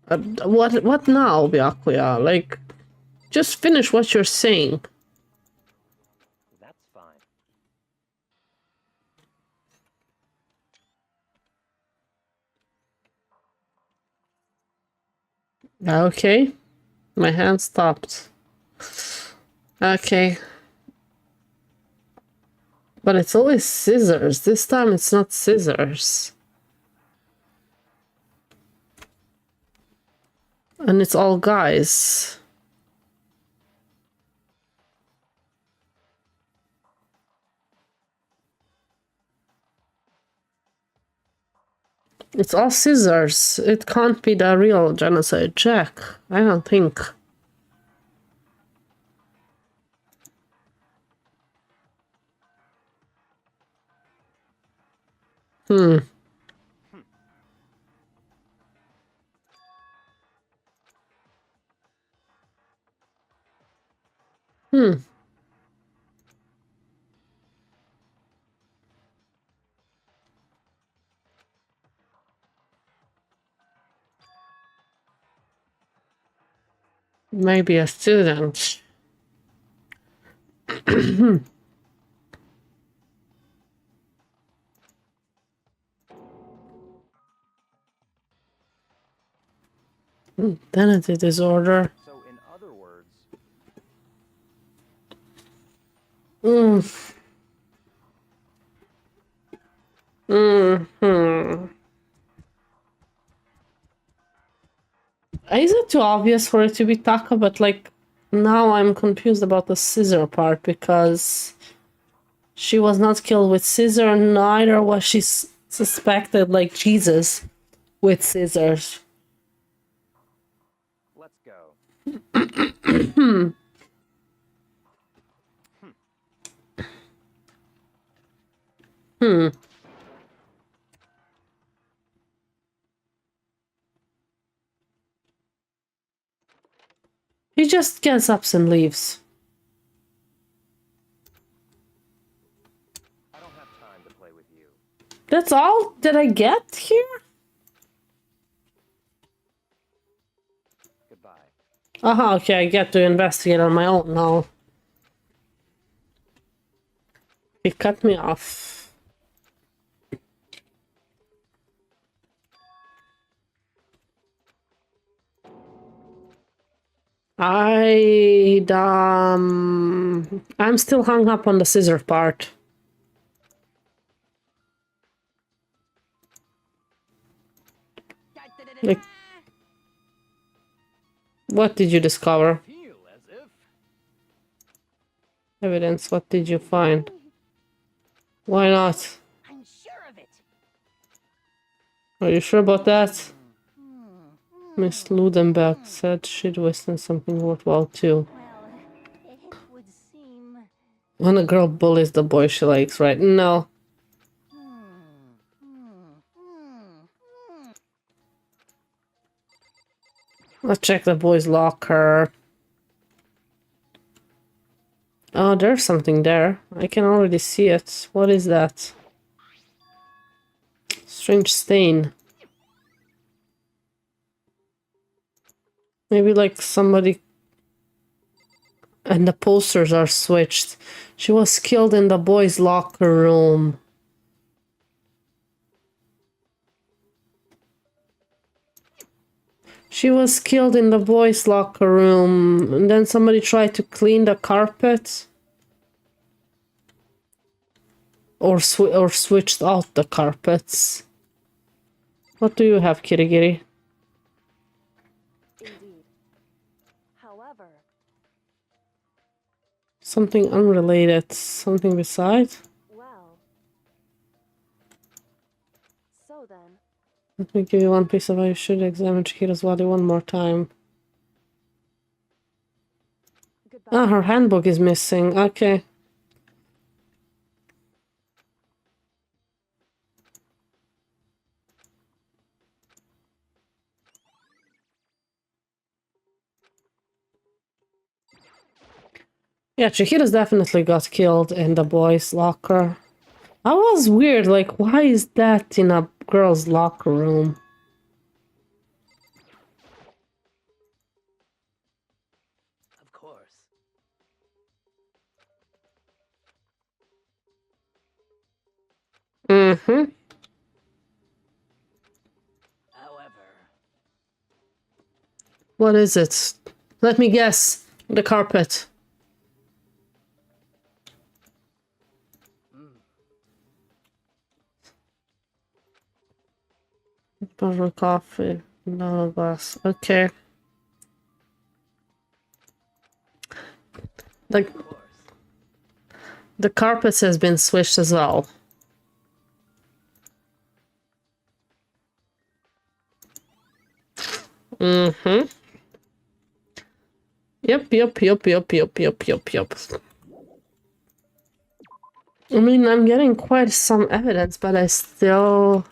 What now, Byakuya? Like, just finish what you're saying. that's fine. Okay. My hand stopped. Okay. But it's always scissors. This time it's not scissors. And it's all guys. It's all scissors. It can't be the real Genocide Jack. I don't think. Hmm. Hmm. Maybe a student. Identity disorder. So, in other words, Hmm. Hmm. Is it too obvious for it to be Taka? But like, now I'm confused about the scissor part because she was not killed with scissor, neither was she suspected like Jesus with scissors. let's go. Hmm. He just gets up and leaves. I don't have time to play with you. That's all that I get here? Goodbye. Aha, okay, I get to investigate on my own now. He cut me off. I'm still hung up on the scissor part. Like, what did you discover? Feel as if Evidence, what did you find? Why not? I'm sure of it. Are you sure about that? Miss Ludenberg said she'd witnessed something worthwhile too. Well, it would seem. When a girl bullies the boy she likes, right? No. Let's check the boy's locker. Oh, there's something there. I can already see it. What is that? Strange stain. Maybe like somebody... And the posters are switched. She was killed in the boys' locker room. She was killed in the boys' locker room. And then somebody tried to clean the carpet. Or switched out the carpets. What do you have, Kitty Kitty? Indeed. However, Something unrelated. Something besides? well. So then. Let me give you one piece of advice. You should examine Chiquita's body one more time. Goodbye. Ah, her handbook is missing. Okay. Yeah, Chiquita's definitely got killed in the boys' locker. That was weird. Like, why is that in a girl's locker room? Of course. Mm-hmm. However, What is it? Let me guess. The carpet. Bottle of coffee. No glass. Okay. Of course. The carpet has been switched as well. Mm-hmm. Yep. I mean, I'm getting quite some evidence, but I still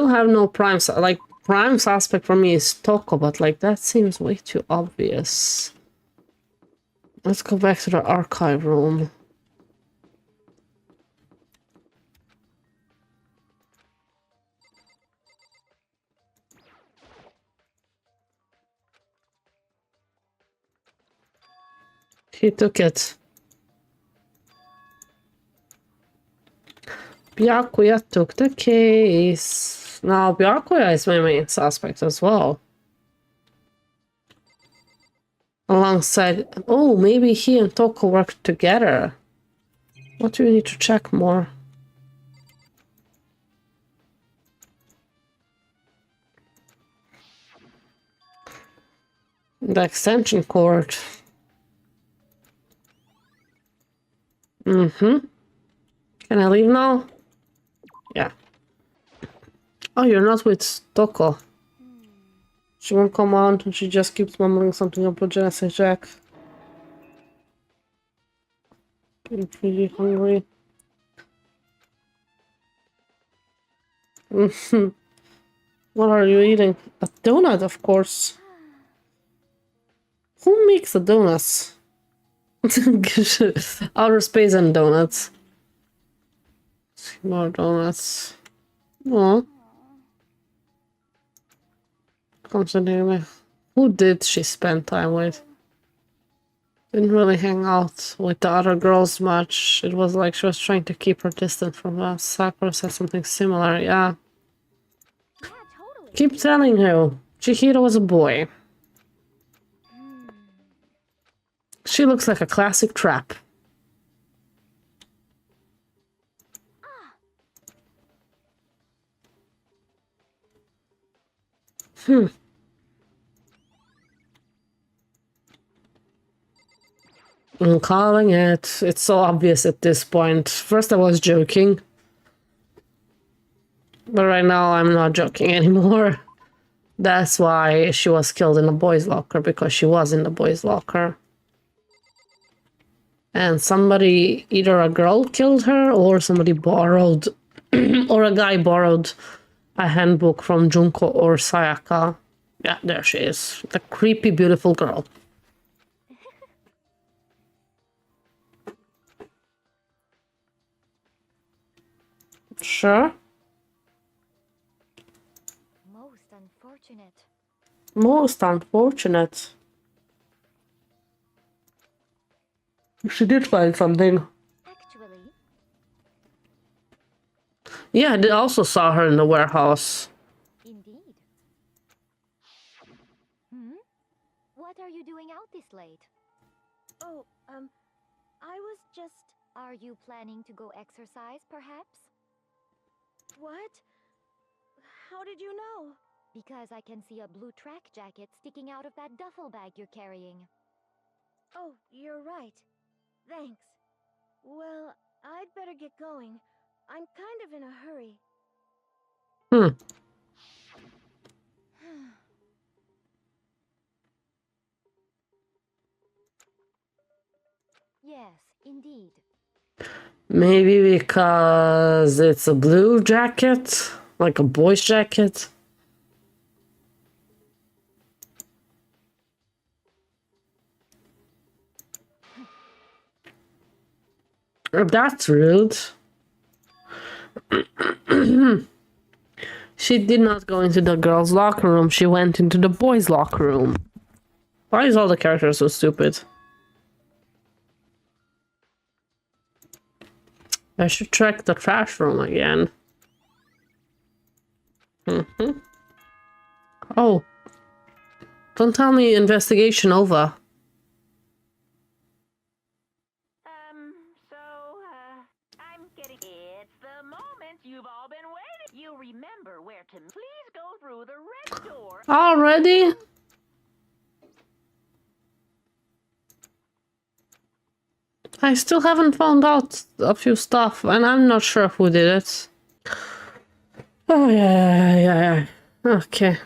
have no prime. Like, prime suspect for me is Toko, but like that seems way too obvious. Let's go back to the archive room. He took it. Byakuya took the case. Now, Byakuya is my main suspect as well. Alongside... Oh, maybe he and Toko worked together. What do we need to check more? The extension cord. Mm-hmm. Can I leave now? Yeah. Oh, you're not with Toko. She won't come out and she just keeps mumbling something about Genesis Jack. Getting pretty hungry. What are you eating? A donut, of course. Who makes the donuts? Outer space and donuts. More donuts. Oh. Considering who did she spend time with? Didn't really hang out with the other girls much. It was like she was trying to keep her distant from us. Sakura said something similar, yeah. Yeah, totally. Keep telling her. Chihiro was a boy. She looks like a classic trap. I'm calling it. It's so obvious at this point. First I was joking. But right now I'm not joking anymore. That's why she was killed in the boys' locker, because she was in the boys' locker. And somebody, either a girl killed her or somebody borrowed, or a guy borrowed a handbook from Junko or Sayaka. Yeah, there she is. The creepy, beautiful girl. Sure. Most unfortunate. Most unfortunate. She did find something. Actually, Yeah, I also saw her in the warehouse. indeed. What are you doing out this late? Oh, I was just. Are you planning to go exercise, perhaps? What? How did you know? Because I can see a blue track jacket sticking out of that duffel bag you're carrying. Oh, you're right. Thanks. Well, I'd better get going. I'm kind of in a hurry. Yes, indeed. Maybe because it's a blue jacket? Like a boy's jacket? That's rude. She did not go into the girls' locker room, she went into the boys' locker room. Why is all the characters so stupid? I should check the trash room again. Oh. Don't tell me investigation over. I'm getting... It's the moment you've all been waiting. You remember where to... Please go through the red door. Already? I still haven't found out a few stuff, and I'm not sure who did it. Oh, yeah. Okay.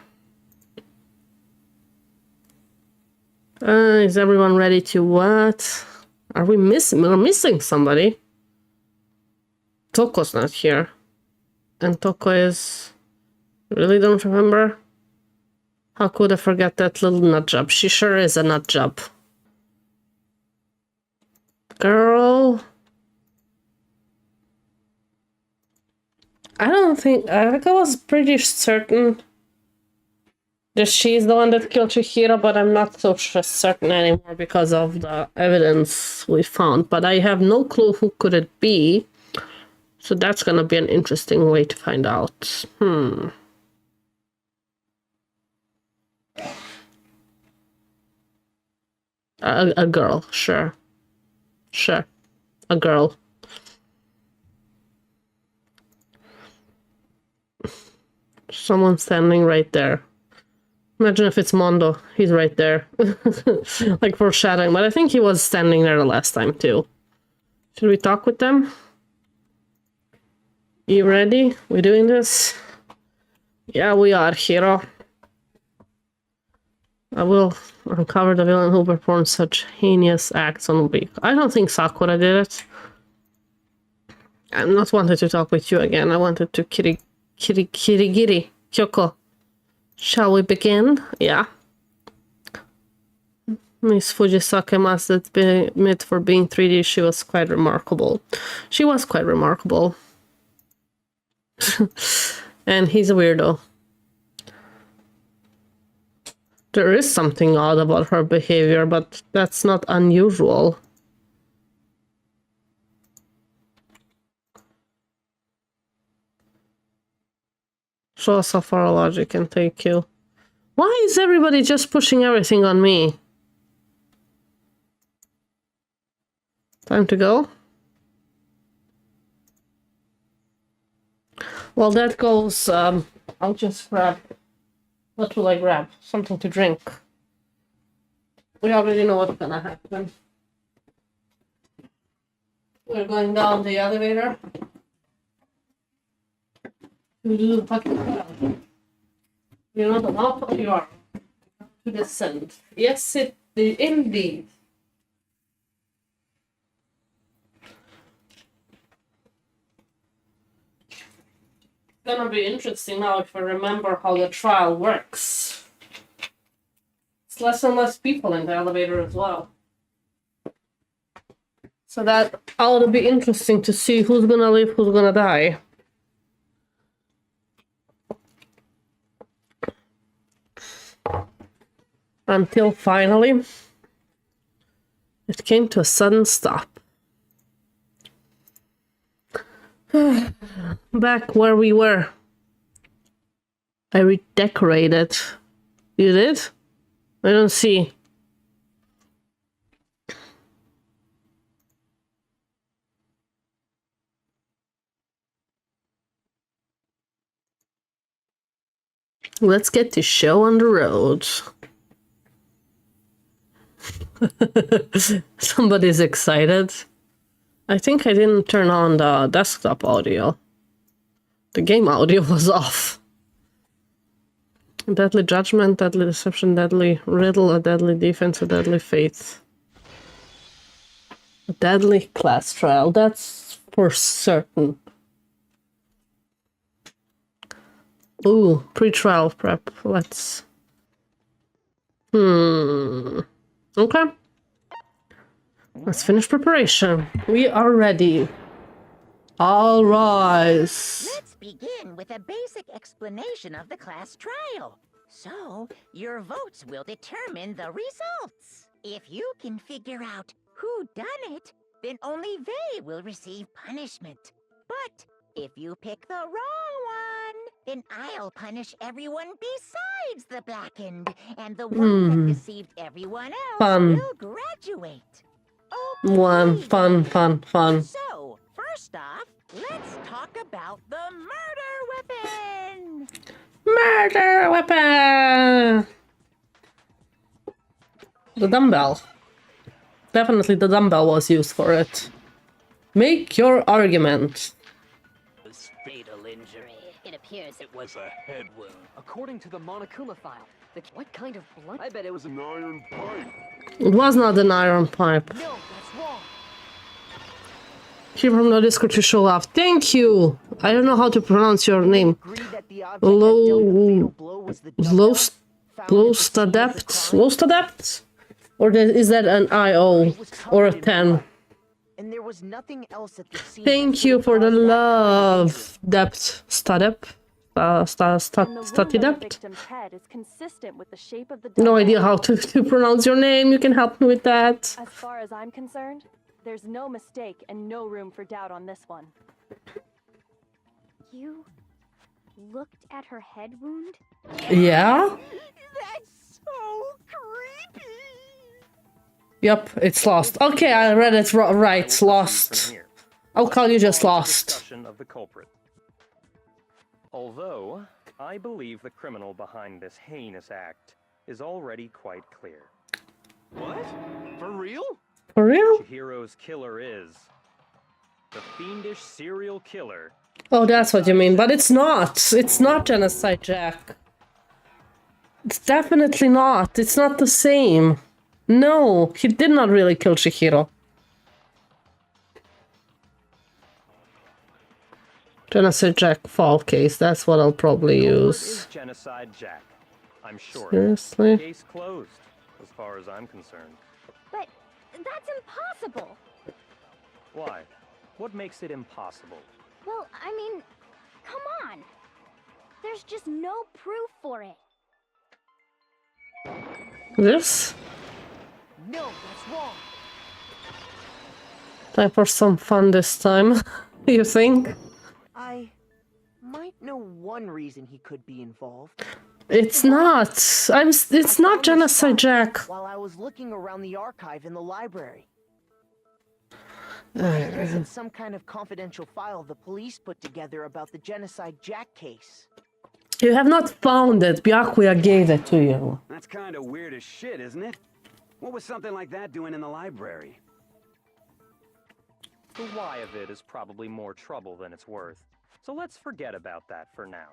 Is everyone ready to what? Are we missing? We're missing somebody. Toko's not here. And Toko is... Really don't remember? How could I forget that little nut job? She sure is a nut job. Girl... I think I was pretty certain that she's the one that killed Chihiro, but I'm not so certain anymore because of the evidence we found. But I have no clue who could it be. So that's gonna be an interesting way to find out. A girl, sure. Sure. A girl. Someone standing right there. Imagine if it's Mondo. He's right there. Like foreshadowing, but I think he was standing there the last time too. Should we talk with them? You ready? We doing this? Yeah, we are, hero. I will uncover the villain who performed such heinous acts on Week. I don't think Sakura did it. I'm not wanted to talk with you again. I wanted to Kirigiri. Kyoko. Shall we begin? Yeah. Miss Fujisake must admit for being 3D, she was quite remarkable. She was quite remarkable. And he's a weirdo. There is something odd about her behavior, but that's not unusual. Show us how far logic can take you. Why is everybody just pushing everything on me? Time to go? Well, that goes, I'll just grab... What will I grab? Something to drink. We already know what's gonna happen. We're going down the elevator. You know the mouth of your arm to descend. Yes, indeed. It's gonna be interesting now if I remember how the trial works. It's less and less people in the elevator as well. So that ought to be interesting to see who's gonna live, who's gonna die. Until finally, it came to a sudden stop. Back where we were. I redecorated. You did? I don't see. Let's get this show on the road. Somebody's excited. I think I didn't turn on the desktop audio. The game audio was off. Deadly Judgment, Deadly Deception, Deadly Riddle, a Deadly Defense, a Deadly Faith. A Deadly Class Trial, that's for certain. Ooh, pre-trial prep, let's... Okay. Let's finish preparation. We are ready. All rise. Let's begin with a basic explanation of the class trial. So, your votes will determine the results. If you can figure out who done it, then only they will receive punishment. But if you pick the wrong one, then I'll punish everyone Besides the blackened, and the one that deceived everyone else Fun. will graduate. One. Fun. So, first off, let's talk about the murder weapon. Murder weapon! The dumbbell. Definitely the dumbbell was used for it. Make your argument. Fatal injury. It appears It was a head wound. according to the Monokuma file. What kind of blood? I bet it was An iron pipe. It was not an iron pipe. No, that's wrong. Here from the Discord you show off. Thank you! I don't know how to pronounce your name. Agree that the object that dealt the fatal blow was the dumbbell Lost found at the adept? scene of the crime? Lost adept? Or is that an IO? Or a 10? And there was nothing else at the scene. Thank you for the love, Dept. Stadep? Stati Dept? Head is consistent with the shape of the No idea how to pronounce your name. You can help me with that. As far as I'm concerned, there's no mistake and no room for doubt on this one. You looked at her head wound? Yeah? That's so creepy. Yep, it's lost. Okay, I read it right. I will proceed Lost. from here. I'll call you just Following lost. discussion of the culprit. Although, I believe the criminal behind this heinous act is already quite clear. What? For real? For real? Chihiro's killer is the fiendish serial killer. Oh, that's what you mean. But it's not. It's not Genocide Jack. It's definitely not. It's not the same. No, he did not really kill Chihiro. Genocide Jack fall case. That's what I'll probably Culprit use. is Genocide Jack. I'm sure. Seriously? Case closed, as far as I'm concerned. But that's impossible. Why? What makes it impossible? Well, I mean, come on. There's just no proof for it. This? No, that's wrong. Time for some fun this time. You think? I might know one reason he could be involved. It's not. It's not Genocide Jack. While I was looking around the archive in the library. Uh, It's some kind of confidential file the police put together about the Genocide Jack case. You have not found it. Byakuya gave it to you. That's kind of weird as shit, isn't it? What was something like that doing in the library? The why of it is probably more trouble than it's worth. So let's forget about that for now.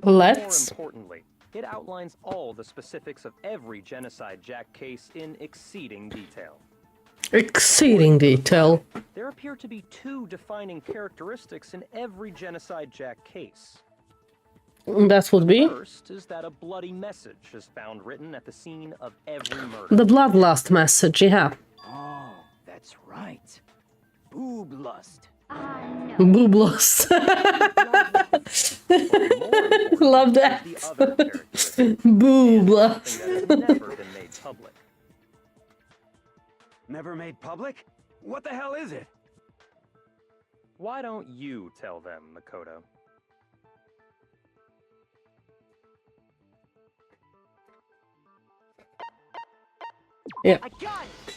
Let's. More importantly, it outlines all the specifics of every Genocide Jack case in exceeding detail. Exceeding detail. There appear to be two defining characteristics in every Genocide Jack case. That would be First is that a bloody message is found written at the scene of every murder. the bloodlust message, yeah. Oh, that's right. Boob lust. No. Boob lust. Love that. The other characteristic, Boob lust. something that has never been made public. Never made public? What the hell is it? Why don't you tell them, Makoto? Yeah. I got it!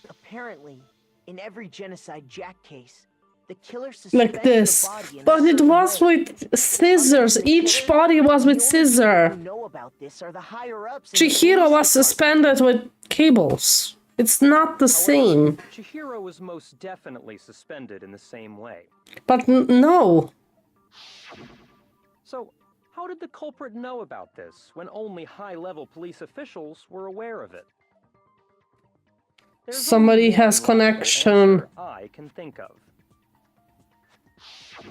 Apparently, in every Genocide Jack case, the killer suspended Like this. the body in a But it certain was way. with scissors. Each body was with The only scissor. people who know about this are the higher-ups in the Chihiro police was suspended with cables. It's not the same. Chihiro was most definitely suspended in the same way. But no. So, how did the culprit know about this when only high-level police officials were aware of it? There's Somebody only one has logical connection. answer I can think of.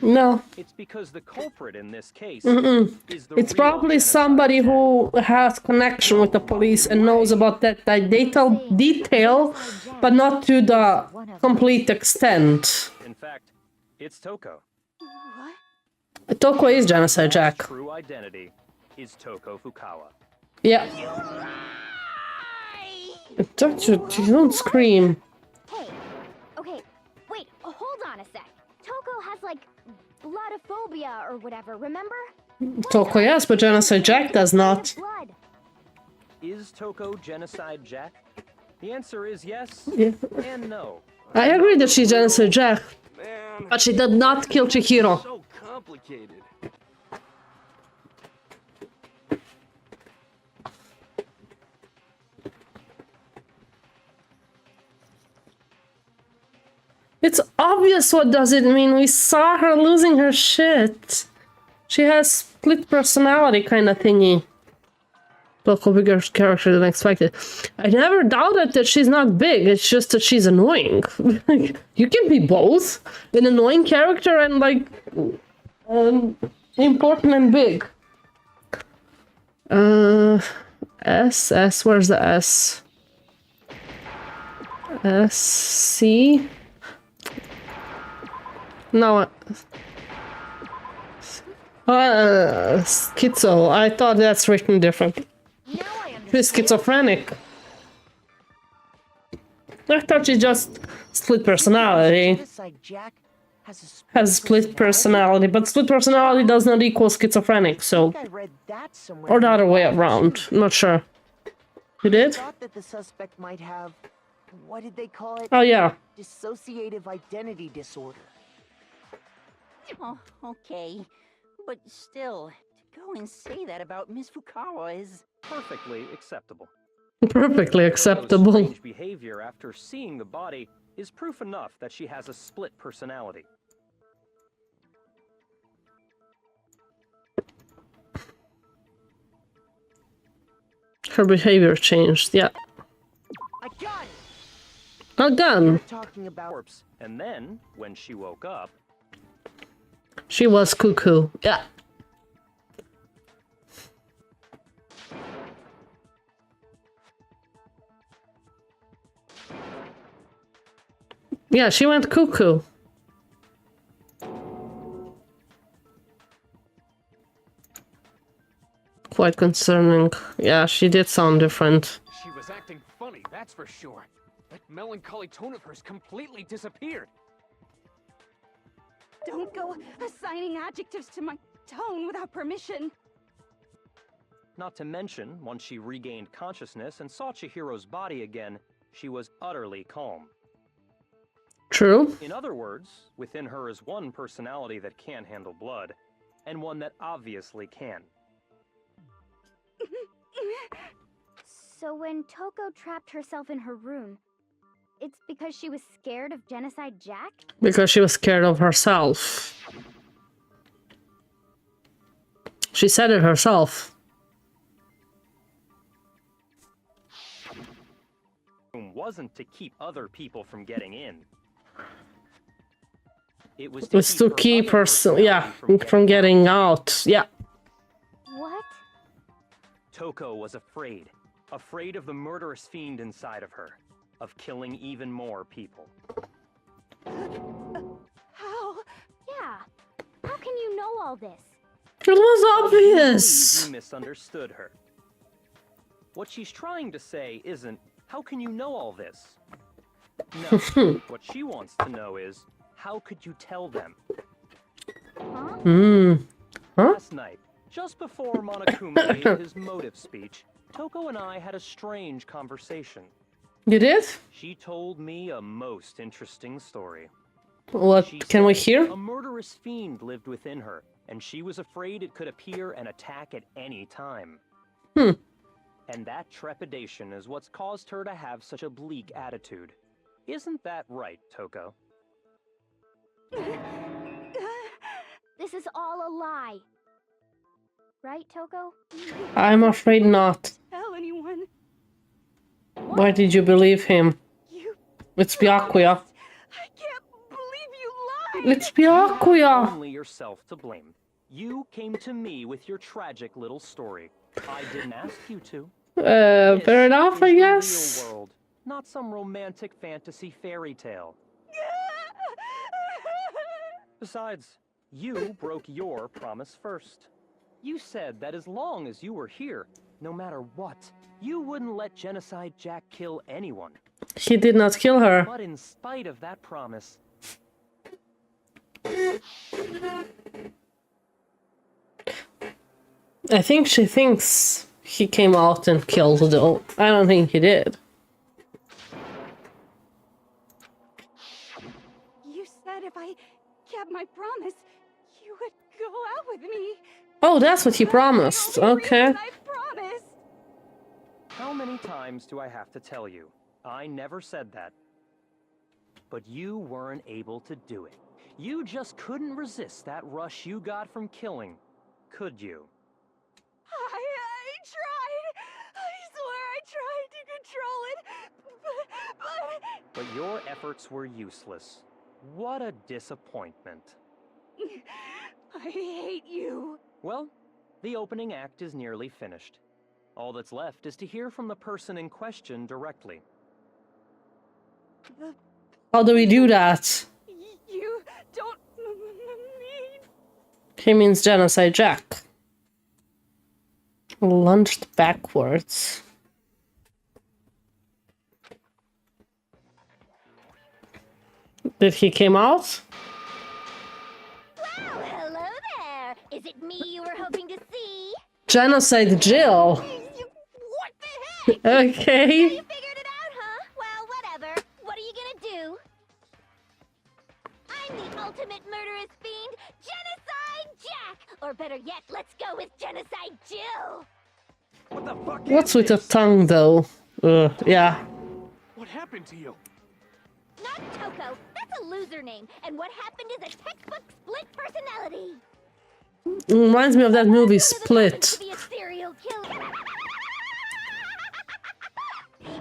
No. It's because the culprit in this case is the It's real probably Genocide somebody Jack. who has connection with the police and knows about that detail, but not to the complete extent. In fact, it's Toko. Toko is Genocide Jack. True identity is Toko Fukawa. Yeah. Don't scream. Hey, okay, wait, hold on a sec. Toko has, like, bloodophobia or whatever, remember? Toko, yes, but Genocide Jack does not. Blood. Is Toko Genocide Jack? The answer is yes Yeah. and no. I agree that she's Genocide Jack, Man, but she did not kill Chihiro. so complicated. It's obvious what does it mean. We saw her losing her shit. She has split personality kind of thingy. Local bigger character than expected. I never doubted that she's not big. It's just that she's annoying. You can be both. An annoying character and like important and big. S. Where's the S? S C. No. Schizo. I thought that's written different. She's schizophrenic. I thought she just split personality. Genocide Jack Has split personality, but split personality does not equal schizophrenic, so. I read that somewhere. Or the other way around. Not sure. You I did? thought that the suspect might have, what did they call it? Oh, yeah. Dissociative identity disorder. Oh, okay. But still, to go and say that about Miss Fukawa is... Perfectly acceptable. Perfectly Toko's acceptable. strange behavior after seeing the body is proof enough that she has a split personality. Her behavior changed, yeah. A gun! A gun. Talking about Corpse. And then, when she woke up, She was cuckoo, yeah. Yeah, she went cuckoo. Quite concerning. Yeah, she did sound different. She was acting funny, that's for sure. That melancholy tone of hers completely disappeared. Don't go assigning adjectives to my tone without permission. not to mention, once she regained consciousness and saw Chihiro's body again, she was utterly calm. True. In other words, within her is one personality that can handle blood, and one that obviously can. So when Toko trapped herself in her room, it's because she was scared of Genocide Jack? Because she was scared of herself. She said it herself. Wasn't to keep other people from getting in. It was To keep her, yeah, from getting out. Yeah. What? Toko was afraid. Afraid of the murderous fiend inside of her. Of killing even more people. How? Yeah. How can you know all this? It was obvious. You misunderstood her. What she's trying to say isn't, how can you know all this? No. What she wants to know is, how could you tell them? Huh? Last night, just before Monokuma made his motive speech, Toko and I had a strange conversation. You did? She told me a most interesting story. What can we hear? A murderous fiend lived within her, and she was afraid it could appear and attack at any time. And that trepidation is what's caused her to have such a bleak attitude. Isn't that right, Toko? This is all a lie. Right, Toko? I'm afraid not. Tell anyone. Why did you believe him? It's Byakuya. I can't believe you lied. It's Byakuya. Only yourself to blame. You came to me with your tragic little story. I didn't ask you to. Fair enough, I This is guess. the real world, not some romantic fantasy fairy tale. Besides, you broke your promise first. You said that as long as you were here, no matter what, you wouldn't let Genocide Jack kill anyone. He did not kill her. But in spite of that promise, I think she thinks he came out and killed though. I don't think he did. You said if I kept my promise, you would go out with me. Oh, that's what he promised. Okay. I promised. How many times do I have to tell you? I never said that. But you weren't able to do it. You just couldn't resist that rush you got from killing, could you? I tried. I swear I tried to control it, But your efforts were useless. What a disappointment. I hate you. Well, the opening act is nearly finished. All that's left is to hear from the person in question directly. How do we do that? You don't mean... He means Genocide Jack. Lunged backwards. Did he came out? Well, hello there. Is it me you were hoping to see? Genocide Jill. What the heck? Okay. You figured it out, huh? Well, whatever. What are you gonna do? I'm the ultimate murderous fiend, Genocide Jack! Or better yet, let's go with Genocide Jill! What the fuck? What's with the tongue though? Yeah. What happened to you? Not Toko. That's a loser name. And what happened is a textbook split personality. Reminds me of that movie Split. To be a serial killer.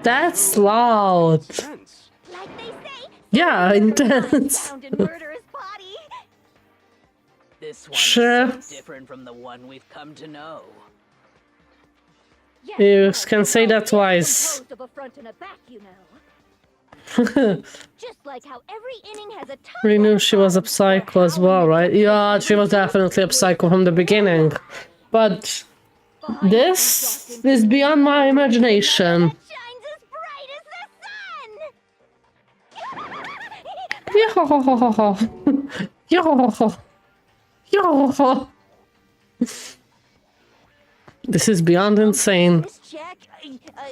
That's loud. Like they say, Yeah, intense. found in murderous body. This one Sure. is so different from the one we've come to know. You can say that twice. Composed of a front and a back, you know. Just like how every inning has a ton We knew she was a psycho as well, right? Yeah, she was definitely a psycho from the beginning. But this is beyond my imagination. Yo, yo, yo. This is beyond insane.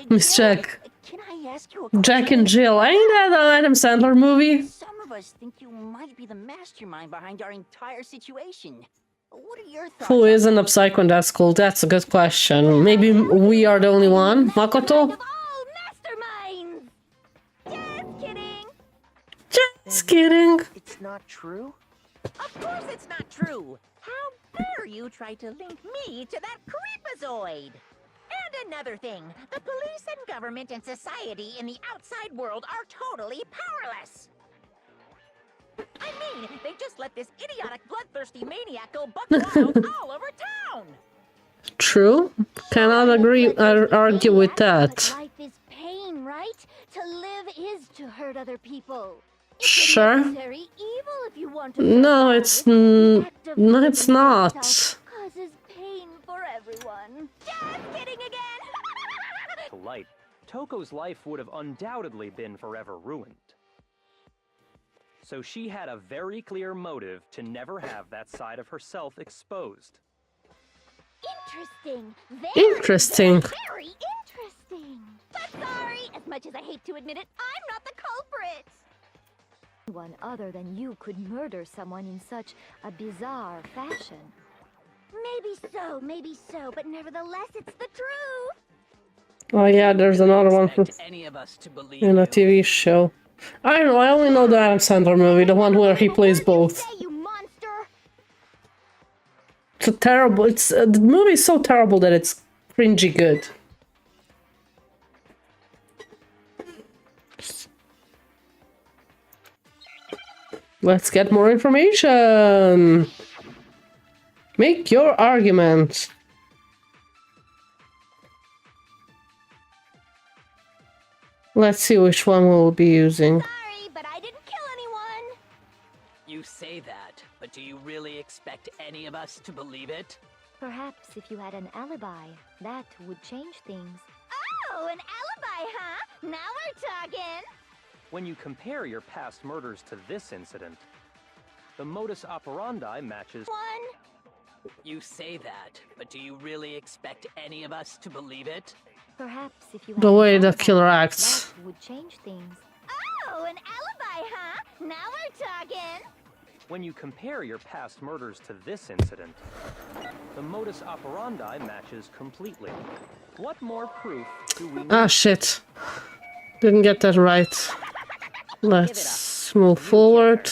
Miss Jack. Can I ask you a Jack and Jill. Ain't that an Adam Sandler movie? Some of us think you might be the mastermind behind our entire situation. What are your thoughts? Who isn't a psycho in that school? That's a good question. Maybe we are the only one? Makoto? Just kidding. Just kidding. It's not true? Of course it's not true. How dare you try to link me to that creepazoid? And another thing, the police and government and society in the outside world are totally powerless. I mean, they just let this idiotic, bloodthirsty maniac go buck wild all over town. True. Cannot agree or argue with that. Life is pain, right? To live is to hurt other people. Sure. Necessary evil if you want to. No, it's no, it's not. Causes pain for everyone. Just kidding again. Polite, Toko's life would have undoubtedly been forever ruined. So she had a very clear motive to never have that side of herself exposed. Interesting. Interesting. Very interesting. But sorry, as much as I hate to admit it, I'm not the culprit. One other than you could murder someone in such a bizarre fashion. Maybe so, but nevertheless, it's the truth. Oh yeah, there's another one from Any of us to believe in a TV show. I don't know, I only know the Adam Sandler movie, the one where he plays both. It's a terrible, the movie is so terrible that it's cringy good. Let's get more information. Make your argument. Let's see which one we'll be using. Sorry, but I didn't kill anyone. You say that, but do you really expect any of us to believe it? Perhaps if you had an alibi, that would change things. Oh, an alibi, huh? Now we're talking. When you compare your past murders to this incident, The modus operandi matches. You say that, but do you really expect any of us to believe it? Perhaps if you The had way an the alibi, killer acts. that would change things. Oh, an alibi, huh? Now we're talking. When you compare your past murders to this incident, the modus operandi matches completely. What more proof do we need? Ah, shit. Didn't get that right. Let's move forward.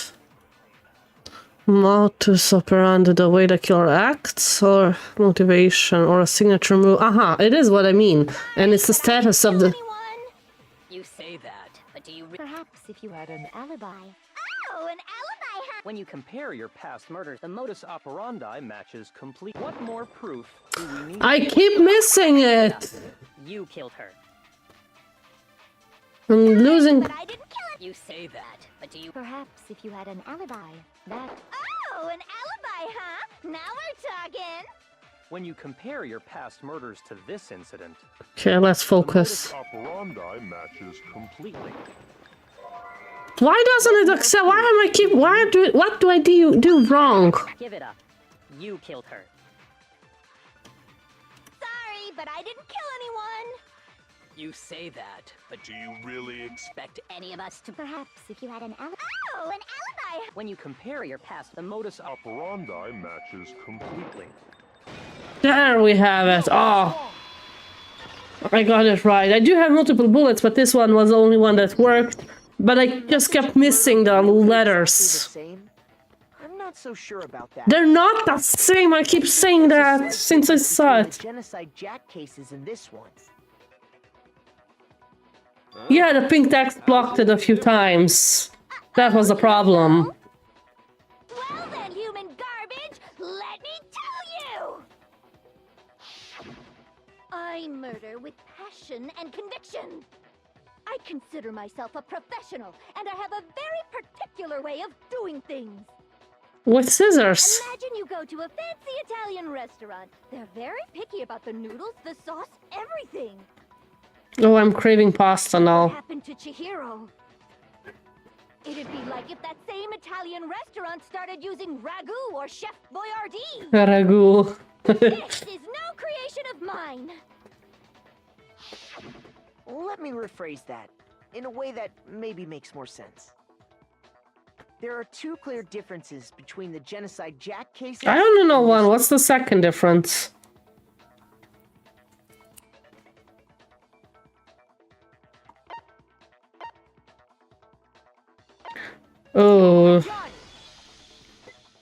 Modus operandi, the way the killer acts, or motivation, or a signature move. Aha, it is what I mean. And it's the status of the... You say that, but do you Perhaps if you had an alibi. Oh, an alibi, huh? When you compare your past murders, the modus operandi matches complete. What more proof do we need? I keep missing it! You killed her. I'm losing... But I didn't kill it. You say that, but do you... Perhaps if you had an alibi, that... Oh, an alibi, huh? Now we're talking. When you compare your past murders to this incident, Okay, let's focus. The modus operandi matches completely. Why doesn't it accept? Why am I keep? What do I do wrong? Give it up. You killed her. Sorry, but I didn't kill anyone. You say that, but Do you really expect any of us to... Perhaps if you had an alibi. Oh, an alibi. when you compare your past, the modus operandi matches completely. There we have it. Oh, I got it right. I do have multiple bullets, but this one was the only one that worked. But I just kept missing the letters. I'm not so sure about that. They're not the same. I keep saying that since I saw it. Genocide Jack cases in this one. Yeah, the pink text blocked it a few times. That was the problem. Well then, human garbage, let me tell you! I murder with passion and conviction. I consider myself a professional, and I have a very particular way of doing things. With scissors. Imagine you go to a fancy Italian restaurant. They're very picky about the noodles, the sauce, everything. Oh, I'm craving pasta What now. happened to Chihiro? It'd be like if that same Italian restaurant started using ragu or Chef Boyardee. Ragu. This is no creation of mine. Let me rephrase that in a way that maybe makes more sense. There are two clear differences between the Genocide Jack case. I don't know one. What's the second difference? Oh.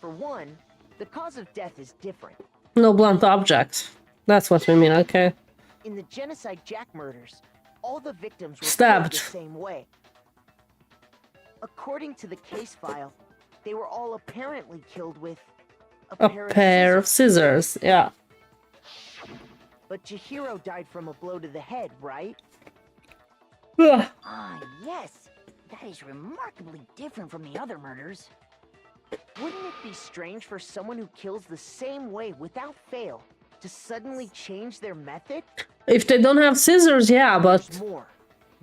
For one, the cause of death is different. No blunt object. That's what we mean, okay. In the Genocide Jack murders, all the victims were Stabbed. killed the same way. According to the case file, they were all apparently killed with A pair of scissors, yeah. But Chihiro died from a blow to the head, right? Ugh. Ah, yes. That is remarkably different from the other murders. Wouldn't it be strange for someone who kills the same way without fail to suddenly change their method? If they don't have scissors, yeah, but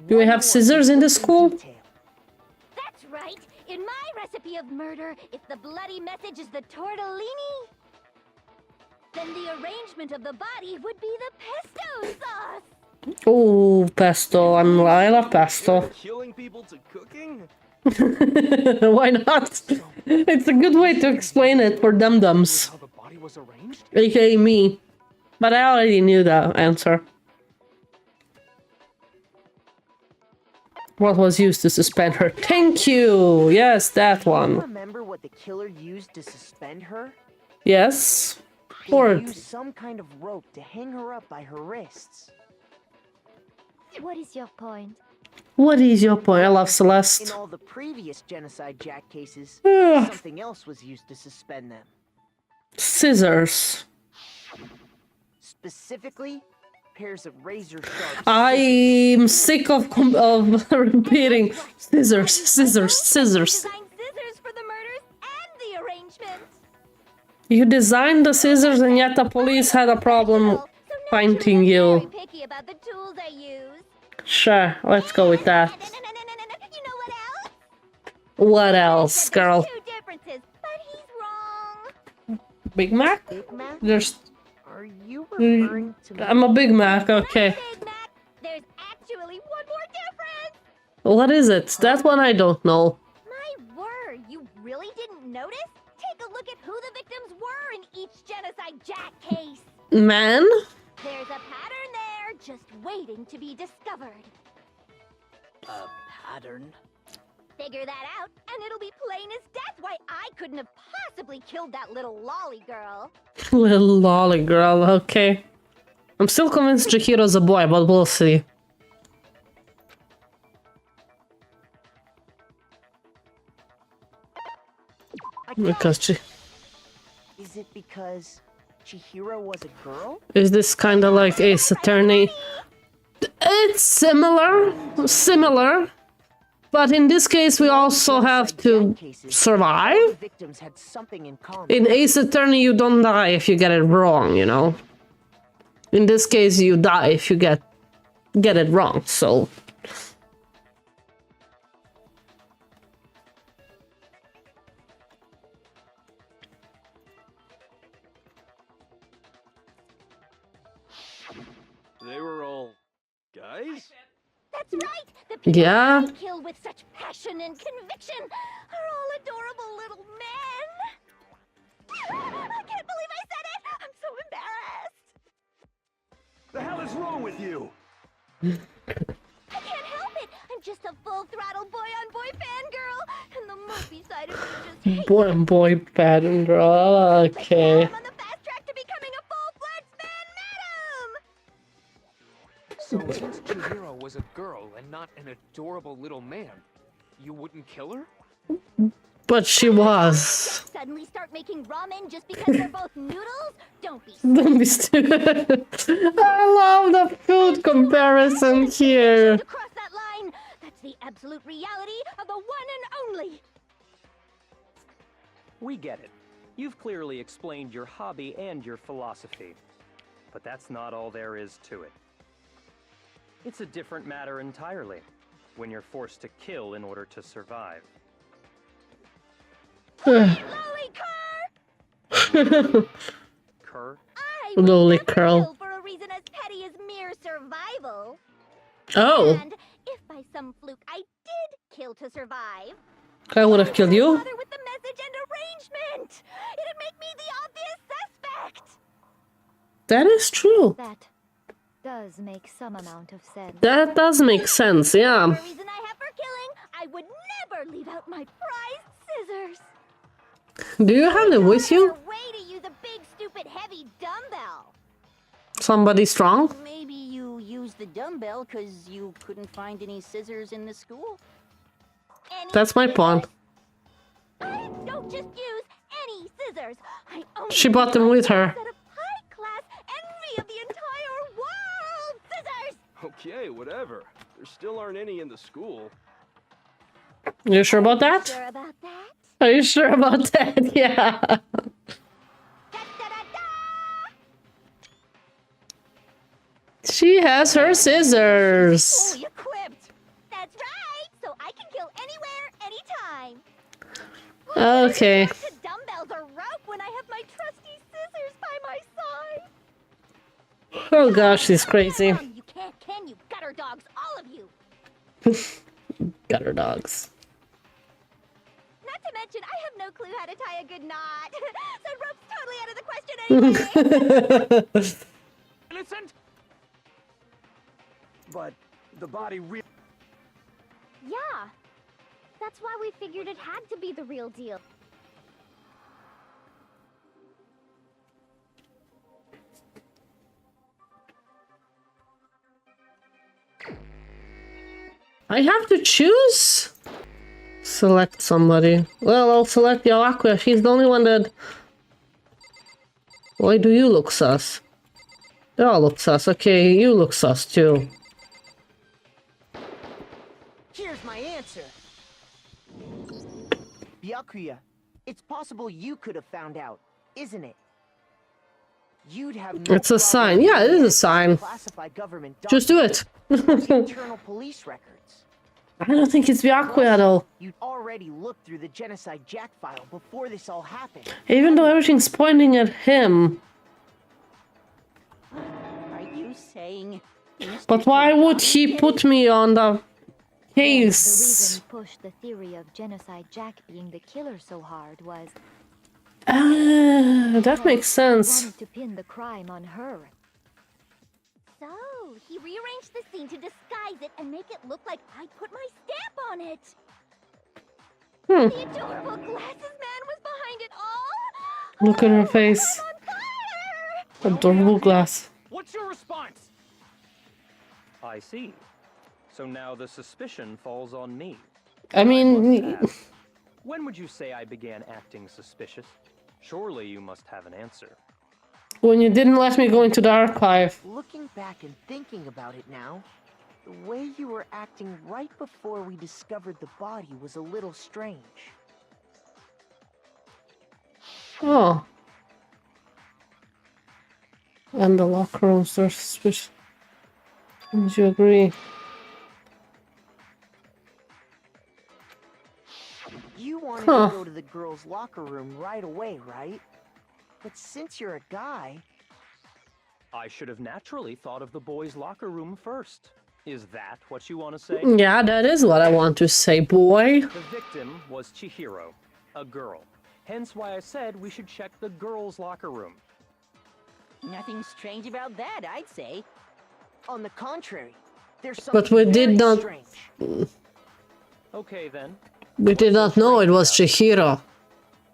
do we have scissors in the school? That's right. In my recipe of murder, if the bloody message is the tortellini, then the arrangement of the body would be the pesto sauce. Oh, pesto. I love pesto. Killing people to cooking? Why not? It's a good way to explain it for dum-dums. How the body was arranged? AKA me. But I already knew the answer. What was used to suspend her? Thank you! Yes, that Do you one. remember what the killer used to suspend her? Yes. He Or used some kind of rope to hang her up by her wrists. What is your point? what is your point? I love In Celeste. all the previous Genocide Jack cases, Ugh. something else was used to suspend them. Scissors. Specifically, pairs of razor-sharp I'm sick of repeating scissors, scissors, scissors. Designed scissors for the murders and the arrangements. You designed the scissors and yet the police had a problem finding you. Very picky about the tools I use. Sure, let's go with that. You know what else? What else, girl? Two differences, but Big Mac? Big Mac? There's... Are you referring to me? I'm a Big Mac, okay. Big Mac, there's actually one more difference! What is it? That one I don't know. My word, you really didn't notice? Take a look at who the victims were in each Genocide Jack case. Man? There's a pattern there, just waiting to be discovered. A pattern? Figure that out, and it'll be plain as death why I couldn't have possibly killed that little lolly girl. Little lolly girl, okay. I'm still convinced Chihiro's a boy, but we'll see. Because Is it because Chihiro was a girl? is this kind of like Ace Attorney? It's similar. But in this case, we also have to survive. Victims had something in common. In Ace Attorney, you don't die if you get it wrong, you know? In this case, you die if you get it wrong, so... They were all guys? That's right! The people Yeah. I kill with such passion and conviction are all adorable little men! I can't believe I said it! I'm so embarrassed! The hell is wrong with you? I can't help it! I'm just a full-throttle boy-on-boy fangirl! And the movie side of me just hates Boy and boy pattern, girl. Okay. I'm on the fast track to becoming a full-fledged fan madam! So since Chihiro was a girl and not an adorable little man, you wouldn't kill her? But she was. Suddenly start making ramen just because they're both noodles? Don't be Don't be stupid. I love the food comparison here. to cross that line. That's the absolute reality of the one and only. We get it. You've clearly explained your hobby and your philosophy. But that's not all there is to it. It's a different matter entirely, when you're forced to kill in order to survive. Lolly Cur? I Lolly would never curl. kill for a reason as petty as mere survival. Oh, And if by some fluke I did kill to survive, I would have killed you. bother with the message and arrangement. It'd make me the obvious suspect. That is true. That does make some amount of sense. That does make sense, yeah. The reason I have for killing, I would never leave out my prized scissors. Do you have them with you? Way to use a big, stupid, heavy dumbbell. Somebody strong? Maybe you used the dumbbell because you couldn't find any scissors in the school? That's my point. I don't just use any scissors. I only She brought them with her. set of high-class envy of the entire world scissors. Okay, whatever. There still aren't any in the school. You sure about that? Sure about that? Are you sure about that? Yeah. She has her scissors. Fully equipped. That's right. So I can kill anywhere, anytime. Okay. To dumbbells or rope when I have my trusty scissors by my side. Oh gosh, she's crazy. You can't, can you? Gutter dogs, all of you. Gutter dogs. Not to mention, I have no clue how to tie a good knot. So rope's totally out of the question anyway. Innocent? But the body really... Yeah. That's why we figured it had to be the real deal. I have to choose? Select somebody. Well, I'll select Yawakua. She's the only one that... Why do you look sus? They all look sus. Okay, you look sus too. Here's my answer. Byakuya, it's possible you could have found out, isn't it? You'd have no It's a sign. Yeah, it is a sign. classified government Just do it. documents, internal police records. I don't think it's Byakuya though. You already looked through the Genocide Jack file before this all happened. Even though everything's pointing at him. Are you saying? But why would he put me on the The case? reason he pushed the theory of Genocide Jack being the killer so hard was That makes he sense. wanted to pin the crime on her. So, he rearranged the scene to disguise it and make it look like I put my stamp on it. Hmm. The adorable glasses man was behind it all. Look at her face. Adorable glass. What's your response? I see. So now the suspicion falls on me. I mean, When would you say I began acting suspicious? Surely you must have an answer. when you didn't let me go into the archive. Looking back and thinking about it now, the way you were acting right before we discovered the body was a little strange. Oh. And the locker rooms are suspicious. Would you agree? You wanted Huh. to go to the girls' locker room right away, right? But since you're a guy... I should have naturally thought of the boys' locker room first. Is that what you want to say? Yeah, that is what I want to say, boy. The victim was Chihiro, a girl. Hence why I said we should check the girls' locker room. Nothing strange about that, I'd say. On the contrary, there's But something we did very not. strange. Okay then, We did not know it was Chihiro.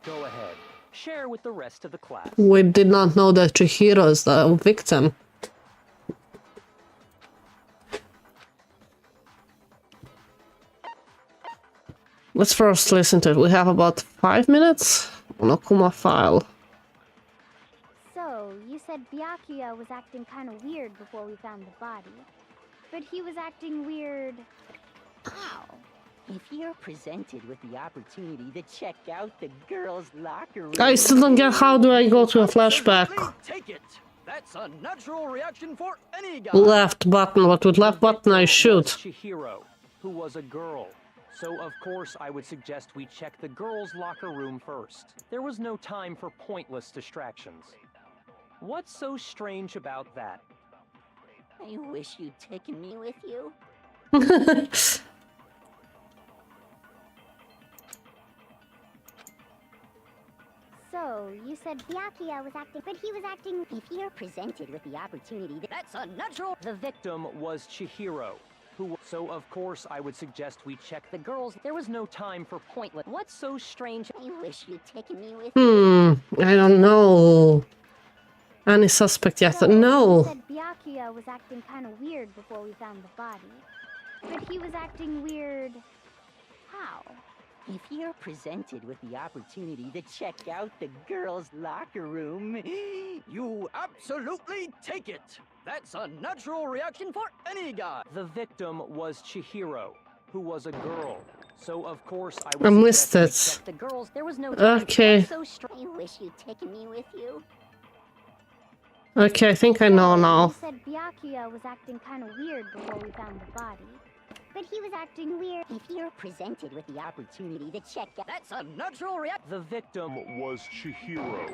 go ahead. Share with the rest of the class. We did not know that Chihiro is the victim. Let's first listen to it. We have about 5 minutes on Okuma file. So, you said Byakuya was acting kind of weird before we found the body. But he was acting weird... how? If you're presented with the opportunity to check out the girls' locker room... I still don't get how do I go to a flashback. Take it. That's a natural reaction for any guy. Left button. What with left button I shoot? Chihiro, who was a girl. So of course I would suggest we check the girls' locker room first. There was no time for pointless distractions. What's so strange about that? I wish you'd taken me with you. So, you said Byakuya was acting... but he was acting... if you're presented with the opportunity... That's a natural... The victim was Chihiro, who... So of course I would suggest we check the girls. There was no time for pointless... What's so strange? I wish you'd taken me with I don't know. Any suspect yet? So, You No. said Byakuya was acting kind of weird before we found the body. But he was acting weird... how? If you're presented with the opportunity to check out the girls' locker room... You absolutely take it. That's a natural reaction for any guy. The victim was Chihiro, who was a girl. So of course I would I missed suggest we it. check the girls. There was no time. Okay. What's so I wish you'd taken me with you. Okay, I think I know You now. said Byakuya was acting kind of weird before we found the body. But he was acting weird... if you're presented with the opportunity to check out... That's a natural reaction. The victim Was Chihiro.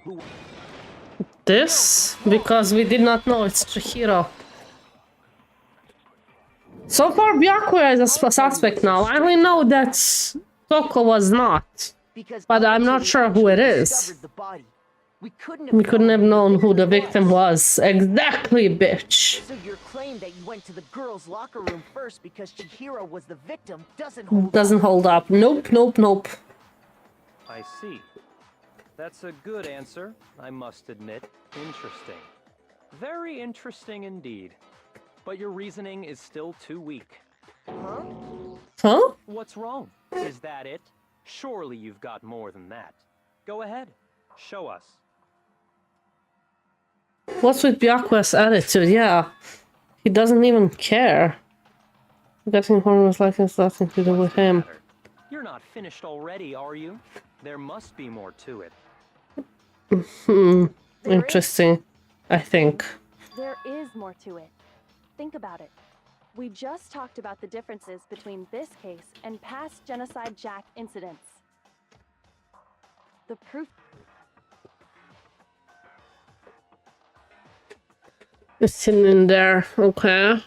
who... This? Because we did not know it's Chihiro. So far, Byakuya is a suspect now. I only know that Toko was not. Because But I'm until not we sure who it actually is. discovered the body, we We couldn't have known who the victim was. Exactly, bitch. So your claim that you went to the girls' locker room first because Chihiro was the victim doesn't hold Doesn't hold up. Nope, nope, nope. I see. That's a good answer, I must admit. Interesting. Very interesting indeed. But your reasoning is still too weak. Huh? Huh? What's wrong? Is that it? Surely you've got more than that. Go ahead. Show us. What's with Byakuya's attitude? Yeah. He doesn't even care. Getting horn was like it's nothing to do with him. You're not finished already, are you? There must be more to it. Interesting. I think. There is more to it. Think about it. We just talked about the differences between this case and past Genocide Jack incidents. The proof... It's sitting in there. Okay.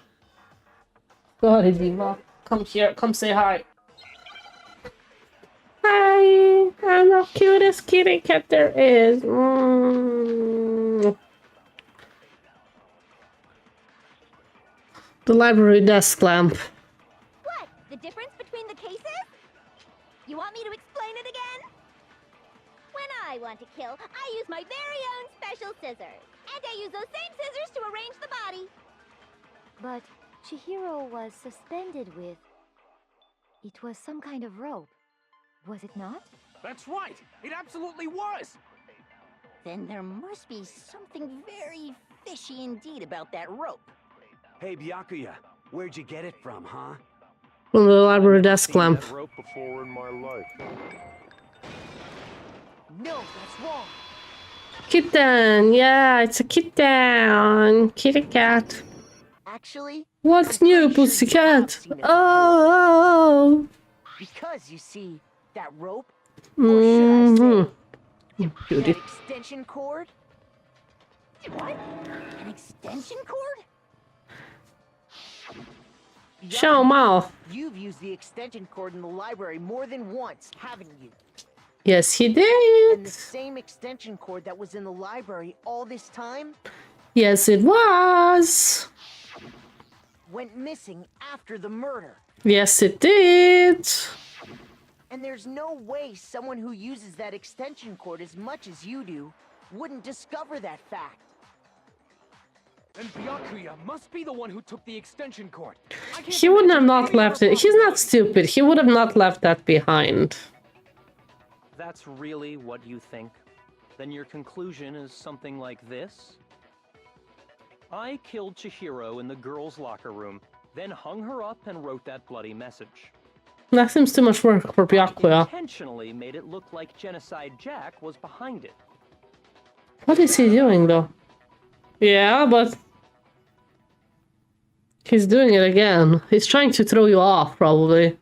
Go ahead, Eva. Come here. Come say hi. Hi. I'm the cutest kitty cat there is. The library desk lamp. What? The difference between the cases? You want me to explain it again? When I want to kill, I use my very own special scissors. And I use those same scissors to arrange the body. But Chihiro was suspended with... It was some kind of rope. Was it not? That's right! It absolutely was! Then there must be something very fishy indeed about that rope. Hey, Byakuya, where'd you get it from, huh? From the library desk lamp. That rope before in my life. No, that's wrong. Kitten. Yeah, it's a kitten. Kitty cat. Actually, What's I'm new, pretty sure you have pussycat? seen it Oh. because you see that rope, Mm-hmm. that Beauty. extension cord. What? An extension cord? Show mouth. You've used the extension cord in the library more than once, haven't you? Yes, he And did. the same extension cord that was in the library all this time Yes, it was. went missing after the murder. Yes, it did. And there's no way someone who uses that extension cord as much as you do wouldn't discover that fact. Then Byakuya must be the one who took the extension cord. I can't He wouldn't have imagine not any left other it. He's not possibility. stupid. He would have not left that behind. That's really what you think? Then your conclusion is something like this? I killed Chihiro in the girls' locker room, then hung her up and wrote that bloody message. That seems too much work for Byakuya. Intentionally made it look like Genocide Jack was behind it. What is he doing, though? Yeah, but... he's doing it again. He's trying to throw you off, probably.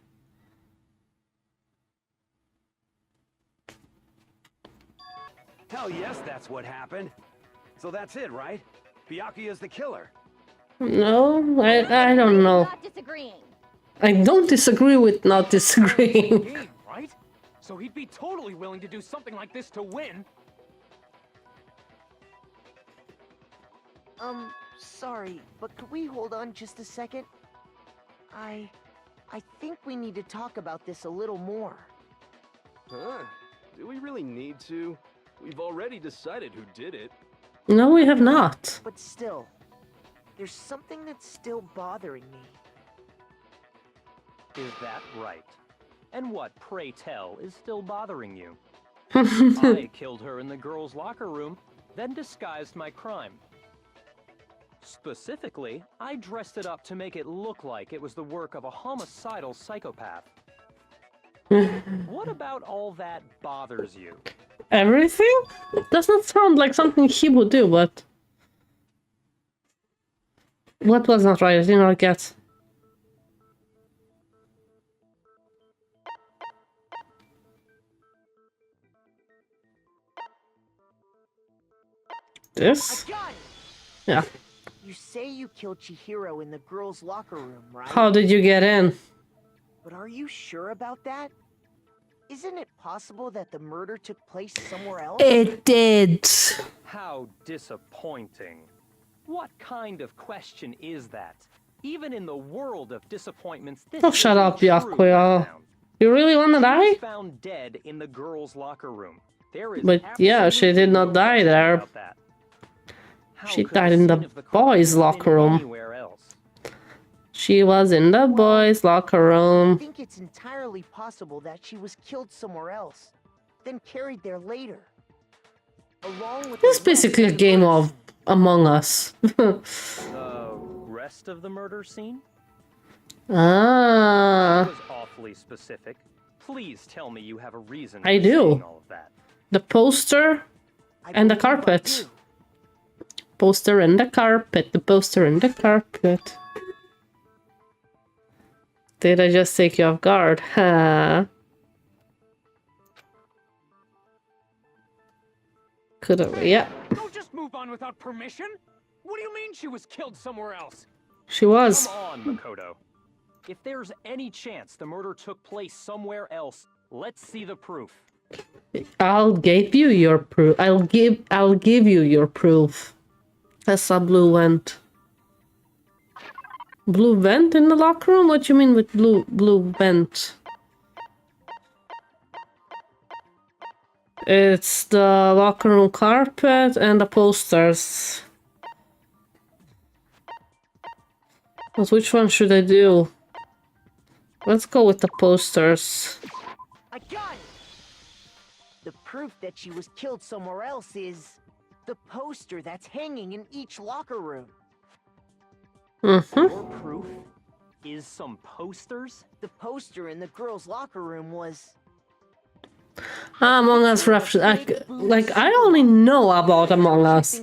Hell yes, that's what happened. So that's it, right? Byakuya's the killer. No, I don't know. Not disagreeing. I don't disagree with not disagreeing. Game, right? So he'd be totally willing to do something like this to win. Sorry, but could we hold on just a second? I think we need to talk about this a little more. Huh? Do we really need to? We've already decided who did it. No, we have not. But still, there's something that's still bothering me. Is that right? And what, pray tell, is still bothering you? Hmm. I killed her in the girls' locker room, then disguised my crime. Specifically, I dressed it up to make it look like it was the work of a homicidal psychopath. What about all that bothers you? Everything? Doesn't sound like something he would do, but... what was not right? I did not get. This? Yeah. You say you killed Chihiro in the girls' locker room, right? How did you get in? But are you sure about that? Isn't it possible that the murder took place somewhere else? It did. How disappointing. What kind of question is that? Even in the world of disappointments, this Oh, shut isn't up, true Byakuya. found. You really wanna She die? was found dead in the girls' locker room. There is But yeah, she absolutely did not no die question there. about that. How She could died the in the scene of the crime boys' have been locker room. anywhere else? She was in the boys' locker I room. think it's entirely possible that she was killed somewhere else, then carried there later. Along with It's the basically a rest game murders. of Among Us. The rest of the murder scene? Ah, That was awfully specific. Please tell me you have a reason I for do. saying all of that. the poster and the believe I carpet. do. Poster and the carpet. The poster and the carpet. Did I just take you off guard? Huh? Could have, yeah. Don't just move on without permission. What do you mean she was killed somewhere else? She was. Come on, Makoto. If there's any chance the murder took place somewhere else, let's see the proof. I'll give you your proof. I'll give you your proof. I saw blue vent. Blue vent in the locker room? What do you mean with blue vent? It's the locker room carpet and the posters. But which one should I do? Let's go with the posters. I got it! The proof that she was killed somewhere else is the poster that's hanging in each locker room. Your proof is some posters? The poster in the girls' locker room was... Among Us reference. Like, I only know about Among Us.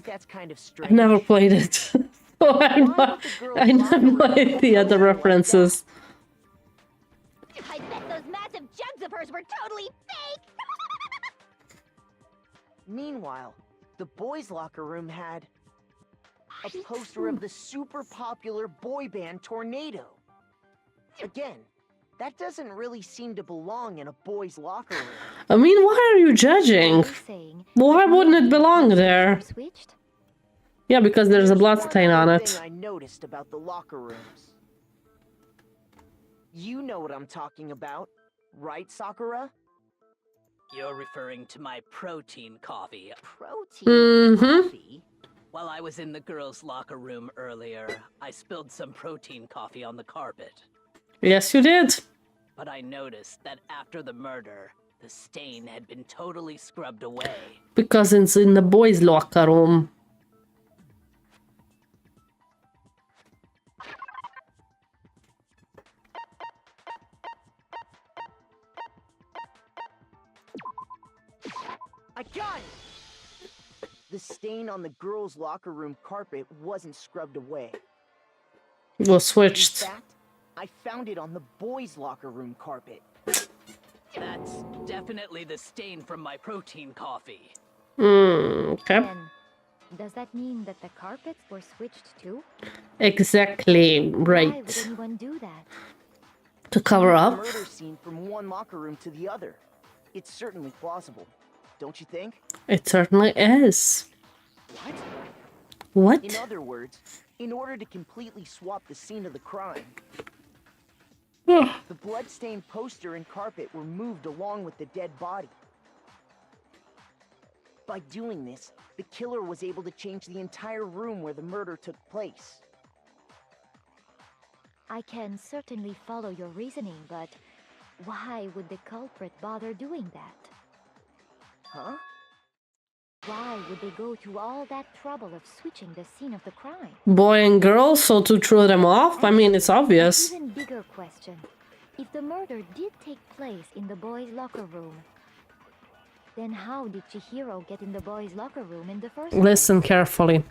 I've never played it. So I have no idea the references. I bet those massive jugs of hers were totally fake! Meanwhile, the boys' locker room had a poster of the super popular boy band Tornado. Again, that doesn't really seem to belong in a boys' locker room. I mean, why are you judging? Why wouldn't it belong there? Yeah, because there's a blood stain on it. I noticed about the locker rooms. You know what I'm talking about, right, Sakura? You're referring to my protein coffee. Protein coffee? While I was in the girls' locker room earlier, I spilled some protein coffee on the carpet. Yes, you did. But I noticed that after the murder, the stain had been totally scrubbed away. Because it's in the boys' locker room. I got it! The stain on the girls' locker room carpet wasn't scrubbed away. It was switched. In fact, I found it on the boys' locker room carpet. That's definitely the stain from my protein coffee. Okay. Then, does that mean that the carpets were switched too? Exactly Why would right. anyone do that? To cover up. Murder scene from one locker room to the other. It's certainly plausible, don't you think? It certainly is. What? What? In other words, in order to completely swap the scene of the crime, the blood-stained poster and carpet were moved along with the dead body. By doing this, the killer was able to change the entire room where the murder took place. I can certainly follow your reasoning, but why would the culprit bother doing that? Huh? Why would they go to all that trouble of switching the scene of the crime? Boy and girl, so to throw them off? I mean, it's obvious. An even bigger question. If the murder did take place in the boys' locker room, then how did Chihiro get in the boys' locker room in the first place? Listen carefully.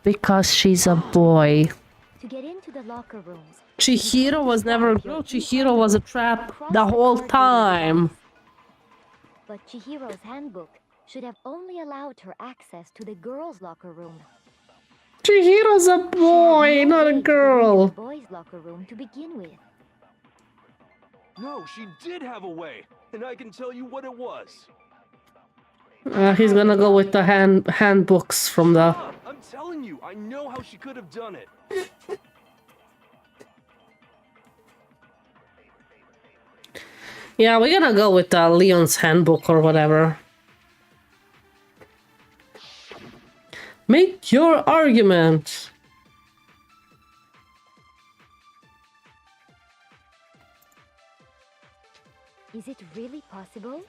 Because she's a boy. To get into the locker rooms, Chihiro was never a girl. Chihiro was a trap the whole time. But Chihiro's handbook should have only allowed her access to the girls' locker room. Chihiro's a boy, not a girl. The boys' locker room to begin with. No, she did have a way, and I can tell you what it was. He's gonna go with the handbooks from the... I'm telling you, I know how she could have done it. Yeah, we're gonna go with Leon's handbook or whatever. Make your argument. Is it really possible?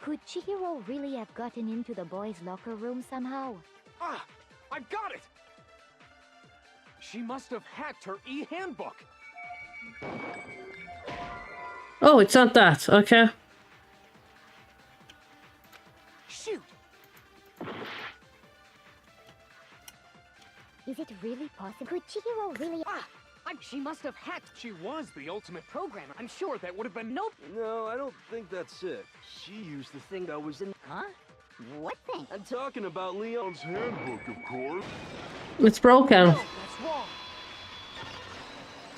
Could Chihiro really have gotten into the boys' locker room somehow? Ah! I've got it! She must have hacked her e-handbook. Oh, it's not that. Okay. Shoot! Is it really possible? Could Chihiro really... Ah! She must have hacked. She was the ultimate programmer. I'm sure that would have been no. No, I don't think that's it. She used the thing that was in. Huh? What thing? I'm talking about Leon's handbook, of course. It's broken. That's wrong.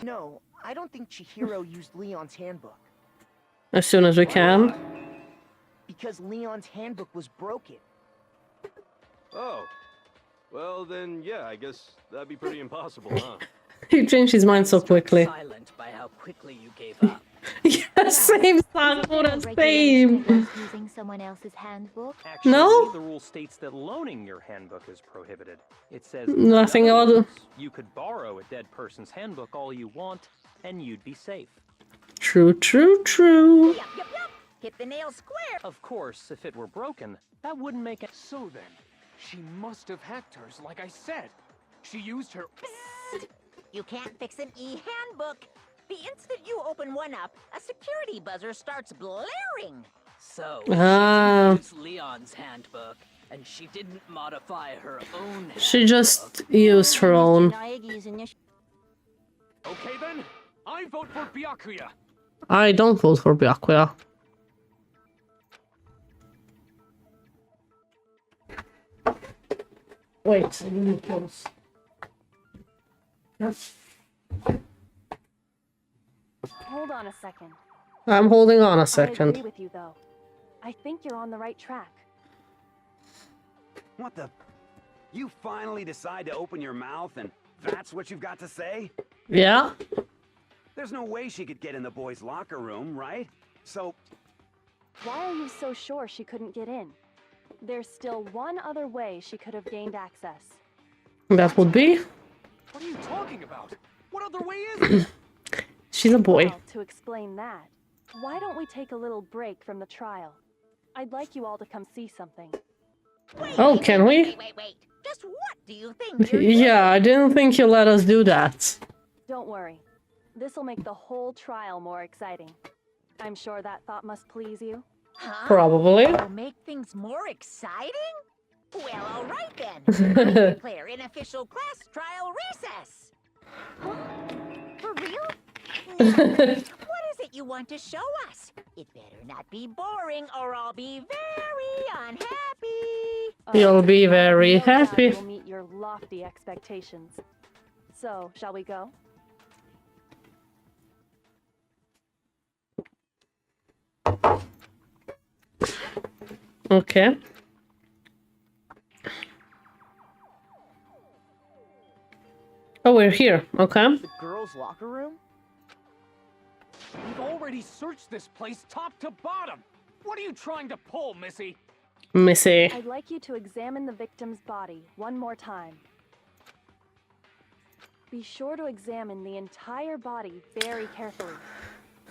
No, I don't think Chihiro used Leon's handbook. As soon as we can. Because Leon's handbook was broken. Oh. Well, then, yeah, I guess that'd be pretty impossible, huh? He changed his mind so quickly. Silent by how quickly you gave up. Yeah, same Sakura, same. Using someone else's handbook? Actually, No? the rule states that loaning your handbook is prohibited. It says Nothing in other other. words, you could borrow a dead person's handbook all you want, and you'd be safe. True, true, true. Yup. Hit the nail square. Of course, if it were broken, that wouldn't make it. So then, she must have hacked hers, like I said. She used her. You can't fix an e-handbook. The instant you open one up, a security buzzer starts blaring. So, Ah. she used Leon's handbook, and she didn't modify her own. She just used her own. Okay then, I vote for Byakuya. I don't vote for Byakuya. Wait, I'm really close. Yes. Hold on a second. I'm holding on a I agree second. with you, though. I think you're on the right track. What the? You finally decide to open your mouth and that's what you've got to say? Yeah? There's no way she could get in the boys' locker room, right? So, Why are you so sure she couldn't get in? There's still one other way she could have gained access. That would be? What are you talking about? What other way is it? She's a boy. Well, to explain that, why don't we take a little break from the trial? I'd like you all to come see something. Oh, can we? Wait. Just what do you think you're Yeah, I didn't think you let us do that. Don't worry. This'll make the whole trial more exciting. I'm sure that thought must please you. Huh? Probably. To make things more exciting? Well, all right then. I declare an official class trial recess. For real? What is it you want to show us? It better not be boring or I'll be very unhappy. You'll be very No doubt happy. You'll meet your lofty expectations. So, shall we go? Okay. Oh, we're here. Okay. The girls' locker room? We've already searched this place top to bottom. What are you trying to pull, Missy? Missy. I'd like you to examine the victim's body one more time. Be sure to examine the entire body very carefully.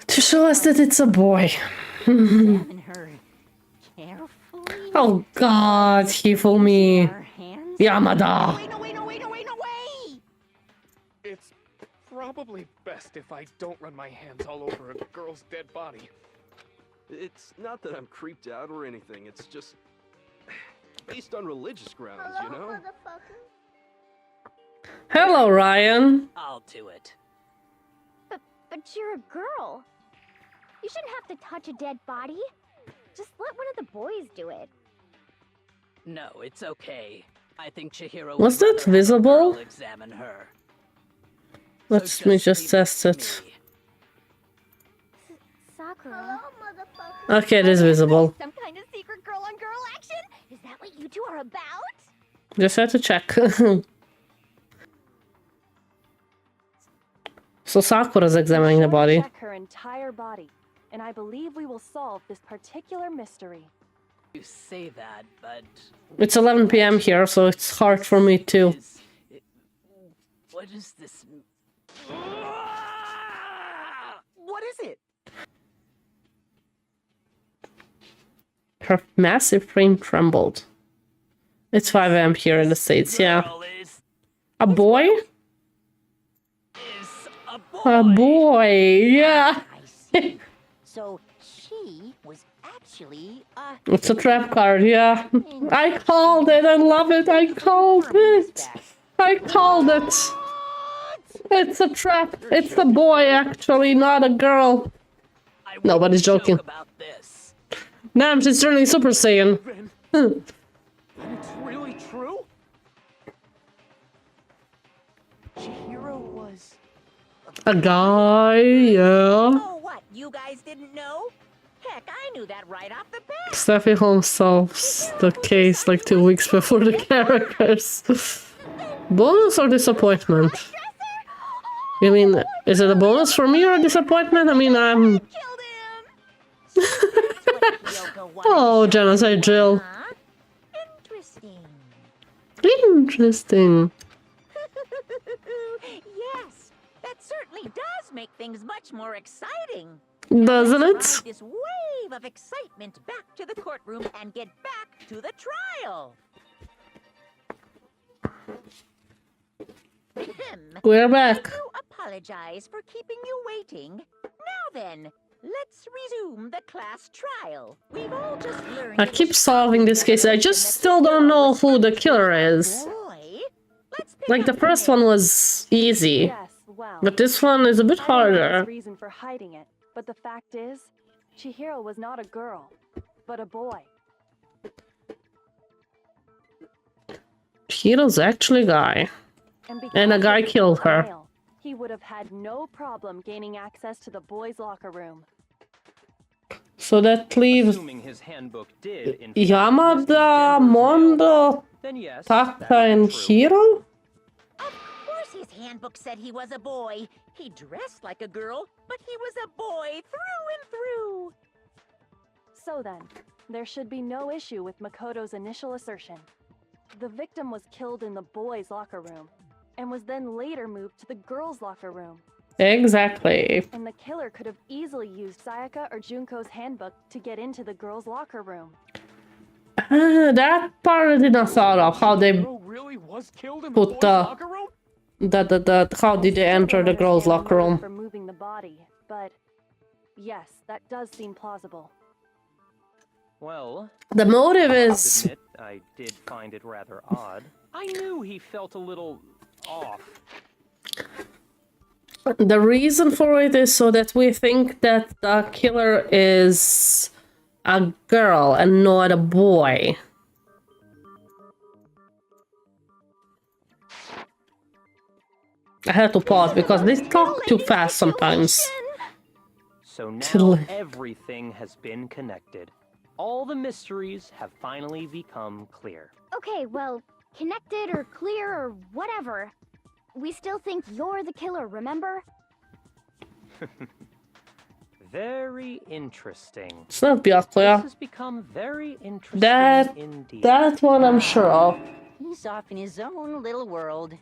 To show us that it's a boy. Examine her carefully. Oh god, he fooled me. Her hands. Yamada. Wait, no, way! It's probably best if I don't run my hands all over a girl's dead body. It's not that I'm creeped out or anything, it's just based on religious grounds, you know? Hello, Ryan. I'll do it. But you're a girl. You shouldn't have to touch a dead body. Just let one of the boys do it. No, it's okay. I think Chihiro Was would that rather have a visible? girl examine her. Let So me leave just it test to it. me. Sakura. Okay, it is visible. Some kind of secret girl-on-girl action? Is that what you two are about? Just had to check. So Sakura's examining the Be sure to body. Check her entire body, and I believe we will solve this particular mystery. You say that, but It's 11 p.m. here, so it's hard for me to. what is this? What is it? Her massive frame trembled. It's 5 a.m. here in the States, yeah. A boy? A boy, yeah. So she was actually It's a trap card, yeah. I called it, I love it, I called it. I called it. It's a trap. It's a boy, actually, not a girl. Nobody's joking. Damn, she's turning Super Saiyan. It's really true? Chihiro was... A guy, yeah. Oh, what? You guys didn't know? Heck, I knew that right off the bat. Steffi Holmes solves the case like 2 weeks before the characters. Bonus or disappointment? You mean, is it a bonus for me or a disappointment? I mean, I'm... Oh, Genocide Jill. Interesting. Interesting. Yes, that certainly does make things much more exciting. Doesn't it? Ride this wave of excitement back to the courtroom and get back to the trial. We're back. I do apologize for keeping you waiting. Now then, let's resume the class trial. We've all just learned. I keep solving this case. I just still don't know who the killer is. Like the first one was easy, Yes, well, but this one is a bit I don't have harder. his reason for hiding it, but the fact is, Chihiro was not a girl, but a boy. Hiro's actually a guy. And a because guy he was killed a her. male, he would have had no problem gaining access to the boys' locker room. So that leaves Assuming his handbook did, in fact, Yamada, Mondo, then yes, Taka, that would and be true. Hiro? Of course his handbook said he was a boy. He dressed like a girl, but he was a boy through and through. So then, there should be no issue with Makoto's initial assertion. The victim was killed in the boys' locker room, and was then later moved to the girls' locker room. Exactly. And the killer could have easily used Sayaka or Junko's handbook to get into the girls' locker room. That part I did not thought of. How they Really was killed in the put boys' the locker room? how did they enter the girls' locker room? For moving the body, but yes, that does seem plausible. Well, The motive I'll is admit, I did find it rather odd. I knew he felt a little off. the reason for it is so that we think that the killer is a girl and not a boy. I had to pause because they talk too fast sometimes. So now Totally. everything has been connected. All the mysteries have finally become clear. Okay, well, connected or clear or whatever. We still think you're the killer, remember? Very interesting. It's not This Byakuya. has become very interesting That indeed. that one I'm sure of. He's off in his own little world.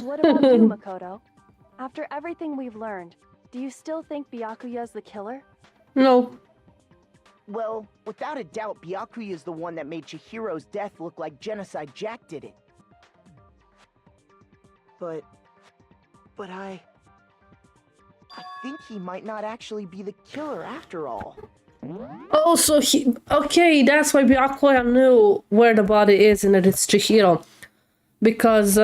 What about you, Makoto? After everything we've learned, do you still think Byakuya's the killer? No. Well, without a doubt, Byakuya is the one that made Chihiro's death look like Genocide Jack did it. But I think he might not actually be the killer after all. Oh, so he... Okay, that's why Byakuya knew where the body is and that it's Chihiro. Because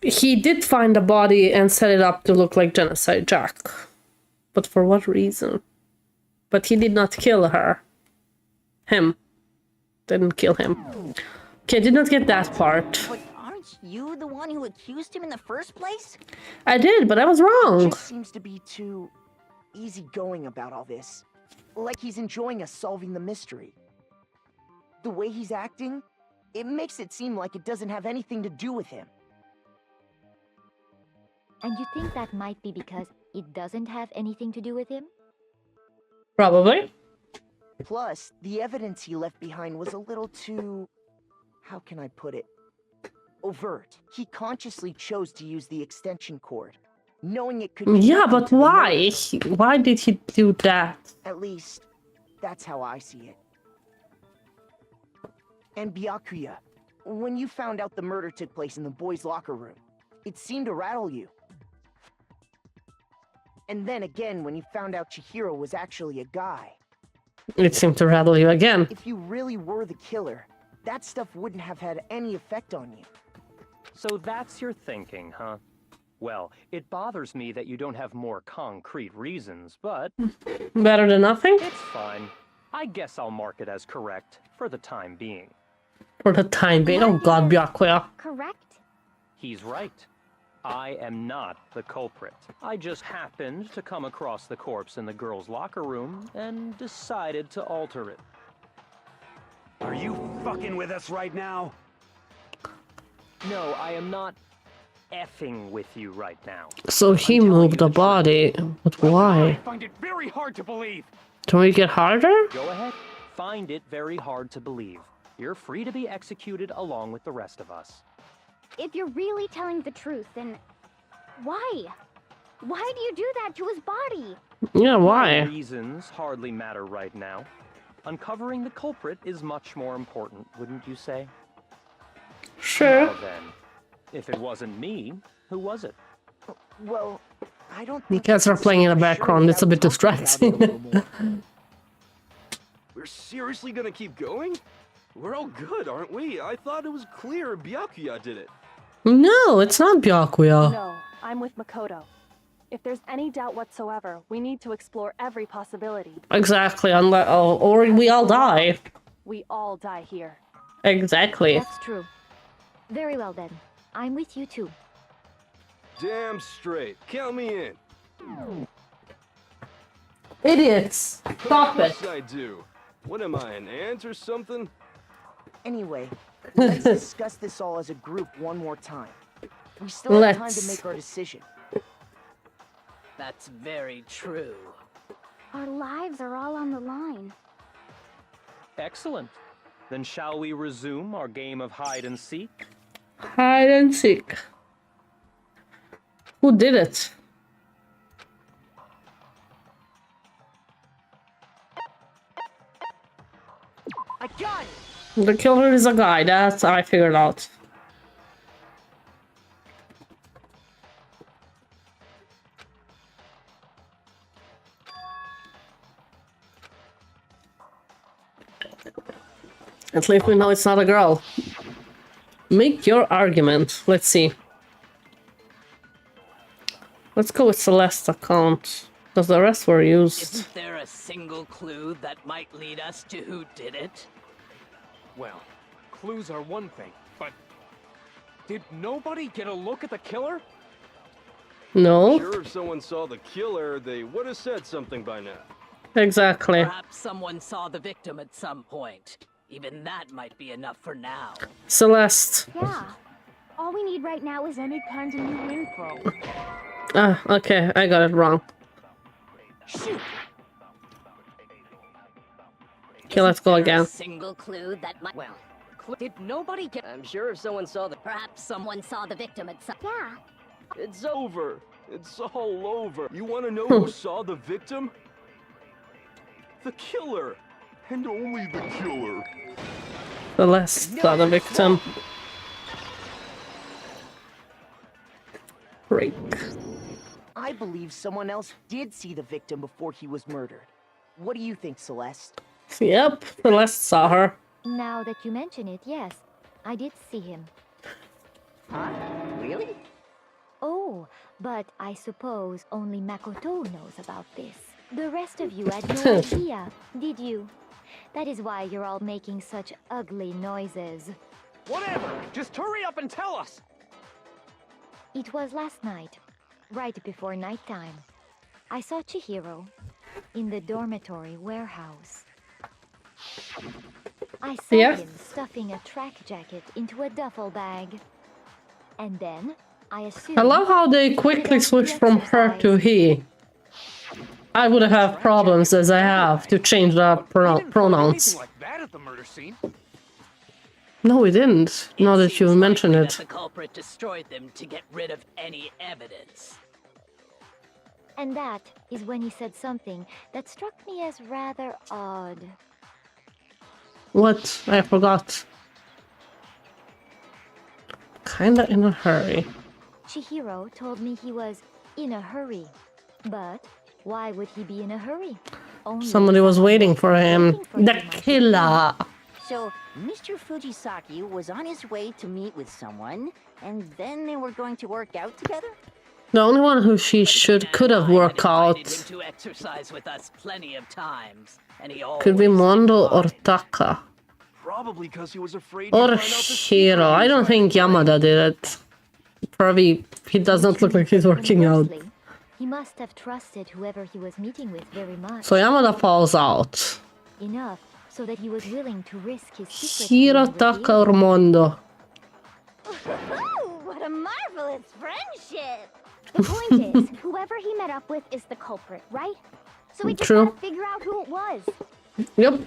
he did find the body and set it up to look like Genocide Jack. But for what reason? But he did not kill her. Him. Didn't kill him. Okay, did not get that part. But aren't you the one who accused him in the first place? I did, but I was He wrong. just seems to be too easygoing about all this. Like he's enjoying us solving the mystery. The way he's acting, it makes it seem like it doesn't have anything to do with him. And you think that might be because it doesn't have anything to do with him? Probably. Plus, the evidence he left behind was a little too... how can I put it? Overt. He consciously chose to use the extension cord, knowing it could... Yeah, connect him but to the why? murder. Why did he do that? At least, that's how I see it. And Byakuya, when you found out the murder took place in the boys' locker room, it seemed to rattle you. And then again, when you found out Chihiro was actually a guy. It seemed to rattle you again. If you really were the killer, that stuff wouldn't have had any effect on you. So that's your thinking, huh? Well, it bothers me that you don't have more concrete reasons, but... Better than nothing? It's fine. I guess I'll mark it as correct for the time being. For the time being? Oh god, Byakuya. Correct? He's right. I am not the culprit. I just happened to come across the corpse in the girls' locker room and decided to alter it. Are you fucking with us right now? No, I am not effing with you right now. So he moved the body. But why? I find it very hard to believe. Can we get harder? Go ahead. Find it very hard to believe. You're free to be executed along with the rest of us. If you're really telling the truth, then why? Why do you do that to his body? Yeah, why? Reasons hardly matter right now. Uncovering the culprit is much more important, wouldn't you say? Sure. Well then, if it wasn't me, who was it? Well, I don't The think cats are playing in the background. It's a bit distracting. We're seriously gonna keep going? We're all good, aren't we? I thought it was clear Byakuya did it. No, it's not Byakuya. No, I'm with Makoto. If there's any doubt whatsoever, we need to explore every possibility. Exactly, or we all die. We all die here. Exactly. That's true. Very well then. I'm with you too. Damn straight. Count me in. Idiots! Stop it! Of course I do. What am I, an ant or something? Anyway, let's discuss this all as a group one more time. We still have time to make our decision. That's very true. Our lives are all on the line. Excellent. Then shall we resume our game of hide and seek? Hide and seek. Who did it? I got it! The killer is a guy, that's I figured out. At least we know it's not a girl. Make your argument. Let's see. Let's go with Celeste's account, because the rest were used. Isn't there a single clue that might lead us to who did it? Well, clues are one thing, but did nobody get a look at the killer? No. Sure, if someone saw the killer, they would have said something by now. Exactly. Perhaps someone saw the victim at some point. Even that might be enough for now. Celeste. Yeah. All we need right now is any kind of new info. Ah, okay, I got it wrong. Shoot. Okay, let's go again. Single clue that might. Well, Did nobody get? I'm sure if someone saw the... Perhaps someone saw the victim at some. Yeah. It's over. It's all over. You want to know who saw the victim? The killer. And only the killer. Celeste saw the victim. Break. I believe someone else did see the victim before he was murdered. What do you think, Celeste? Yep, Celeste saw her. Now that you mention it, yes. I did see him. Huh? Really? Oh, but I suppose only Makoto knows about this. The rest of you had no idea, did you? That is why you're all making such ugly noises. Whatever. Just hurry up and tell us. It was last night, right before nighttime. I saw Chihiro in the dormitory warehouse. I saw him stuffing a track jacket into a duffel bag. And then, I assumed... I love how they quickly switched from her to he. I would have problems as I have to change the pronouns. Like that at the murder scene. No, we didn't. Now that you mention it. The culprit destroyed them to get rid of any evidence. And that is when he said something that struck me as rather odd. What? I forgot. Kinda in a hurry. Chihiro told me he was in a hurry. But why would he be in a hurry? Only Somebody was waiting for him. The killer! So, Mr. Fujisaki was on his way to meet with someone, and then they were going to work out together? The only one who she could have worked out Him to exercise with us plenty of times, and he could be always Mondo or Taka. Probably because he was afraid Or he'd find out the secret Hiro. he I was don't think hiding. Yamada did it. Probably he does not look like he's working out. Conversely, he must have trusted whoever he was meeting with very much. So Yamada falls out. Enough so that he was willing to risk his secret. Hiro, being Taka, revealed. or Mondo. Ooh, what a marvelous friendship! The point is, whoever he met up with is the culprit, right? So we just True. gotta figure out who it was. Yep.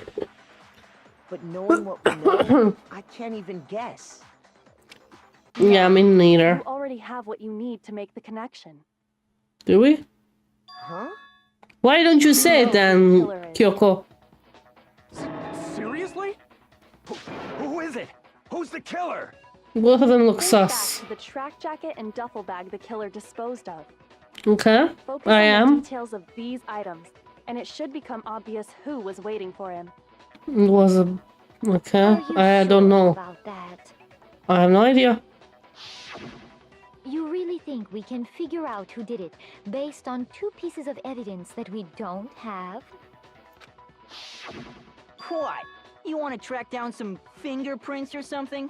But knowing what we know, I can't even guess. Yeah, me neither. You already have what you need to make the connection. Do we? Huh? Why don't you say it then, Kyoko? Seriously? Who is it? Who's the killer? Both of them look Think back sus. to the track jacket and duffel bag the killer disposed of. Okay, Focus I on am. the details of these items, and it should become obvious who was waiting for him. It was a... Okay, Are you I sure don't know. about that? I have no idea. You really think we can figure out who did it based on two pieces of evidence that we don't have? What? You want to track down some fingerprints or something?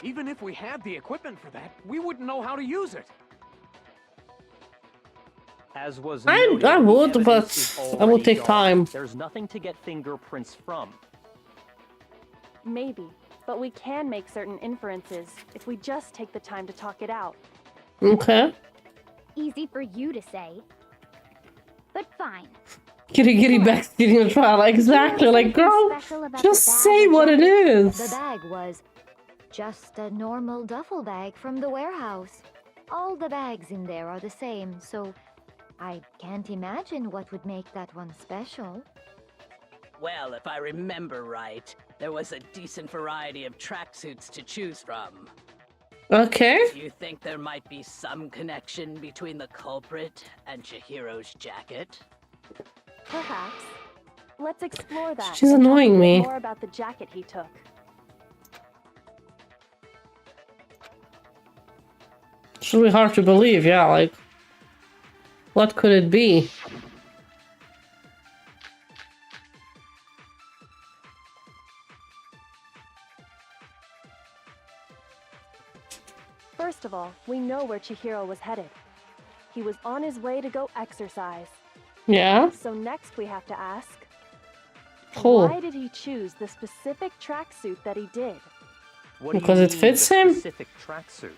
Even if we had the equipment for that, we wouldn't know how to use it. As was I noted, the would, evidence but is I would already take gone. time. There's nothing to get fingerprints from. Maybe, but we can make certain inferences if we just take the time to talk it out. Okay. Easy for you to say. But fine. Giri backseating the trial. Exactly. Like, girl, just say what it The is. bag was just a normal duffel bag from the warehouse. All the bags in there are the same, so I can't imagine what would make that one special. Well, if I remember right, there was a decent variety of tracksuits to choose from. Okay. Do you think there might be some connection between the culprit and Chihiro's jacket? Perhaps. Let's explore that. She's and talk annoying a bit me. More about the jacket he took. It's really hard to believe, yeah, like... What could it be? First of all, we know where Chihiro was headed. He was on his way to go exercise. Yeah? So next we have to ask, Cool. why did he choose the specific tracksuit that he did? What do you Because it mean, fits the him? Specific tracksuit.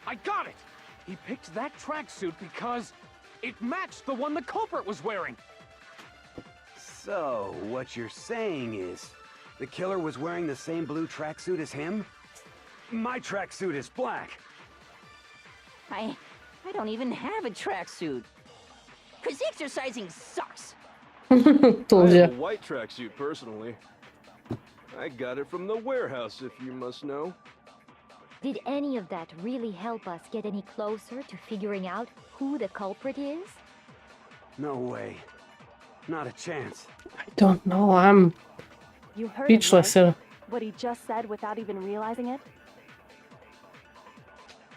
I got it! He picked that tracksuit because it matched the one the culprit was wearing. So, what you're saying is, the killer was wearing the same blue tracksuit as him? My tracksuit is black. I don't even have a tracksuit. Cause exercising sucks. Told I have ya. a white tracksuit personally. I got it from the warehouse, if you must know. Did any of that really help us get any closer to figuring out who the culprit is? No way. Not a chance. I don't know, I'm You heard him, speechless. right? What he just said without even realizing it?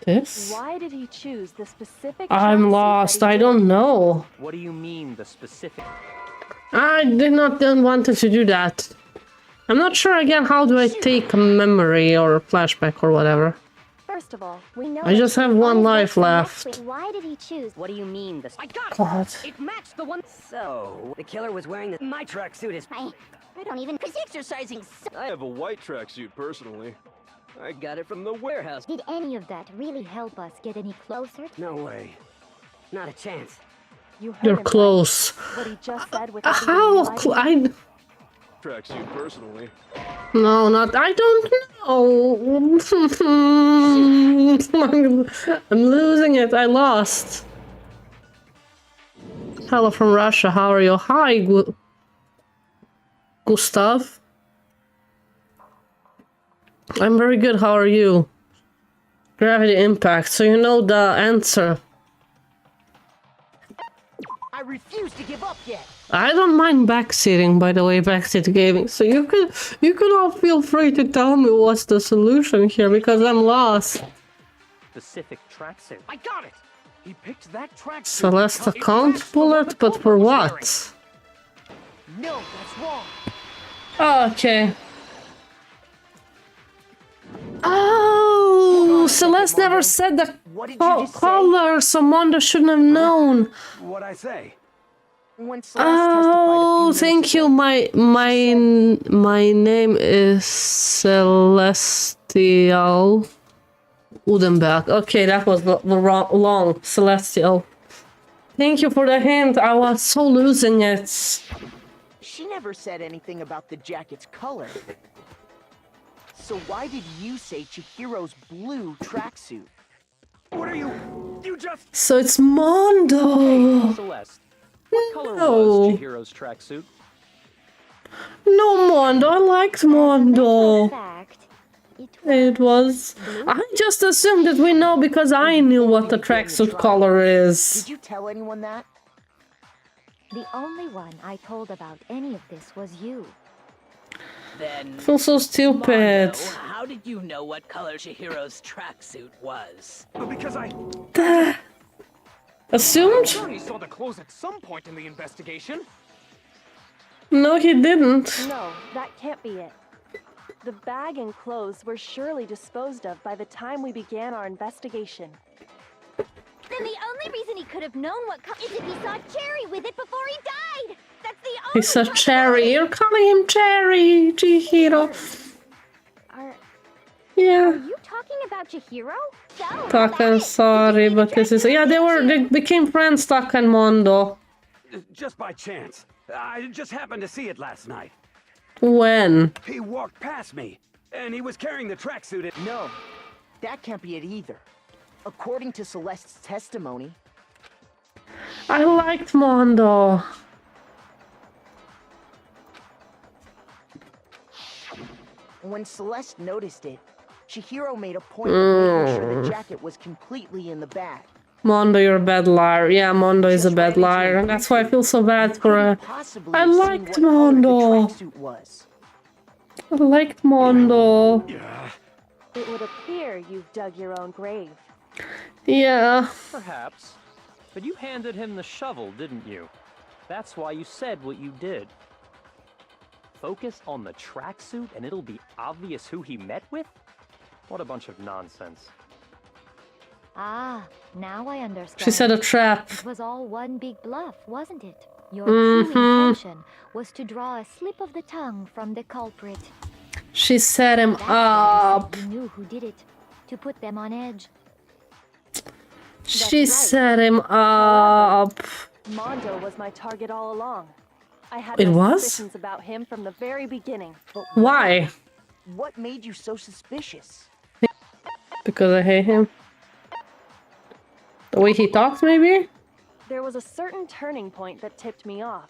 This? Why did he choose the specific I'm tracksuit lost, that he I did? don't know. What do you mean, the specific... I did not wanted to do that. I'm not sure again how do I take a memory or a flashback or whatever. First of all, we know I just have one life left. Why did he choose? What do you mean? The I got it! God. It matched the one. So, the killer was wearing the... My tracksuit is... I don't even. Cause exercising sucks. I have a white tracksuit personally. I got it from the warehouse. Did any of that really help us get any closer? No way. Not a chance. You heard You're him, right? close. What he just said without even How? realizing it? Tracksuit personally. No, not. I don't know. I'm losing it. I lost. Hello from Russia. How are you? Hi, Gustav. I'm very good. How are you? Gravity impact. So you know the answer. I refuse to give up yet. I don't mind backseating, by the way, backseat gaming. So you can all feel free to tell me what's the solution here because I'm lost. specific tracksuit. I got it! He picked that tracksuit. Celeste because it account matched the one bullet, the but Cobra for was what? No, that's wrong. Oh, okay. Oh, Celeste never said the color, so Mondo shouldn't have known. What'd I say? When Celeste Oh, thank you. My name is Celestial Udenberg. Okay, that was the wrong long Celestial. Thank you for the hint. I was so losing it. She never said anything about the jacket's color. So why did you say Chihiro's blue tracksuit? What are you? You just. So it's Mondo. Celeste, what color No. was Chihiro's tracksuit? No, Mondo. I liked Mondo. Fact, It was. I just assumed that we know because I knew what the tracksuit color is. Did you tell anyone that? the only one I told about any of this was you. Then, I feel so stupid. Mondo, how did you know what color Chihiro's tracksuit was? Because I. Assumed? Sure, he saw the clothes at some point in the investigation. No, he didn't. No, that can't be it. The bag and clothes were surely disposed of by the time we began our investigation. Then the only reason he could have known what color is if he saw Cherry with it before he died. That's the only. He's a Cherry. You're calling him Cherry, Chihiro. Yeah. Are you talking about Chihiro? So, Taka, sorry, but this is. Yeah, they became friends, Taka and Mondo. Just by chance. I just happened to see it last night. When? He walked past me, and he was carrying the tracksuit. No, that can't be it either. According to Celeste's testimony. I liked Mondo. When Celeste noticed it, Chihiro made a point of making sure the jacket was completely in the bag. Mondo, you're a bad liar. Yeah, Mondo is a bad liar. And that's why I feel so bad for her. I liked Mondo. I liked Mondo. It would appear you've dug your own grave. Yeah. Perhaps. But you handed him the shovel, didn't you? That's why you said what you did. Focus on the tracksuit and it'll be obvious who he met with? What a bunch of nonsense. Ah, now I understand. She said a trap. It was all one big bluff, wasn't it? Your true intention was to draw a slip of the tongue from the culprit. She set him up. You knew who did it, to put them on edge. She set him up. Mondo was my target all along. I had It my was? suspicions about him from the very beginning. Why? What made you so suspicious? Because I hate him. The way he talks, maybe? There was a certain turning point that tipped me off.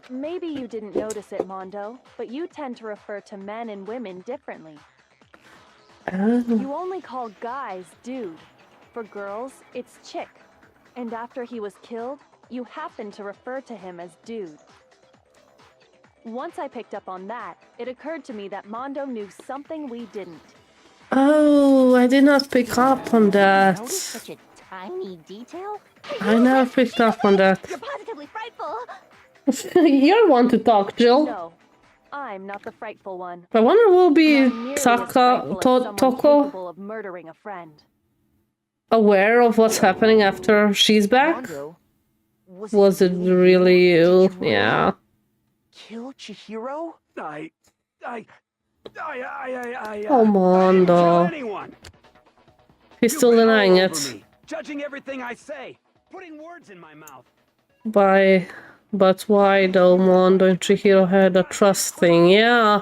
Maybe you didn't notice it, Mondo, but you tend to refer to men and women differently. You only call guys dude. For girls, it's chick. And after he was killed, you happen to refer to him as dude. Once I picked up on that, it occurred to me that Mondo knew something we didn't. Oh, I did not pick up on that. Notice such a tiny detail? I never picked up on that. You're positively frightful. You're one to talk, Jill. No, I'm not the frightful one. I wonder who will be Not nearly as frightful as someone Toko capable of murdering a friend. aware of what's happening after she's back? Mondo, Was it really you? Yeah. Kill Chihiro? Oh, Mondo. Anyone. He's still denying it. Judging everything I say, putting words in my mouth. But why though? Mondo and Chihiro had a trust thing, yeah.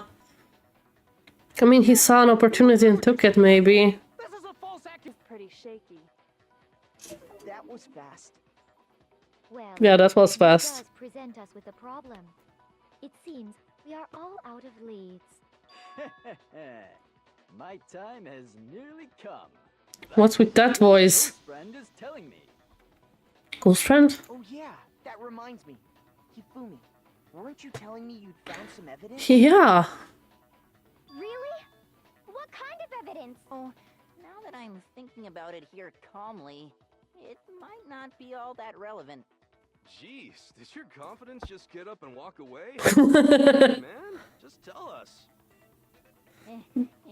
I mean, he saw an opportunity and took it, maybe. Pretty shaky. That was fast. Well, Yeah, that was this fast. does present us with a problem. It seems we are all out of leads. My time has nearly come. What's with that voice? Friend is telling me. Ghost friend? Oh yeah, that reminds me. Hifumi, weren't you telling me you'd found some evidence? Yeah. Really? What kind of evidence? Oh, now that I'm I'm thinking about it here calmly, it might not be all that relevant. Jeez, did your confidence just get up and walk away? Man, just tell us.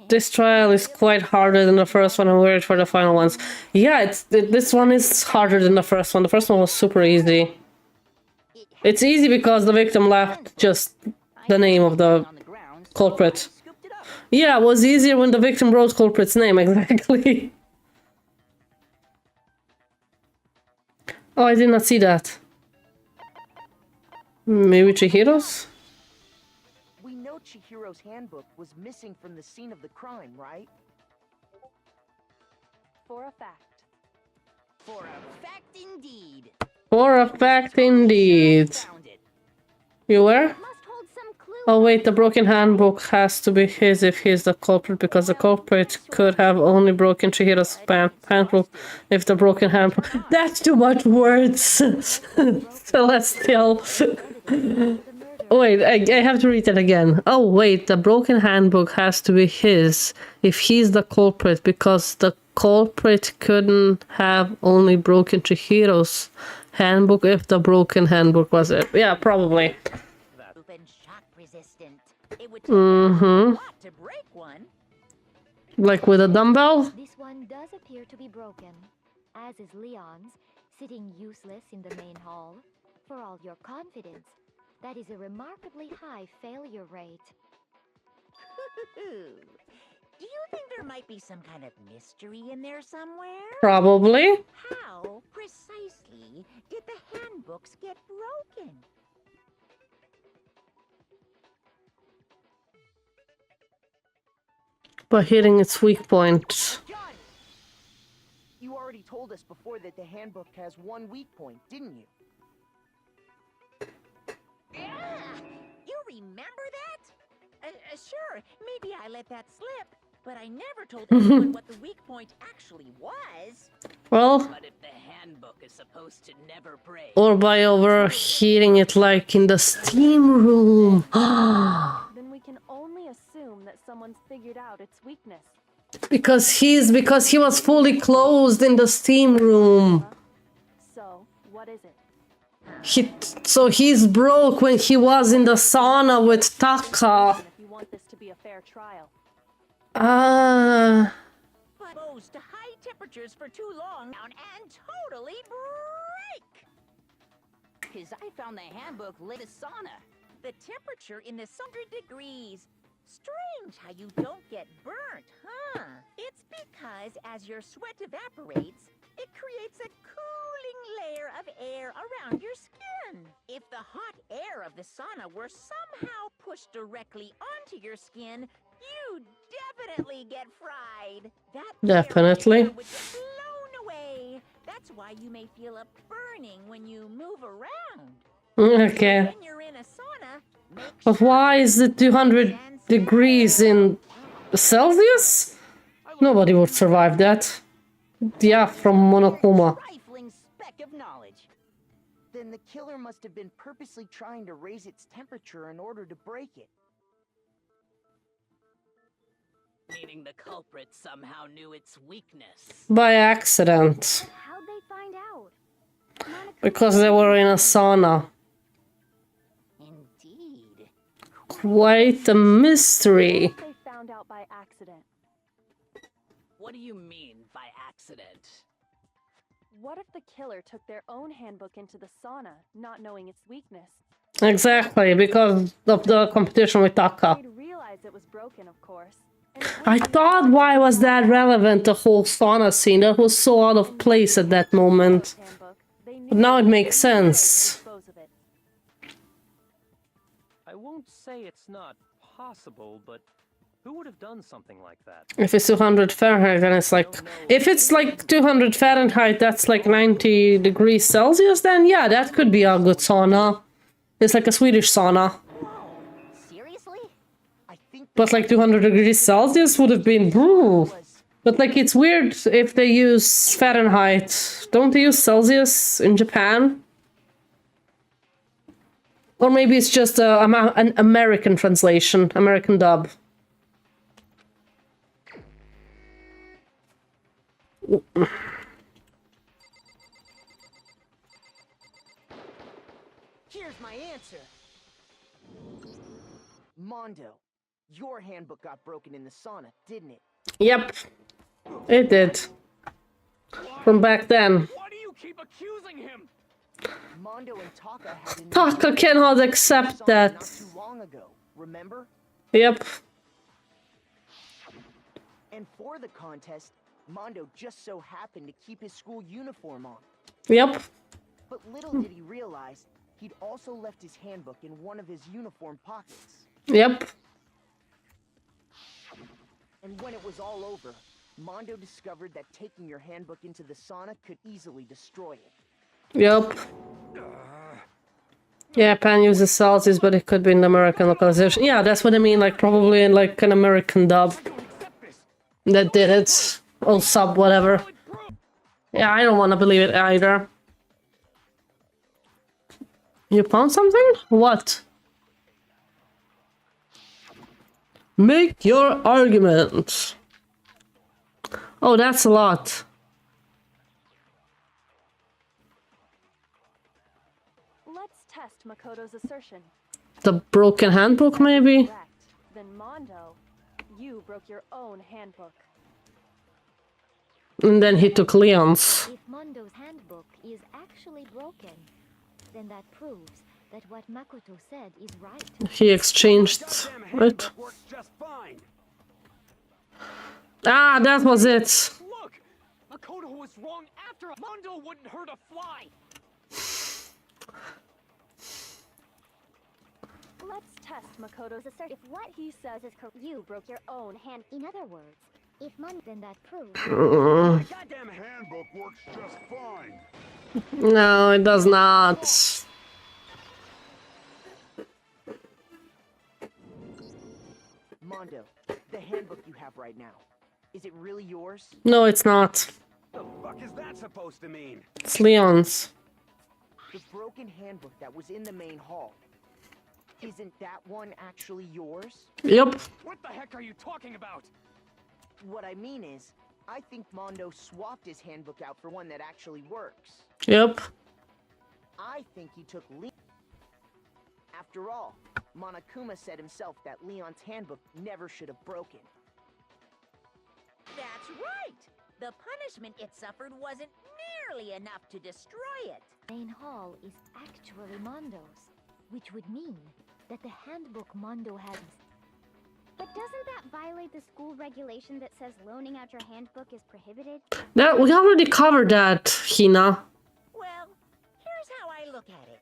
This trial is quite harder than the first one. I'm worried for the final ones. Yeah, this one is harder than the first one. The first one was super easy. It's easy because the victim left just the name of the culprit. Yeah, it was easier when the victim wrote culprit's name, exactly. Oh, I did not see that. Maybe Chihiro's? We know Chihiro's handbook was missing from the scene of the crime, right? For a fact. For a fact indeed. For a fact indeed. You were? Oh wait, the broken handbook has to be his if he's the culprit, because the culprit could have only broken Chihiro's handbook if the broken handbook... That's too much words! Celestial. Wait, I have to read that again. Oh wait, the broken handbook has to be his if he's the culprit, because the culprit couldn't have only broken Chihiro's handbook if the broken handbook was it. Yeah, probably. To break one. Like with a dumbbell? This one does appear to be broken, as is Leon's, sitting useless in the main hall. For all your confidence, that is a remarkably high failure rate. Do you think there might be some kind of mystery in there somewhere? Probably. How precisely did the handbooks get broken? By hitting its weak point. You already told us before that the handbook has one weak point, didn't you? You remember that? Sure, maybe I let that slip, but I never told anyone what the weak point actually was. Well, But if the handbook is supposed to never break... or by overheating it like in the steam room. Then we can only assume that someone's figured out its weakness. Because he was fully closed in the steam room. So, what is it? So he's broke when he was in the sauna with Taka. If you want this to be a fair trial. Exposed to high temperatures for too long and totally break. Because I found the handbook lit a sauna. The temperature in the 100 degrees. Strange how you don't get burnt, huh? It's because as your sweat evaporates, it creates a cooling layer of air around your skin. If the hot air of the sauna were somehow pushed directly onto your skin, you'd definitely get fried. That definitely. would get blown away. That's why you may feel a burning when you move around. Okay. When you're in a sauna, But why is it 200 degrees in Celsius? Nobody would survive that. Yeah, from Monokuma. Then the killer must have been purposely trying to raise its temperature in order to break it. Meaning the culprit somehow knew its weakness. By accident. How'd they find out? Because they were in a sauna. Indeed. Quite a mystery. They found out by accident. What do you mean by accident? What if the killer took their own handbook into the sauna, not knowing its weakness? Exactly, because of the competition with Taka. They'd realize it was broken, of course. I thought, why was that relevant, the whole sauna scene? That was so out of place at that moment. But now it makes sense. I won't say it's not possible, but who would have done something like that? If it's 200 Fahrenheit, then it's like... If it's like 200 Fahrenheit, that's like 90 degrees Celsius, then yeah, that could be a good sauna. It's like a Swedish sauna. But like 200 degrees Celsius would have been... Ooh. But like it's weird if they use Fahrenheit. Don't they use Celsius in Japan? Or maybe it's just an American translation, American dub. Here's my answer. Mondo, your handbook got broken in the sauna, didn't it? Yep, it did. From back then. Why do you keep accusing him? Mondo and Taka had an Taka cannot accept that. not too long ago, remember? Yep. And for the contest, Mondo just so happened to keep his school uniform on. Yep. But little did he realize, he'd also left his handbook in one of his uniform pockets. Yep. And when it was all over, Mondo discovered that taking your handbook into the sauna could easily destroy it. Yep. Yeah, Pan uses salties, but it could be in the American localization. Yeah, that's what I mean, like probably in like an American dub that did it. Or sub, whatever. Yeah, I don't want to believe it either. You found something? What? Make your argument. Oh, that's a lot. Let's test Makoto's assertion. The broken handbook, maybe? Correct. Then Mondo, you broke your own handbook. And then he took Leon's. If Mondo's handbook is actually broken, then that proves that what Makoto said is right. He exchanged it. Ah, that was it. Look! Makoto was wrong after Mondo wouldn't hurt a fly! Let's test Makoto's assertion. If what he says is correct, you broke your own hand. In other words, if Mondo, then that proves. My goddamn handbook works just fine. No, it does not. Mondo, the handbook you have right now, is it really yours? No, it's not. The fuck is that supposed to mean? It's Leon's. The broken handbook that was in the main hall. Isn't that one actually yours? Yep. What the heck are you talking about? What I mean is, I think Mondo swapped his handbook out for one that actually works. Yep. I think he took Leon. After all, Monokuma said himself that Leon's handbook never should have broken. That's right! The punishment it suffered wasn't nearly enough to destroy it. Main hall is actually Mondo's, which would mean that the handbook Mondo has. But doesn't that violate the school regulation that says loaning out your handbook is prohibited? That we already covered that, Hina. Well, here's how I look at it.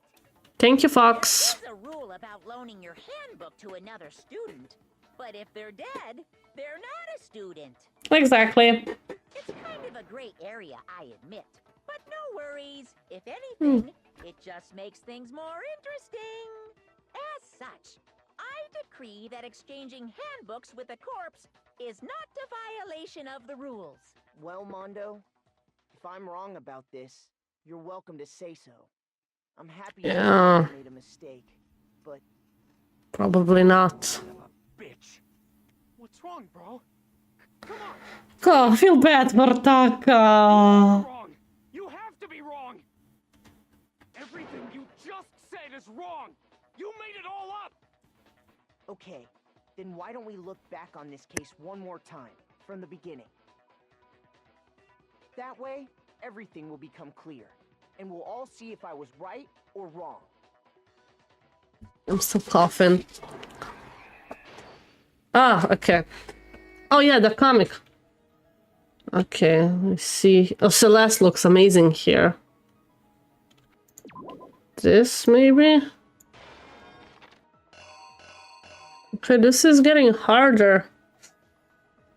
Thank you, Fox. There's a rule about loaning your handbook to another student, but if they're dead, they're not a student. Exactly. It's kind of a gray area, I admit. But no worries. If anything, it just makes things more interesting. As such, I decree that exchanging handbooks with a corpse is not a violation of the rules. Well, Mondo, if I'm wrong about this, you're welcome to say so. I'm happy you made a mistake, but... Probably not. Bitch. What's wrong, bro? Come on. Oh, I feel bad for Taka. Wrong. You have to be wrong. Everything you just said is wrong. You made it all up. Okay, then why don't we look back on this case one more time, from the beginning? That way, everything will become clear, and we'll all see if I was right or wrong. I'm still coughing. Ah, okay. Oh yeah, the comic. Okay, let's see. Oh, Celeste looks amazing here. This, maybe? Okay, this is getting harder.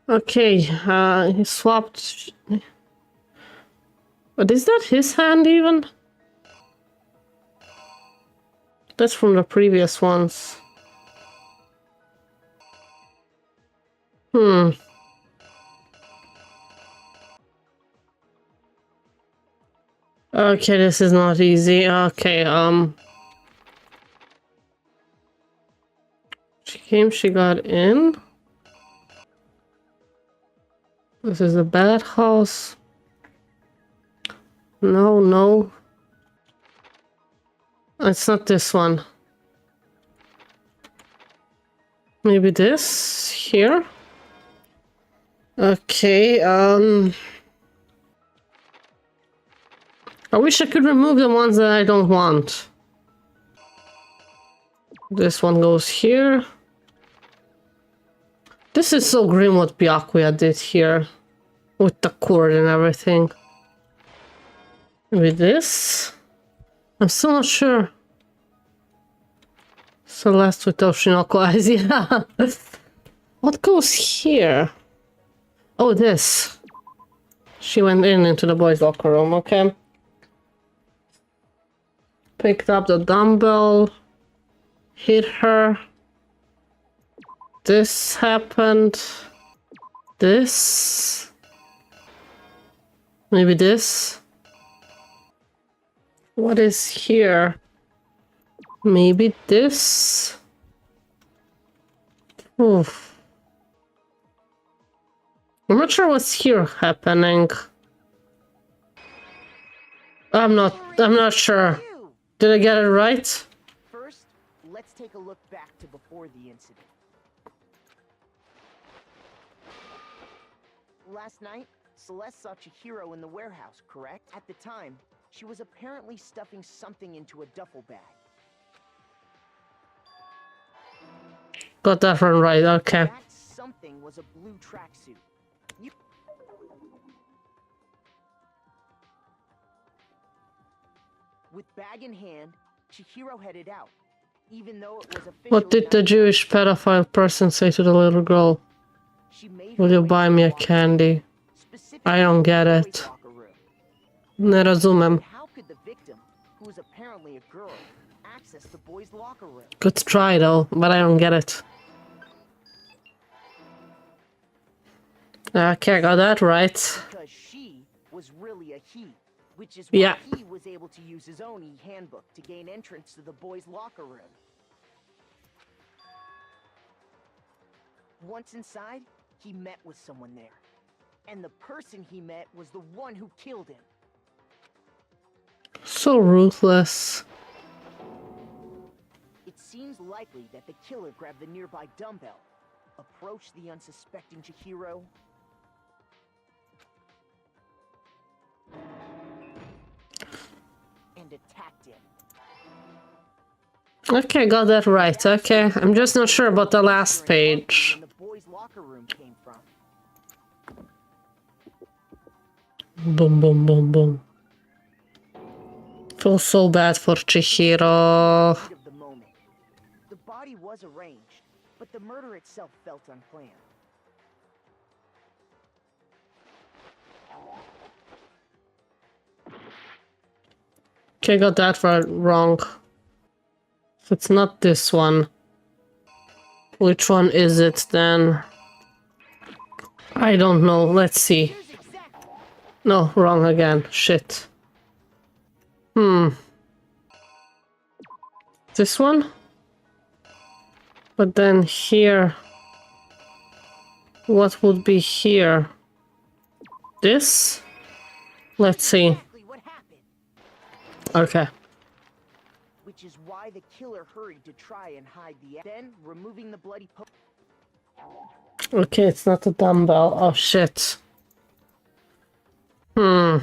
Okay, he swapped... But is that his hand, even? That's from the previous ones. Okay, this is not easy. Okay, she came, she got in. This is a bathhouse. No, no. It's not this one. Maybe this here? Okay, I wish I could remove the ones that I don't want. This one goes here. This is so grim what Byakuya did here. With the cord and everything. With this? I'm still not sure. Celeste with Oshinoko eyes, yeah. What goes here? Oh, this. She went into the boys' locker room, okay. Picked up the dumbbell. Hit her. This happened. This. Maybe this. What is here? Maybe this? Oof. I'm not sure what's here happening. I'm not sure. Did I get it right? First, let's take a look back to before the incident. Last night, Celeste saw Chihiro in the warehouse, correct? At the time, she was apparently stuffing something into a duffel bag. Got that one right, okay. That something was a blue tracksuit. With bag in hand, Chihiro headed out, even though it was officially What did the Jewish pedophile person say to the little girl? Will you buy me a candy? I don't get it. Ne razumem. How could the victim, who was apparently a girl, access the boys' locker room? Good try though, but I don't get it. Okay, got that right. Because she was really a he, which is Yeah. why he was able to use his own e-handbook to gain entrance to the boys' locker room. Once inside, he met with someone there. And the person he met was the one who killed him. So ruthless. It seems likely that the killer grabbed the nearby dumbbell, approached the unsuspecting Chihiro, and attacked him. Okay, got that right. Okay, I'm just not sure about the last page. The boys' locker room came from. Boom, boom, boom, boom. Feel so bad for Chihiro. Of the moment. The body was arranged, but the murder itself felt unplanned. Okay, got that right, wrong. So it's not this one. Which one is it then? I don't know. Let's see. No, wrong again. Shit. This one? But then here... What would be here? This? Let's see. Okay. Which is why the killer hurried to try and hide the... Then, removing the bloody Okay, it's not a dumbbell. Oh, shit. God,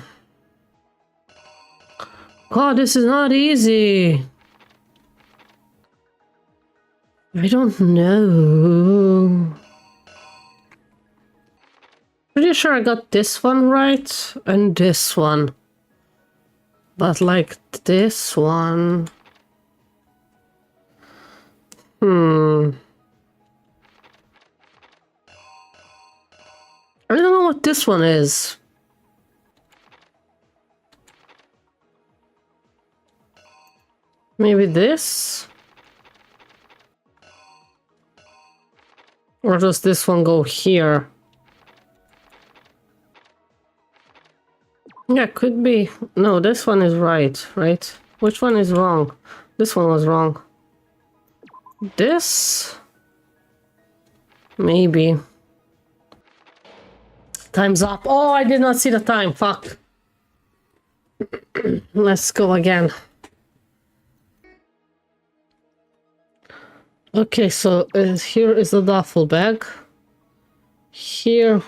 this is not easy. I don't know. Pretty sure I got this one right and this one. But like this one... I don't know what this one is. Maybe this? Or does this one go here? Yeah, could be. No, this one is right, right? Which one is wrong? This one was wrong. This? Maybe. Time's up. Oh, I did not see the time. Fuck. Let's go again. Okay, so here is the duffel bag. Here.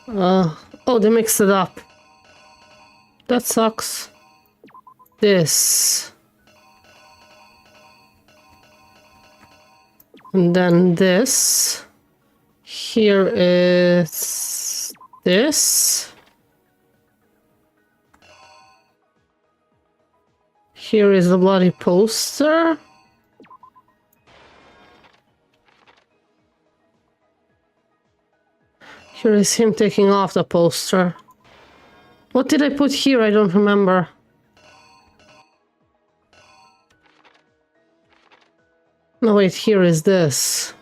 Oh, they mixed it up. That sucks. This. And then this. Here is this. Here is the bloody poster. Here is him taking off the poster. What did I put here? I don't remember. No, wait, here is this.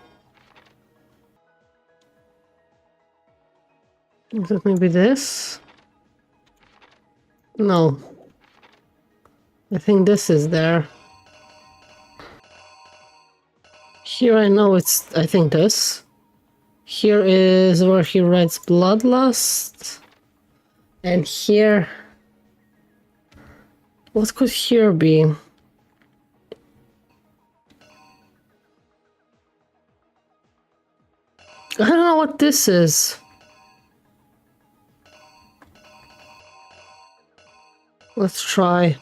Is it maybe this? No. I think this is there. Here I know it's, I think this. Here is where he writes Bloodlust. And here... What could here be? I don't know what this is. Let's try.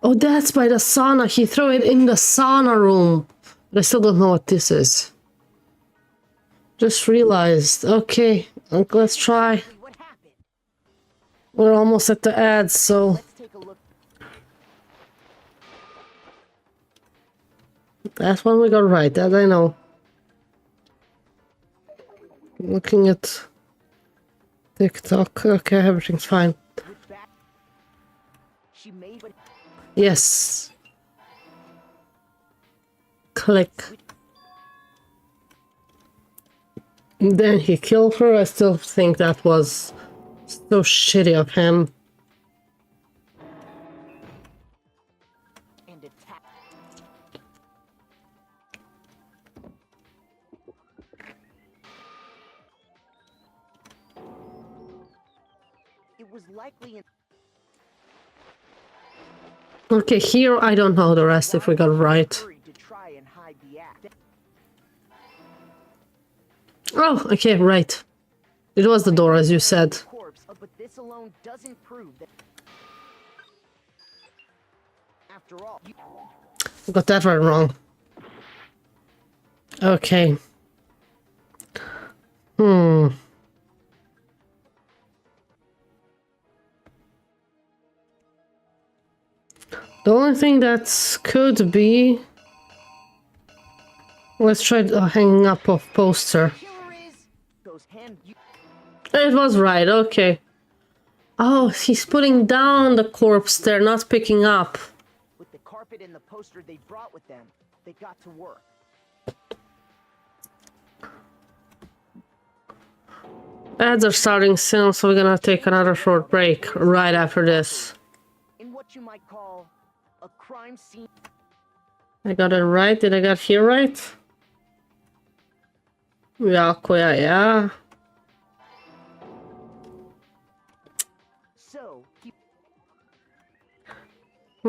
Oh, that's by the sauna. He threw it in the sauna room. But I still don't know what this is. Just realized. Okay, let's try. We're almost at the ads, so... That one we got right, that I know. Looking at TikTok. Okay, everything's fine. Yes. Click. Then he killed her. I still think that was so shitty of him. It was likely in Okay, here I don't know the rest if we got it right. Oh, okay, right. It was the door, as you said. but this alone doesn't prove that. After all, Got that one wrong. Okay. The only thing that could be... Let's try hanging up of poster. It was right, okay. Oh, he's putting down the corpse there, not picking up. With the carpet and the poster they brought with them, they got to work. Ads are starting soon, so we're gonna take another short break right after this. In what you might call a crime scene. I got it right. Did I get here right? Yeah. So,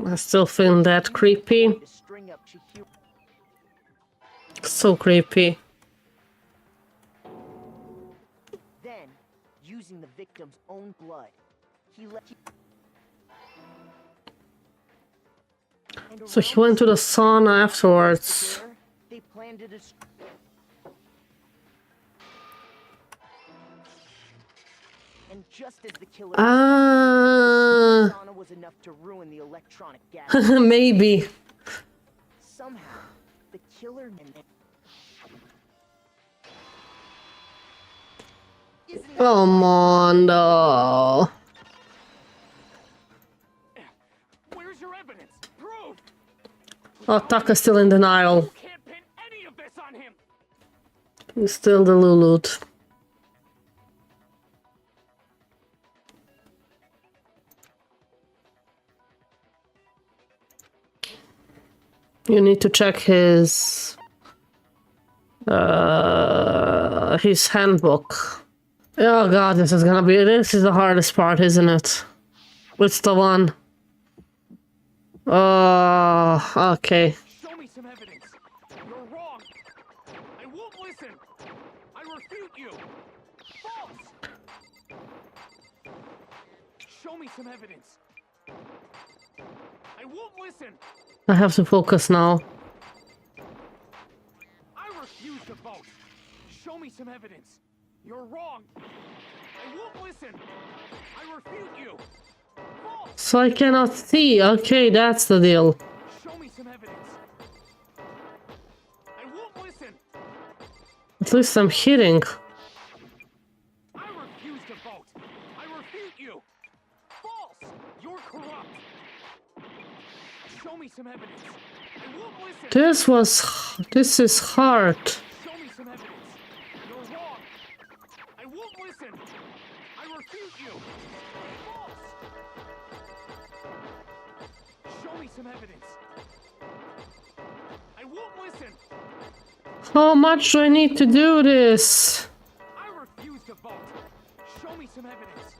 I still feel that creepy. So creepy. Then, using the victim's own blood, he let you... So he went to the sauna afterwards. They planned to destroy. And just as the killer sauna was enough to ruin the electronic gas. Maybe. Somehow, the killer Come on, no. Where's your evidence? Proof! Oh, Taka's still in denial. You can't pin any of this on him. He's still the Lulut. You need to check his his handbook. Oh god, this is the hardest part, isn't it? It's the one. Oh, okay. Show me some evidence. You're wrong. I won't listen. I refute you. False. Show me some evidence. I won't listen. I have to focus now. I refuse to vote. Show me some evidence. You're wrong. I won't listen. I refute you. False. So I cannot see. Okay, that's the deal. Show me some evidence. I won't listen. At least I'm hitting. I refuse to vote. I refute you. False. You're corrupt. Show me some evidence. I won't listen. This is hard. Show me some evidence. You're wrong. I won't listen. I refute you. False. Show me some evidence. I won't listen. How much do I need to do this? I refuse to vote. Show me some evidence.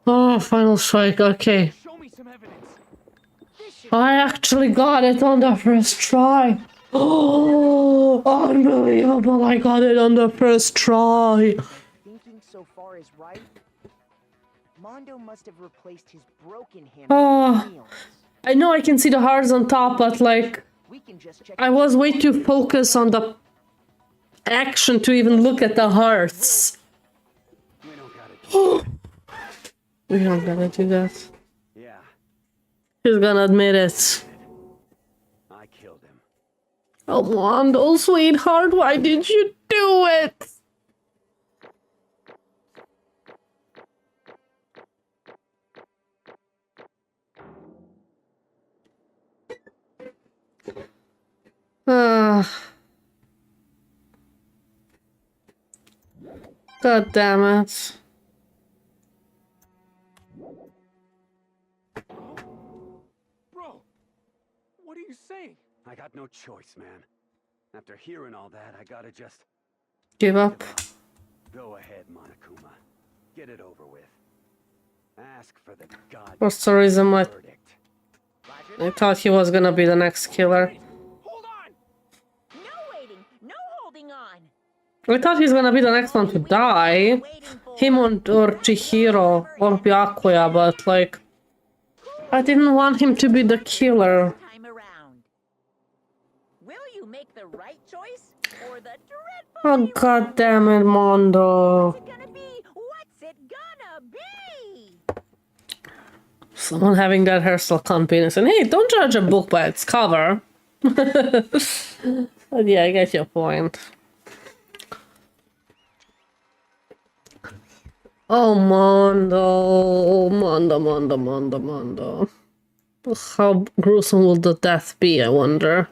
Oh, final strike. Okay. Show me some evidence. I actually got it on the first try. Oh, unbelievable. I got it on the first try. Thinking so far is right. Mondo must have replaced his broken hand Oh, with I know I can see the hearts on top, but like, I was way too focused on the action to even look at the hearts. We don't gotta do that. Yeah, He's gonna admit it. I killed him. Oh, Mondo, sweetheart, why did you do it? God damn it. Bro, what are you saying? I got no choice, man. After hearing all that, I gotta just Give up. go ahead, Monokuma. Get it over with. Ask for the god. For some reason, I thought he was gonna be the next killer. No waiting, no holding on. I thought he's gonna be the next one to die. Him or Chihiro or Byakuya, but like, I didn't want him to be the killer. Time around. Will you make the right choice or the dreadful? Oh god damn it, Mondo. What's it gonna be? Someone having that hairstyle can't be innocent. Hey, don't judge a book by its cover. But yeah, I get your point. Oh, Mondo. Mondo. How gruesome will the death be, I wonder?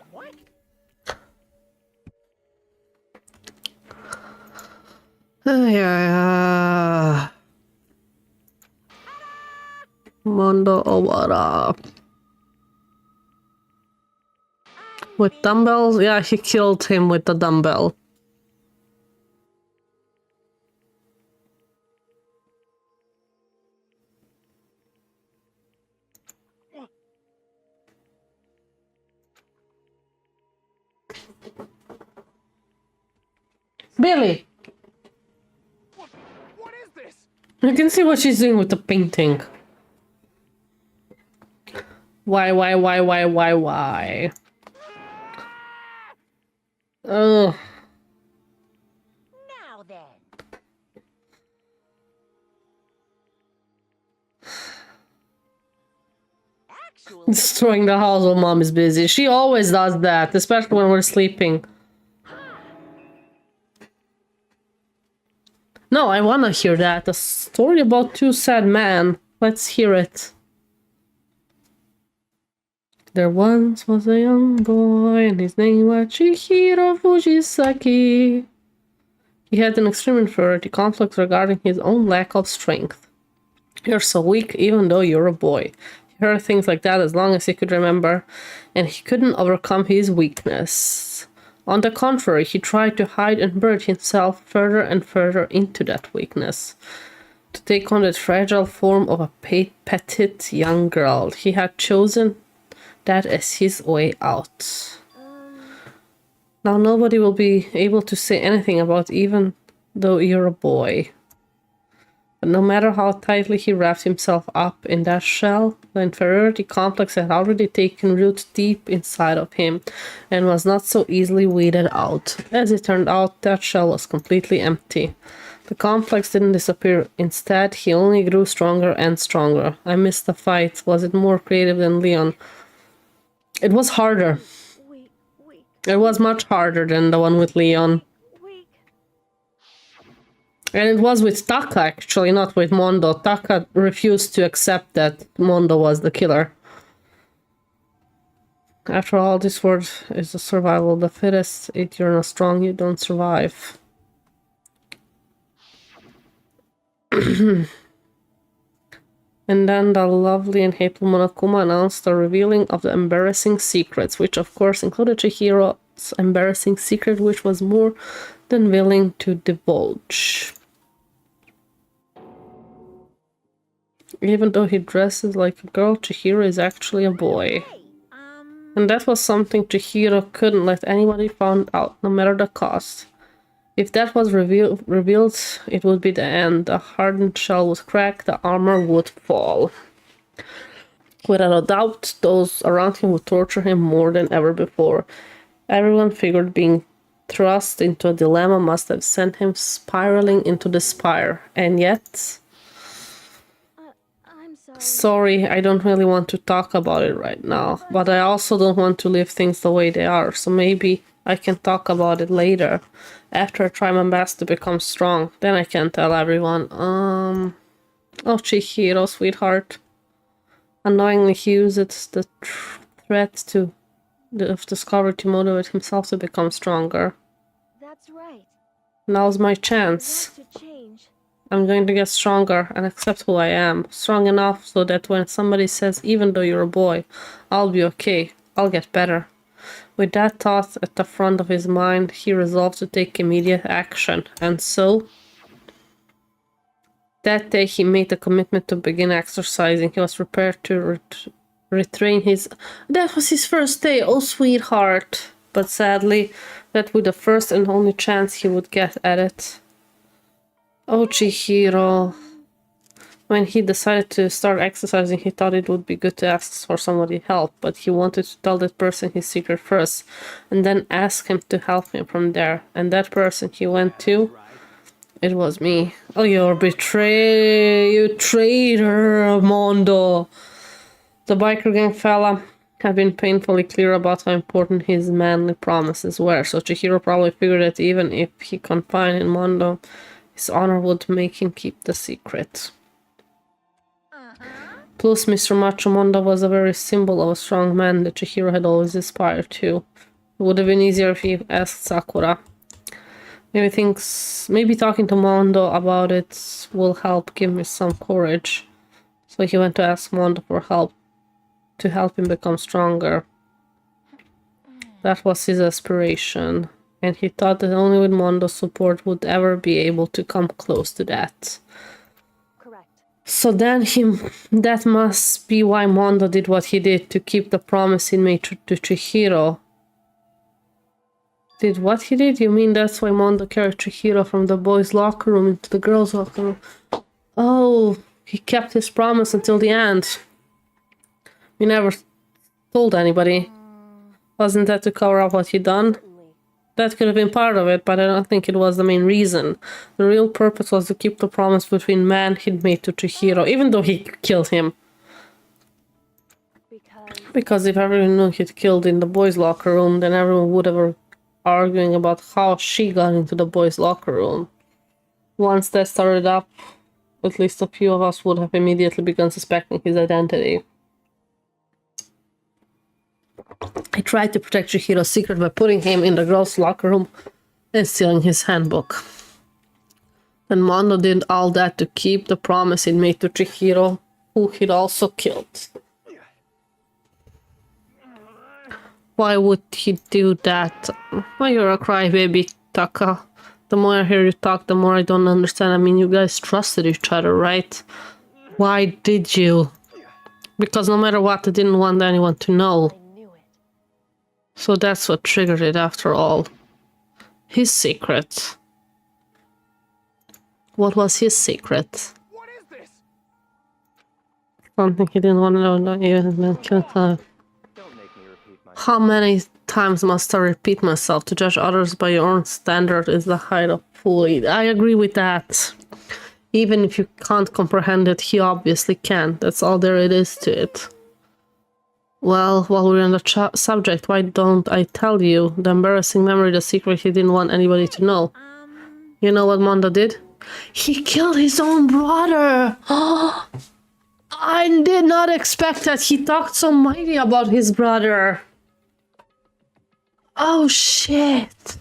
Yeah. Mondo Owara. With dumbbells? Yeah, he killed him with the dumbbell. Billy! What is this? You can see what she's doing with the painting. Why? Oh. Now then. Destroying the house while mom is busy. She always does that, especially when we're sleeping. No, I wanna hear that. A story about two sad men. Let's hear it. There once was a young boy, and his name was Chihiro Fujisaki. He had an extreme inferiority complex regarding his own lack of strength. You're so weak even though you're a boy. He heard things like that as long as he could remember, and he couldn't overcome his weakness. On the contrary, he tried to hide and bury himself further and further into that weakness, to take on the fragile form of a petite young girl. He had chosen that as his way out. Now nobody will be able to say anything about even though you're a boy. But no matter how tightly he wrapped himself up in that shell, the inferiority complex had already taken root deep inside of him and was not so easily weeded out. As it turned out, that shell was completely empty. The complex didn't disappear. Instead, he only grew stronger and stronger. I missed the fight. Was it more creative than Leon? It was harder. It was much harder than the one with Leon. And it was with Taka, actually, not with Mondo. Taka refused to accept that Mondo was the killer. After all, this world is the survival of the fittest. If you're not strong, you don't survive. And then the lovely and hateful Monokuma announced the revealing of the embarrassing secrets, which of course included Chihiro's embarrassing secret, which was more than willing to divulge. Even though he dresses like a girl, Chihiro is actually a boy. And that was something Chihiro couldn't let anybody find out, no matter the cost. If that was revealed, it would be the end. The hardened shell would crack, the armor would fall. Without a doubt, those around him would torture him more than ever before. Everyone figured being thrust into a dilemma must have sent him spiraling into despair. And yet... Sorry, I don't really want to talk about it right now, but I also don't want to leave things the way they are, so maybe I can talk about it later, after I try my best to become strong. Then I can tell everyone, oh, Chihiro, sweetheart. Annoyingly, he used the threat of discovery to motivate himself to become stronger. That's right. Now's my chance. I'm going to get stronger and accept who I am. Strong enough so that when somebody says, even though you're a boy, I'll be okay. I'll get better. With that thought at the front of his mind, he resolved to take immediate action. And so, that day he made a commitment to begin exercising. He was prepared to retrain his... That was his first day, oh sweetheart. But sadly, that would be the first and only chance he would get at it. Oh, Chihiro. When he decided to start exercising, he thought it would be good to ask for somebody's help, but he wanted to tell that person his secret first, and then ask him to help him from there. And that person he went to, it was me. Oh, you traitor, Mondo. The biker gang fella had been painfully clear about how important his manly promises were, so Chihiro probably figured that even if he confided in Mondo, his honor would make him keep the secret. Plus, Mr. Macho Mondo was a very symbol of a strong man that Chihiro had always aspired to. It would have been easier if he asked Sakura. Maybe talking to Mondo about it will help give me some courage. So he went to ask Mondo for help, to help him become stronger. That was his aspiration. And he thought that only with Mondo's support would ever be able to come close to that. Correct. So then that must be why Mondo did what he did, to keep the promise he made to Chihiro. Did what he did? You mean that's why Mondo carried Chihiro from the boys' locker room into the girls' locker room? Oh, he kept his promise until the end. He never told anybody. Wasn't that to cover up what he'd done? That could have been part of it, but I don't think it was the main reason. The real purpose was to keep the promise between man he'd made to Chihiro, even though he killed him. Because if everyone knew he'd killed in the boys' locker room, then everyone would have been arguing about how she got into the boys' locker room. Once that started up, at least a few of us would have immediately begun suspecting his identity. I tried to protect Chihiro's secret by putting him in the girls' locker room and stealing his handbook. Then Mondo did all that to keep the promise he'd made to Chihiro, who he'd also killed. Why would he do that? Well, you're a crybaby, Taka. The more I hear you talk, the more I don't understand. I mean, you guys trusted each other, right? Why did you? Because no matter what, I didn't want anyone to know. So that's what triggered it after all. His secret. What was his secret? What is this? Something he didn't want to know, not even mention. How many times must I repeat myself? To judge others by your own standard is the height of folly. I agree with that. Even if you can't comprehend it, he obviously can. That's all there it is to it. Well, while we're on the subject, why don't I tell you the embarrassing memory, the secret he didn't want anybody to know? You know what Mondo did? He killed his own brother! I did not expect that. He talked so mighty about his brother. Oh shit.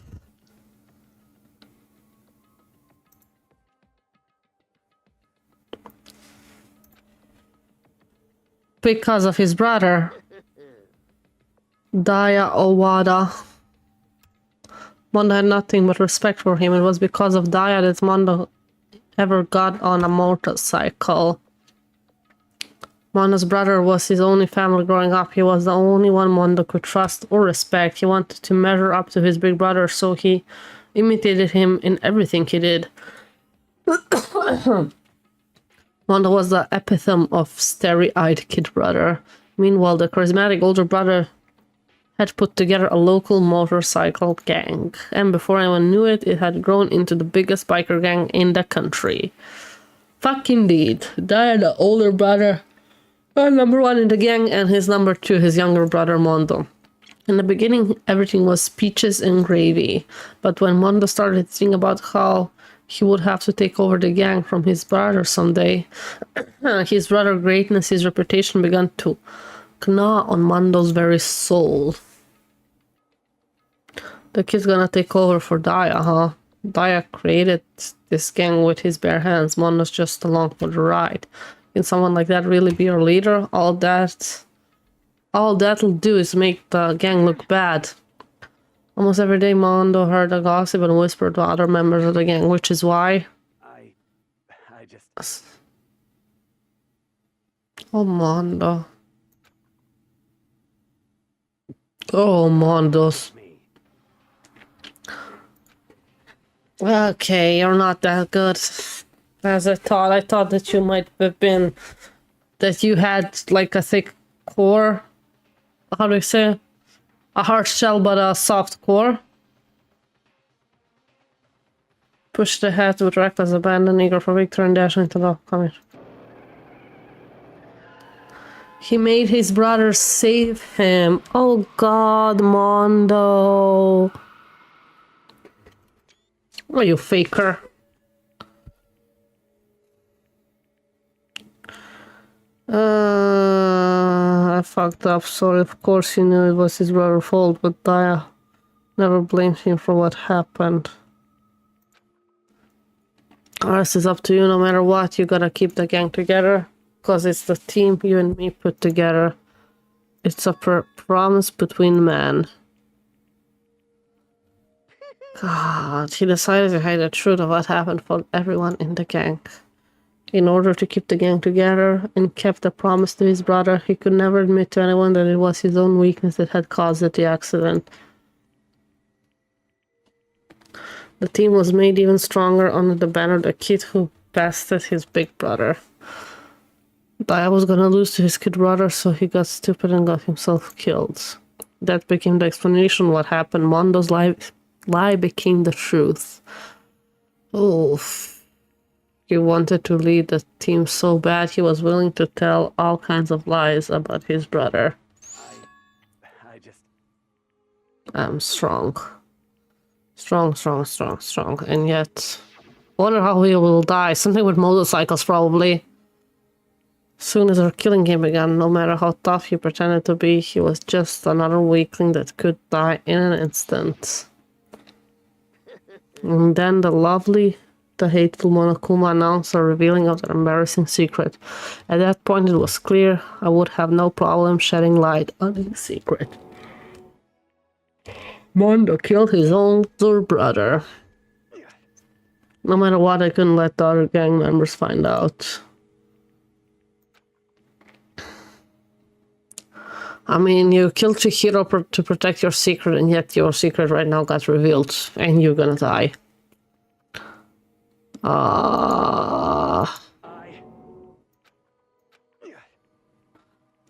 Because of his brother. Daya Owada. Mondo had nothing but respect for him. It was because of Daya that Mondo ever got on a motorcycle. Mondo's brother was his only family growing up. He was the only one Mondo could trust or respect. He wanted to measure up to his big brother, so he imitated him in everything he did. Mondo was the epitome of starry-eyed kid brother. Meanwhile, the charismatic older brother had put together a local motorcycle gang, and before anyone knew it, it had grown into the biggest biker gang in the country. Fuck indeed. Daya, the older brother, number one in the gang, and his number two, his younger brother Mondo. In the beginning, everything was peaches and gravy, but when Mondo started thinking about how he would have to take over the gang from his brother someday, his brother's greatness, his reputation began to gnaw on Mondo's very soul. The kid's gonna take over for Daya, huh? Daya created this gang with his bare hands. Mondo's just along for the ride. Can someone like that really be your leader? All that'll do is make the gang look bad. Almost every day Mondo heard a gossip and whispered to other members of the gang, which is why... I just... Oh, Mondo. Oh, Mondos. Okay, you're not that good as I thought. I thought that you might have been... that you had, like, a thick core. How do you say? A hard shell, but a soft core. Push the head with reckless abandon, eager for victory and dash into the upcoming. He made his brother save him. Oh god, Mondo. Oh, you faker. I fucked up. Sorry, of course he knew it was his brother's fault, but Daya never blamed him for what happened. The rest is up to you. No matter what, you gotta keep the gang together. Because it's the team you and me put together. It's a promise between men. God, he decided to hide the truth of what happened for everyone in the gang. In order to keep the gang together and kept the promise to his brother, he could never admit to anyone that it was his own weakness that had caused the accident. The team was made even stronger under the banner the kid who bested his big brother. Daya was gonna lose to his kid brother, so he got stupid and got himself killed. That became the explanation what happened. Mondo's lie became the truth. Oof. He wanted to lead the team so bad he was willing to tell all kinds of lies about his brother. I'm strong. Strong. And yet, wonder how he will die. Something with motorcycles, probably. Soon as our killing game began, no matter how tough he pretended to be, he was just another weakling that could die in an instant. And then the hateful Monokuma announced a revealing of the embarrassing secret. At that point it was clear I would have no problem shedding light on his secret. Mondo killed his older brother. No matter what, I couldn't let the other gang members find out. I mean, you killed Chihiro to protect your secret, and yet your secret right now got revealed, and you're gonna die.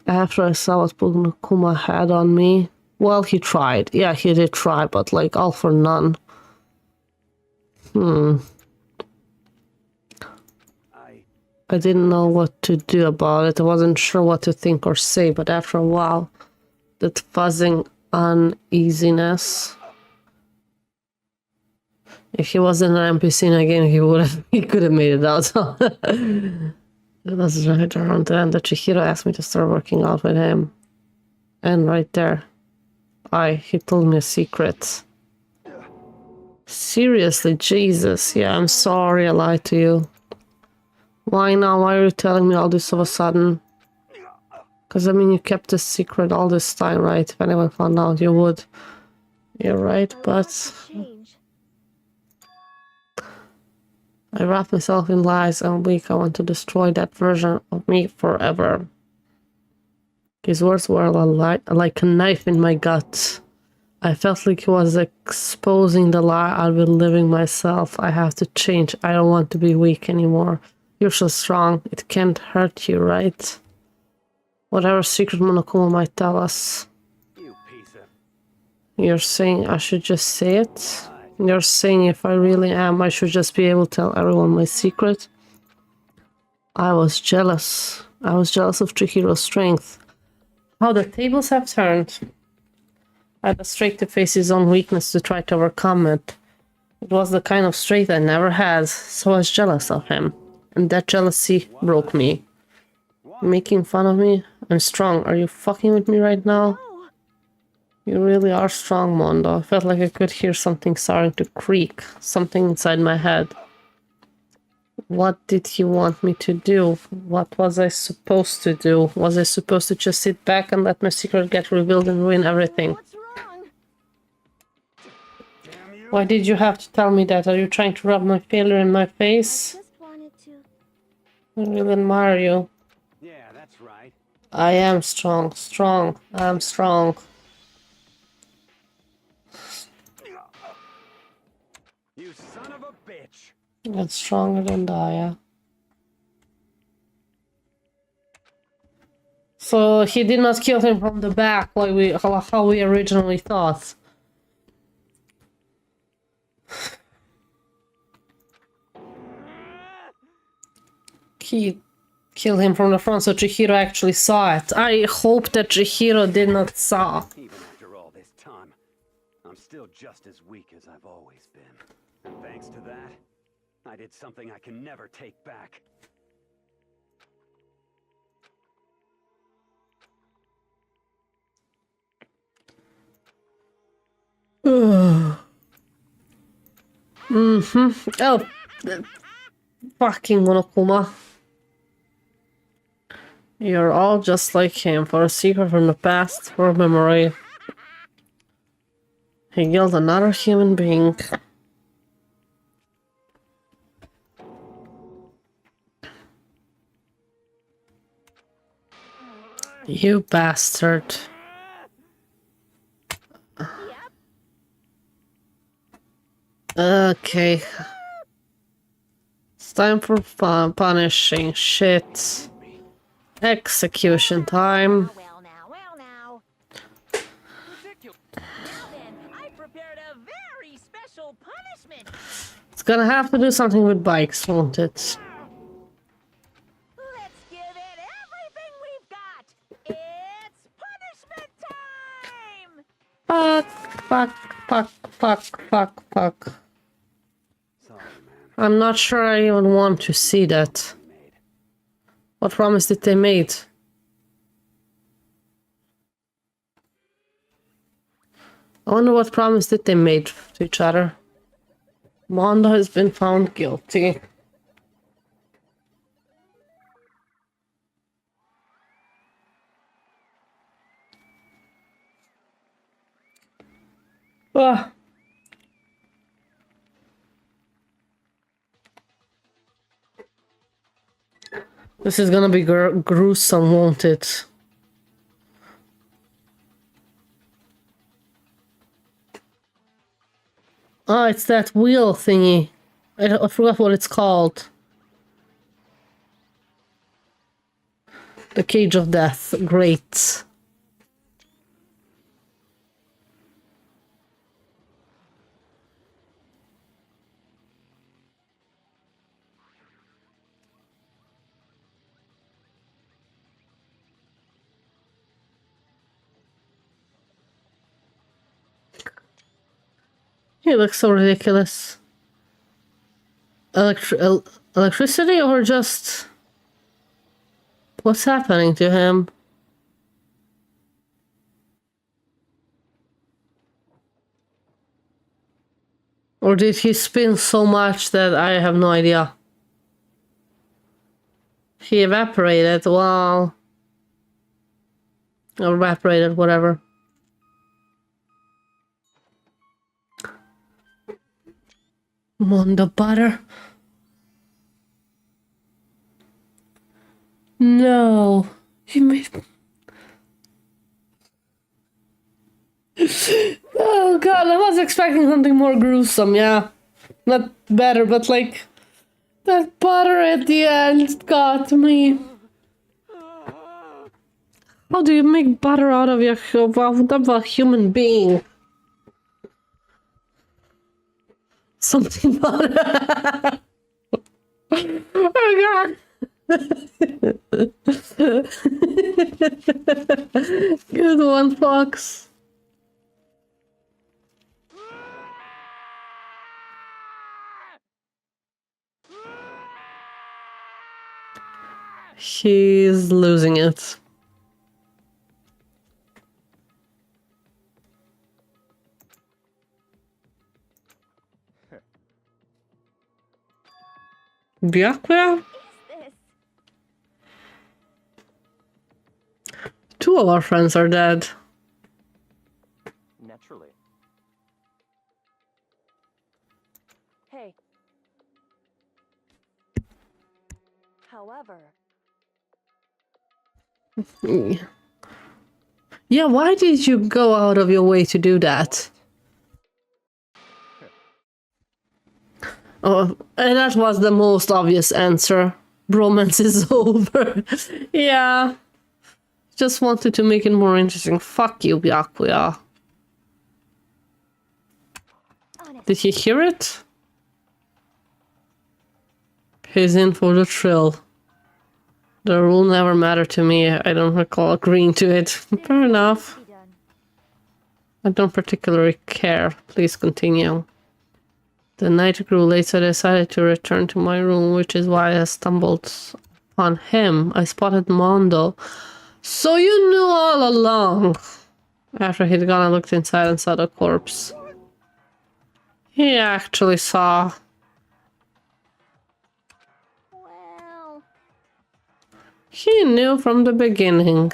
After I saw what Kuma had on me, well, he tried. Yeah, he did try, but like all for none. I didn't know what to do about it. I wasn't sure what to think or say, but after a while, that fuzzing uneasiness. If he wasn't an NPC in a game, he could have made it out. It was right around then that Chihiro asked me to start working out with him. And right there, he told me a secret. Seriously, Jesus, yeah, I'm sorry I lied to you. Why now? Why are you telling me all this all of a sudden? Because, I mean, you kept this secret all this time, right? If anyone found out, you would. You're right, but... I wrap myself in lies and weak. I want to destroy that version of me forever. His words were like a knife in my gut. I felt like he was exposing the lie I've been living myself. I have to change. I don't want to be weak anymore. You're so strong. It can't hurt you, right? Whatever secret Monokuma might tell us. You're saying I should just say it? You're saying if I really am, I should just be able to tell everyone my secret? I was jealous. I was jealous of Chihiro's strength. How the tables have turned. I had the strength to face his own weakness to try to overcome it. It was the kind of strength I never had, so I was jealous of him. And that jealousy broke me. Making fun of me? I'm strong. Are you fucking with me right now? You really are strong, Mondo. I felt like I could hear something starting to creak. Something inside my head. What did he want me to do? What was I supposed to do? Was I supposed to just sit back and let my secret get revealed and ruin everything? Why did you have to tell me that? Are you trying to rub my failure in my face? I really admire you. Yeah, that's right. I am strong. Strong. I'm strong. You son of a bitch. That's stronger than Daya. So he did not kill him from the back like how we originally thought. He killed him from the front, so Chihiro actually saw it. I hope that Chihiro did not saw. Even after all this time, I'm still just as weak as I've always been. And thanks to that, I did something I can never take back. Oh, fucking Monokuma. You're all just like him. For a secret from the past, for a memory. He killed another human being. You bastard. Okay. It's time for punishing shit. Execution time. Well now. Now then, I prepared a very special punishment. It's gonna have to do something with bikes, won't it? Let's give it everything we've got. It's punishment time! Fuck. I'm not sure I even want to see that. What promise did they made? I wonder what promise did they made to each other. Mondo has been found guilty. Ah. This is gonna be gruesome, won't it? Ah, it's that wheel thingy. I forgot what it's called. The Cage of Death. Great. He looks so ridiculous. Electricity or just... What's happening to him? Or did he spin so much that I have no idea? He evaporated, well... Or evaporated, whatever. Mondo butter. No. He made... Oh god, I was expecting something more gruesome, yeah. Not better, but like... That butter at the end got me. How do you make butter out of a human being? Something butter. Oh god. Good one, Fox. He's losing it. Byakuya? Two of our friends are dead. Naturally. Hey. However... Yeah, why did you go out of your way to do that? Oh, and that was the most obvious answer. Bromance is over. Yeah. Just wanted to make it more interesting. Fuck you, Byakuya. Did you hear it? He's in for the thrill. The rule never mattered to me. I don't recall agreeing to it. Fair enough. I don't particularly care. Please continue. The night grew late, so I decided to return to my room, which is why I stumbled upon him. I spotted Mondo. So you knew all along. After he'd gone, I looked inside and saw the corpse. He actually saw. Well... He knew from the beginning.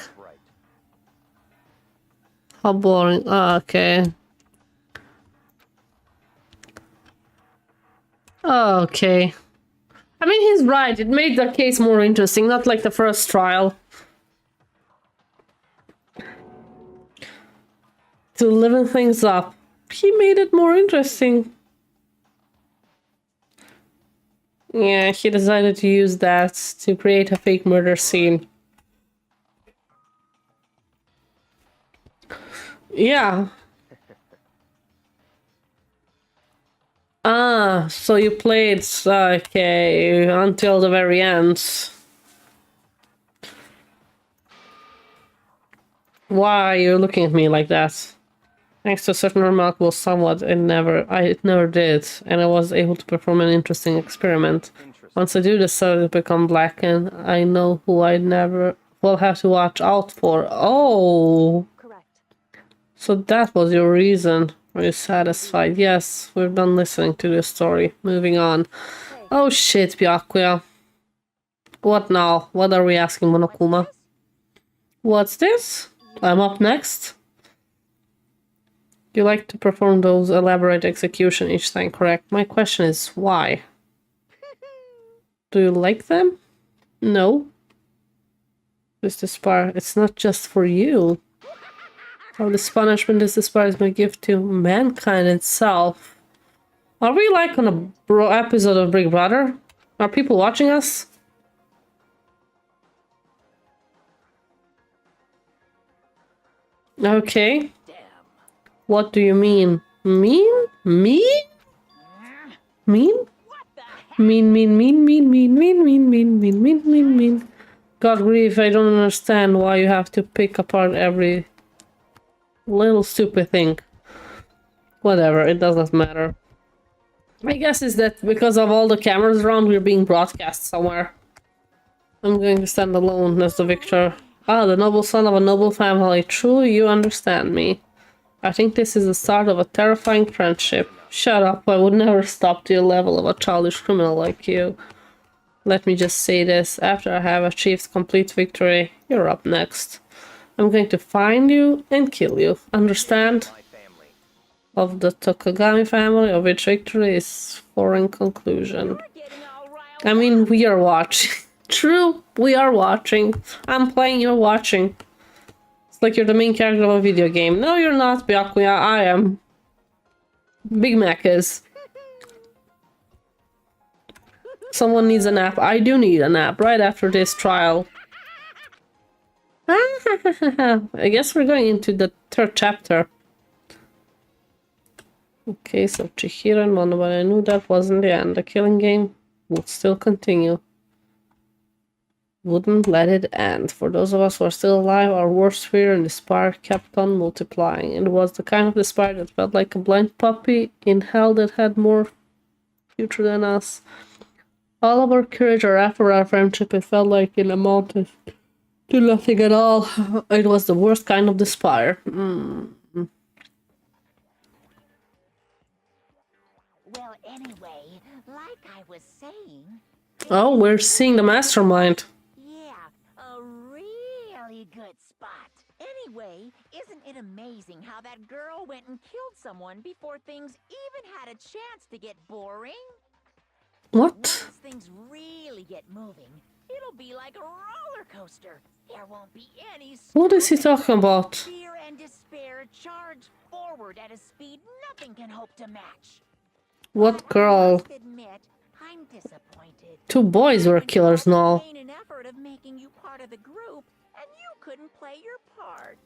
How boring. Oh, okay. Okay. I mean, he's right. It made the case more interesting, not like the first trial. To liven things up. He made it more interesting. Yeah, he decided to use that to create a fake murder scene. Yeah. Ah, so you played, okay, until the very end. Why are you looking at me like that? Thanks to a certain remarkable somewhat, it never did, and I was able to perform an interesting experiment. Once I do this, so it become black, and I know who I never will have to watch out for. Oh! Correct. So that was your reason. Are you satisfied? Yes, we're done listening to this story. Moving on. Hey. Oh shit, Byakuya. What now? What are we asking, Monokuma? What's this? I'm up next? You like to perform those elaborate execution each time, correct? My question is why? Do you like them? No. This spire, it's not just for you. Oh, this punishment is this is my gift to mankind itself. Are we like on a episode of Big Brother? Are people watching us? Okay. What do you mean? Mean? Mean? Mean? Mean, mean, mean, mean, mean, mean, mean, mean, mean, mean, mean, mean. God grief, I don't understand why you have to pick apart every little stupid thing. Whatever, it doesn't matter. My guess is that because of all the cameras around, we're being broadcast somewhere. I'm going to stand alone as the victor. Ah, the noble son of a noble family. True, you understand me. I think this is the start of a terrifying friendship. Shut up, I would never stop to the level of a childish criminal like you. Let me just say this, after I have achieved complete victory, you're up next. I'm going to find you and kill you, understand? Of the Tokagami family, of which victory is foreign conclusion. I mean, we are watching. True, we are watching. I'm playing, you're watching. It's like you're the main character of a video game. No, you're not, Byakuya, I am. Big Mac is. Someone needs a nap. I do need a nap right after this trial. I guess we're going into the third chapter. Okay, so Chihiro and Monoban, I knew that wasn't the end. The killing game would still continue. Wouldn't let it end. For those of us who are still alive, our worst fear and despair kept on multiplying. It was the kind of despair that felt like a blind puppy in hell that had more future than us. All of our courage, our effort, our friendship, it felt like it amounted to nothing at all. It was the worst kind of despair. Well, anyway, like I was saying... Oh, we're seeing the mastermind. Yeah, a really good spot. Anyway, isn't it amazing how that girl went and killed someone before things even had a chance to get boring? What? Once things really get moving, it'll be like a roller coaster. There won't be any... What is he talking about? Fear and despair charge forward at a speed nothing can hope to match. What girl? Admit, I'm disappointed. Two boys were killers now. Made an effort of making you part of the group, and you couldn't play your part.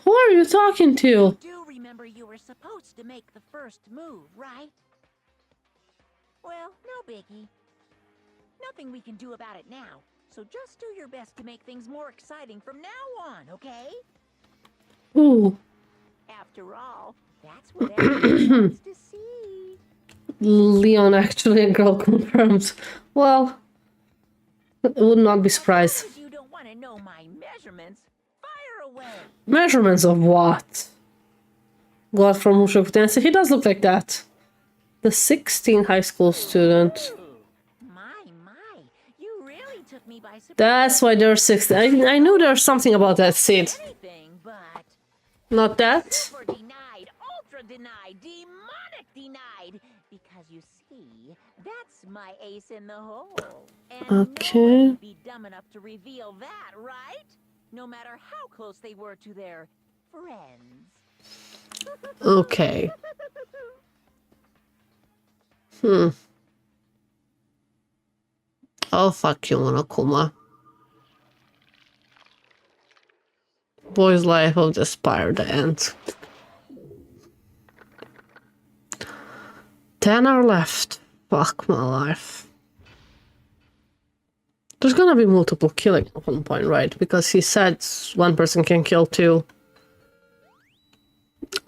Who are you talking to? You do remember you were supposed to make the first move, right? Well, no biggie. Nothing we can do about it now, so just do your best to make things more exciting from now on, okay? Ooh. After all, that's what everyone wants to see. Leon actually a girl confirmed. Well, I would not be surprised. You don't want to know my measurements. Fire away. Measurements of what? God from Mushoku Tensei. He does look like that. The 16 high school student. My, you really took me by surprise. That's why they're 16. I knew there was something about that scene. Not that. Super denied, ultra denied, demonic denied. Because you see, that's my ace in the hole. And okay. Nobody'd be dumb enough to reveal that, right? No matter how close they were to their friends. Okay. Oh, fuck you, Monokuma. Boy's life of despair, the end. 10 are left. Fuck my life. There's gonna be multiple killing at one point, right? Because he said one person can kill two.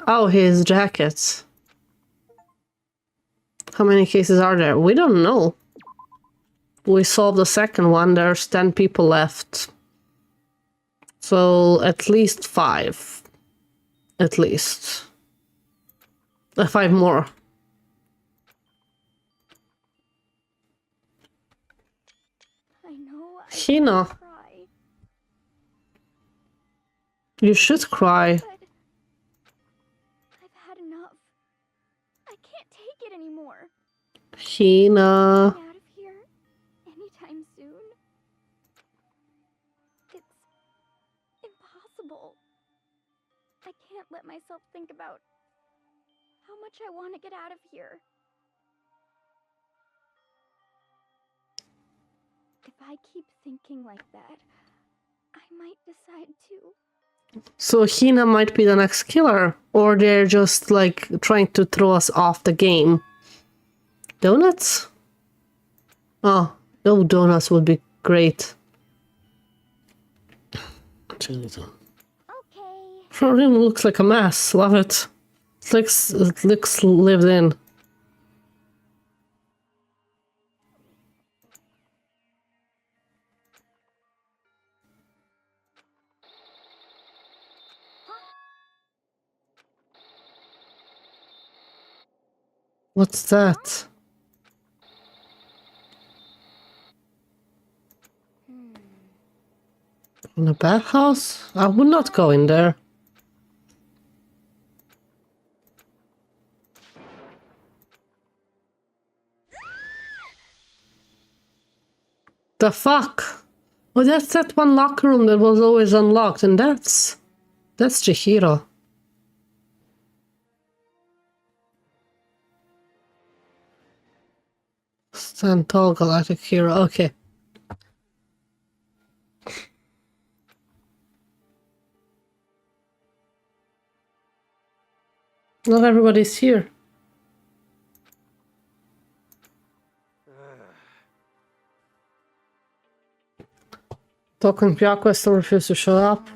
Oh, his jackets. How many cases are there? We don't know. We solved the second one. There's 10 people left. So at least 5. At least. 5 more. I know I Hina. cry, You should cry. but it anymore. Hina. Get out of here anytime soon. It's impossible. I can't let myself think about how much I want to get out of here. If I keep thinking like that, I might decide to. So Hina might be the next killer, or they're just like trying to throw us off the game. Donuts? Oh, no, donuts would be great. Okay. Front room looks like a mess. Love it. It looks lived in. What's that? In a bathhouse? I would not go in there. The fuck? Oh, that's that one locker room that was always unlocked, and that's Chihiro. Stand tall, galactic hero. Okay. Not everybody's here. Token Pyako still refuses to show up.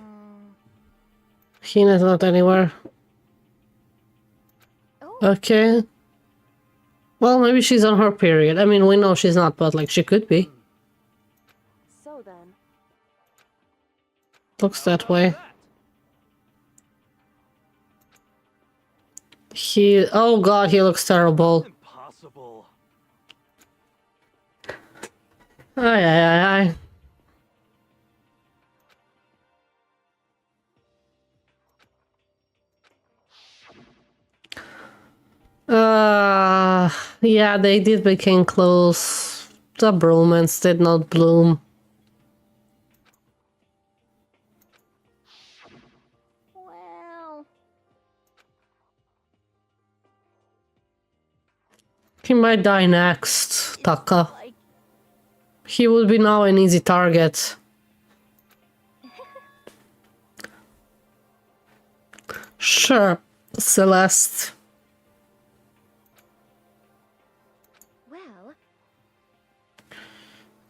Hina's not anywhere. Okay. Well, maybe she's on her period. I mean, we know she's not, but like she could be. So then. Looks that way. Oh god, he looks terrible. Impossible. Ay, ay, ay, ay. Yeah, they did become close. The bromance did not bloom. Well, He might die next, Taka. He would be now an easy target. Sure, Celeste. Well,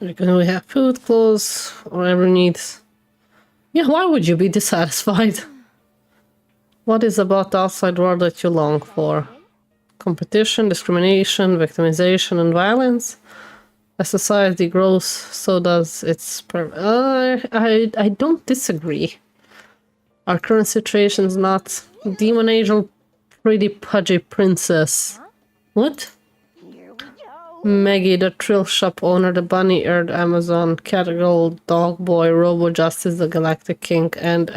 Because we have food, clothes, whatever needs. Yeah, why would you be dissatisfied? What is about the outside world that you long for? Competition, discrimination, victimization, and violence? As society grows, so does its... I don't disagree. Our current situation is not demon angel, pretty pudgy princess. What? Maggie, the thrill shop owner, the bunny eared Amazon, cat girl, dog boy, Robo Justice, the galactic king, and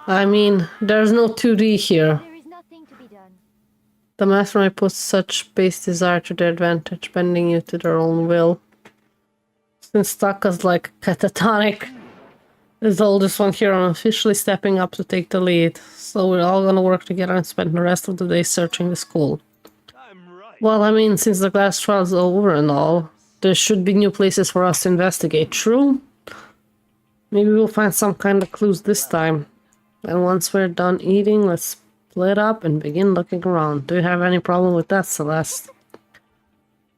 I mean, there's no 2D here. there is nothing to be done. The mastermind puts such base desire to their advantage, bending you to their own will. Since Taka's like catatonic, there's the oldest one here and officially stepping up to take the lead. So we're all gonna work together and spend the rest of the day searching the school. Well, I mean, since the class trial's over and all, there should be new places for us to investigate, true? Maybe we'll find some kind of clues this time. And once we're done eating, let's split up and begin looking around. Do you have any problem with that, Celeste?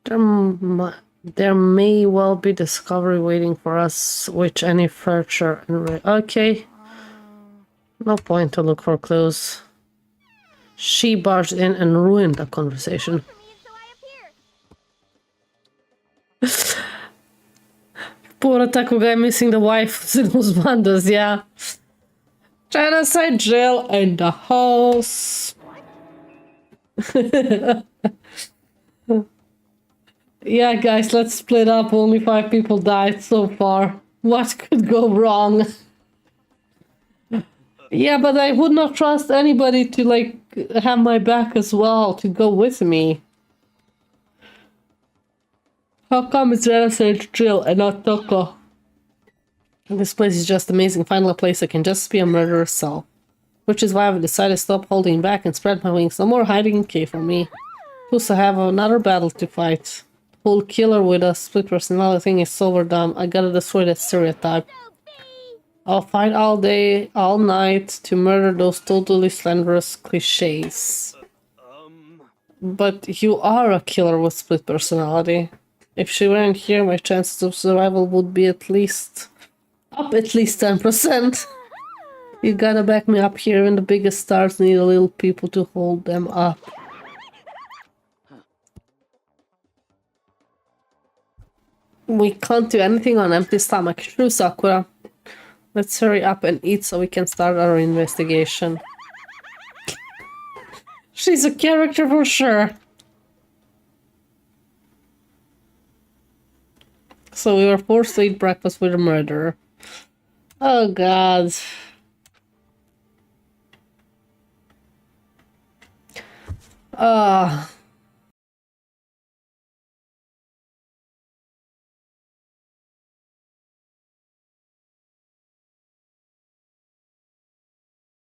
There may well be discovery waiting for us, which any furniture and... Okay. No point to look for clues. She barged in and ruined the conversation. Poor Otaku guy missing the wife in those wonders, yeah. Genocide drill in the house. Yeah, guys, let's split up. Only 5 people died so far. What could go wrong? Yeah, but I would not trust anybody to, like, have my back as well, to go with me. How come it's necessary to chill and not taco? This place is just amazing. Finally a place I can just be a murderer's cell. Which is why I've decided to stop holding back and spread my wings. No more hiding in cave for me. Plus I have another battle to fight. Whole killer with a split personality thing is so overdone. I gotta destroy that stereotype. I'll fight all day, all night to murder those totally slanderous cliches. But you are a killer with split personality. If she weren't here, my chances of survival would be at least 10%. You gotta back me up here, and the biggest stars need a little people to hold them up. We can't do anything on empty stomach. True, Sakura. Let's hurry up and eat so we can start our investigation. She's a character for sure. So we were forced to eat breakfast with a murderer. Oh god.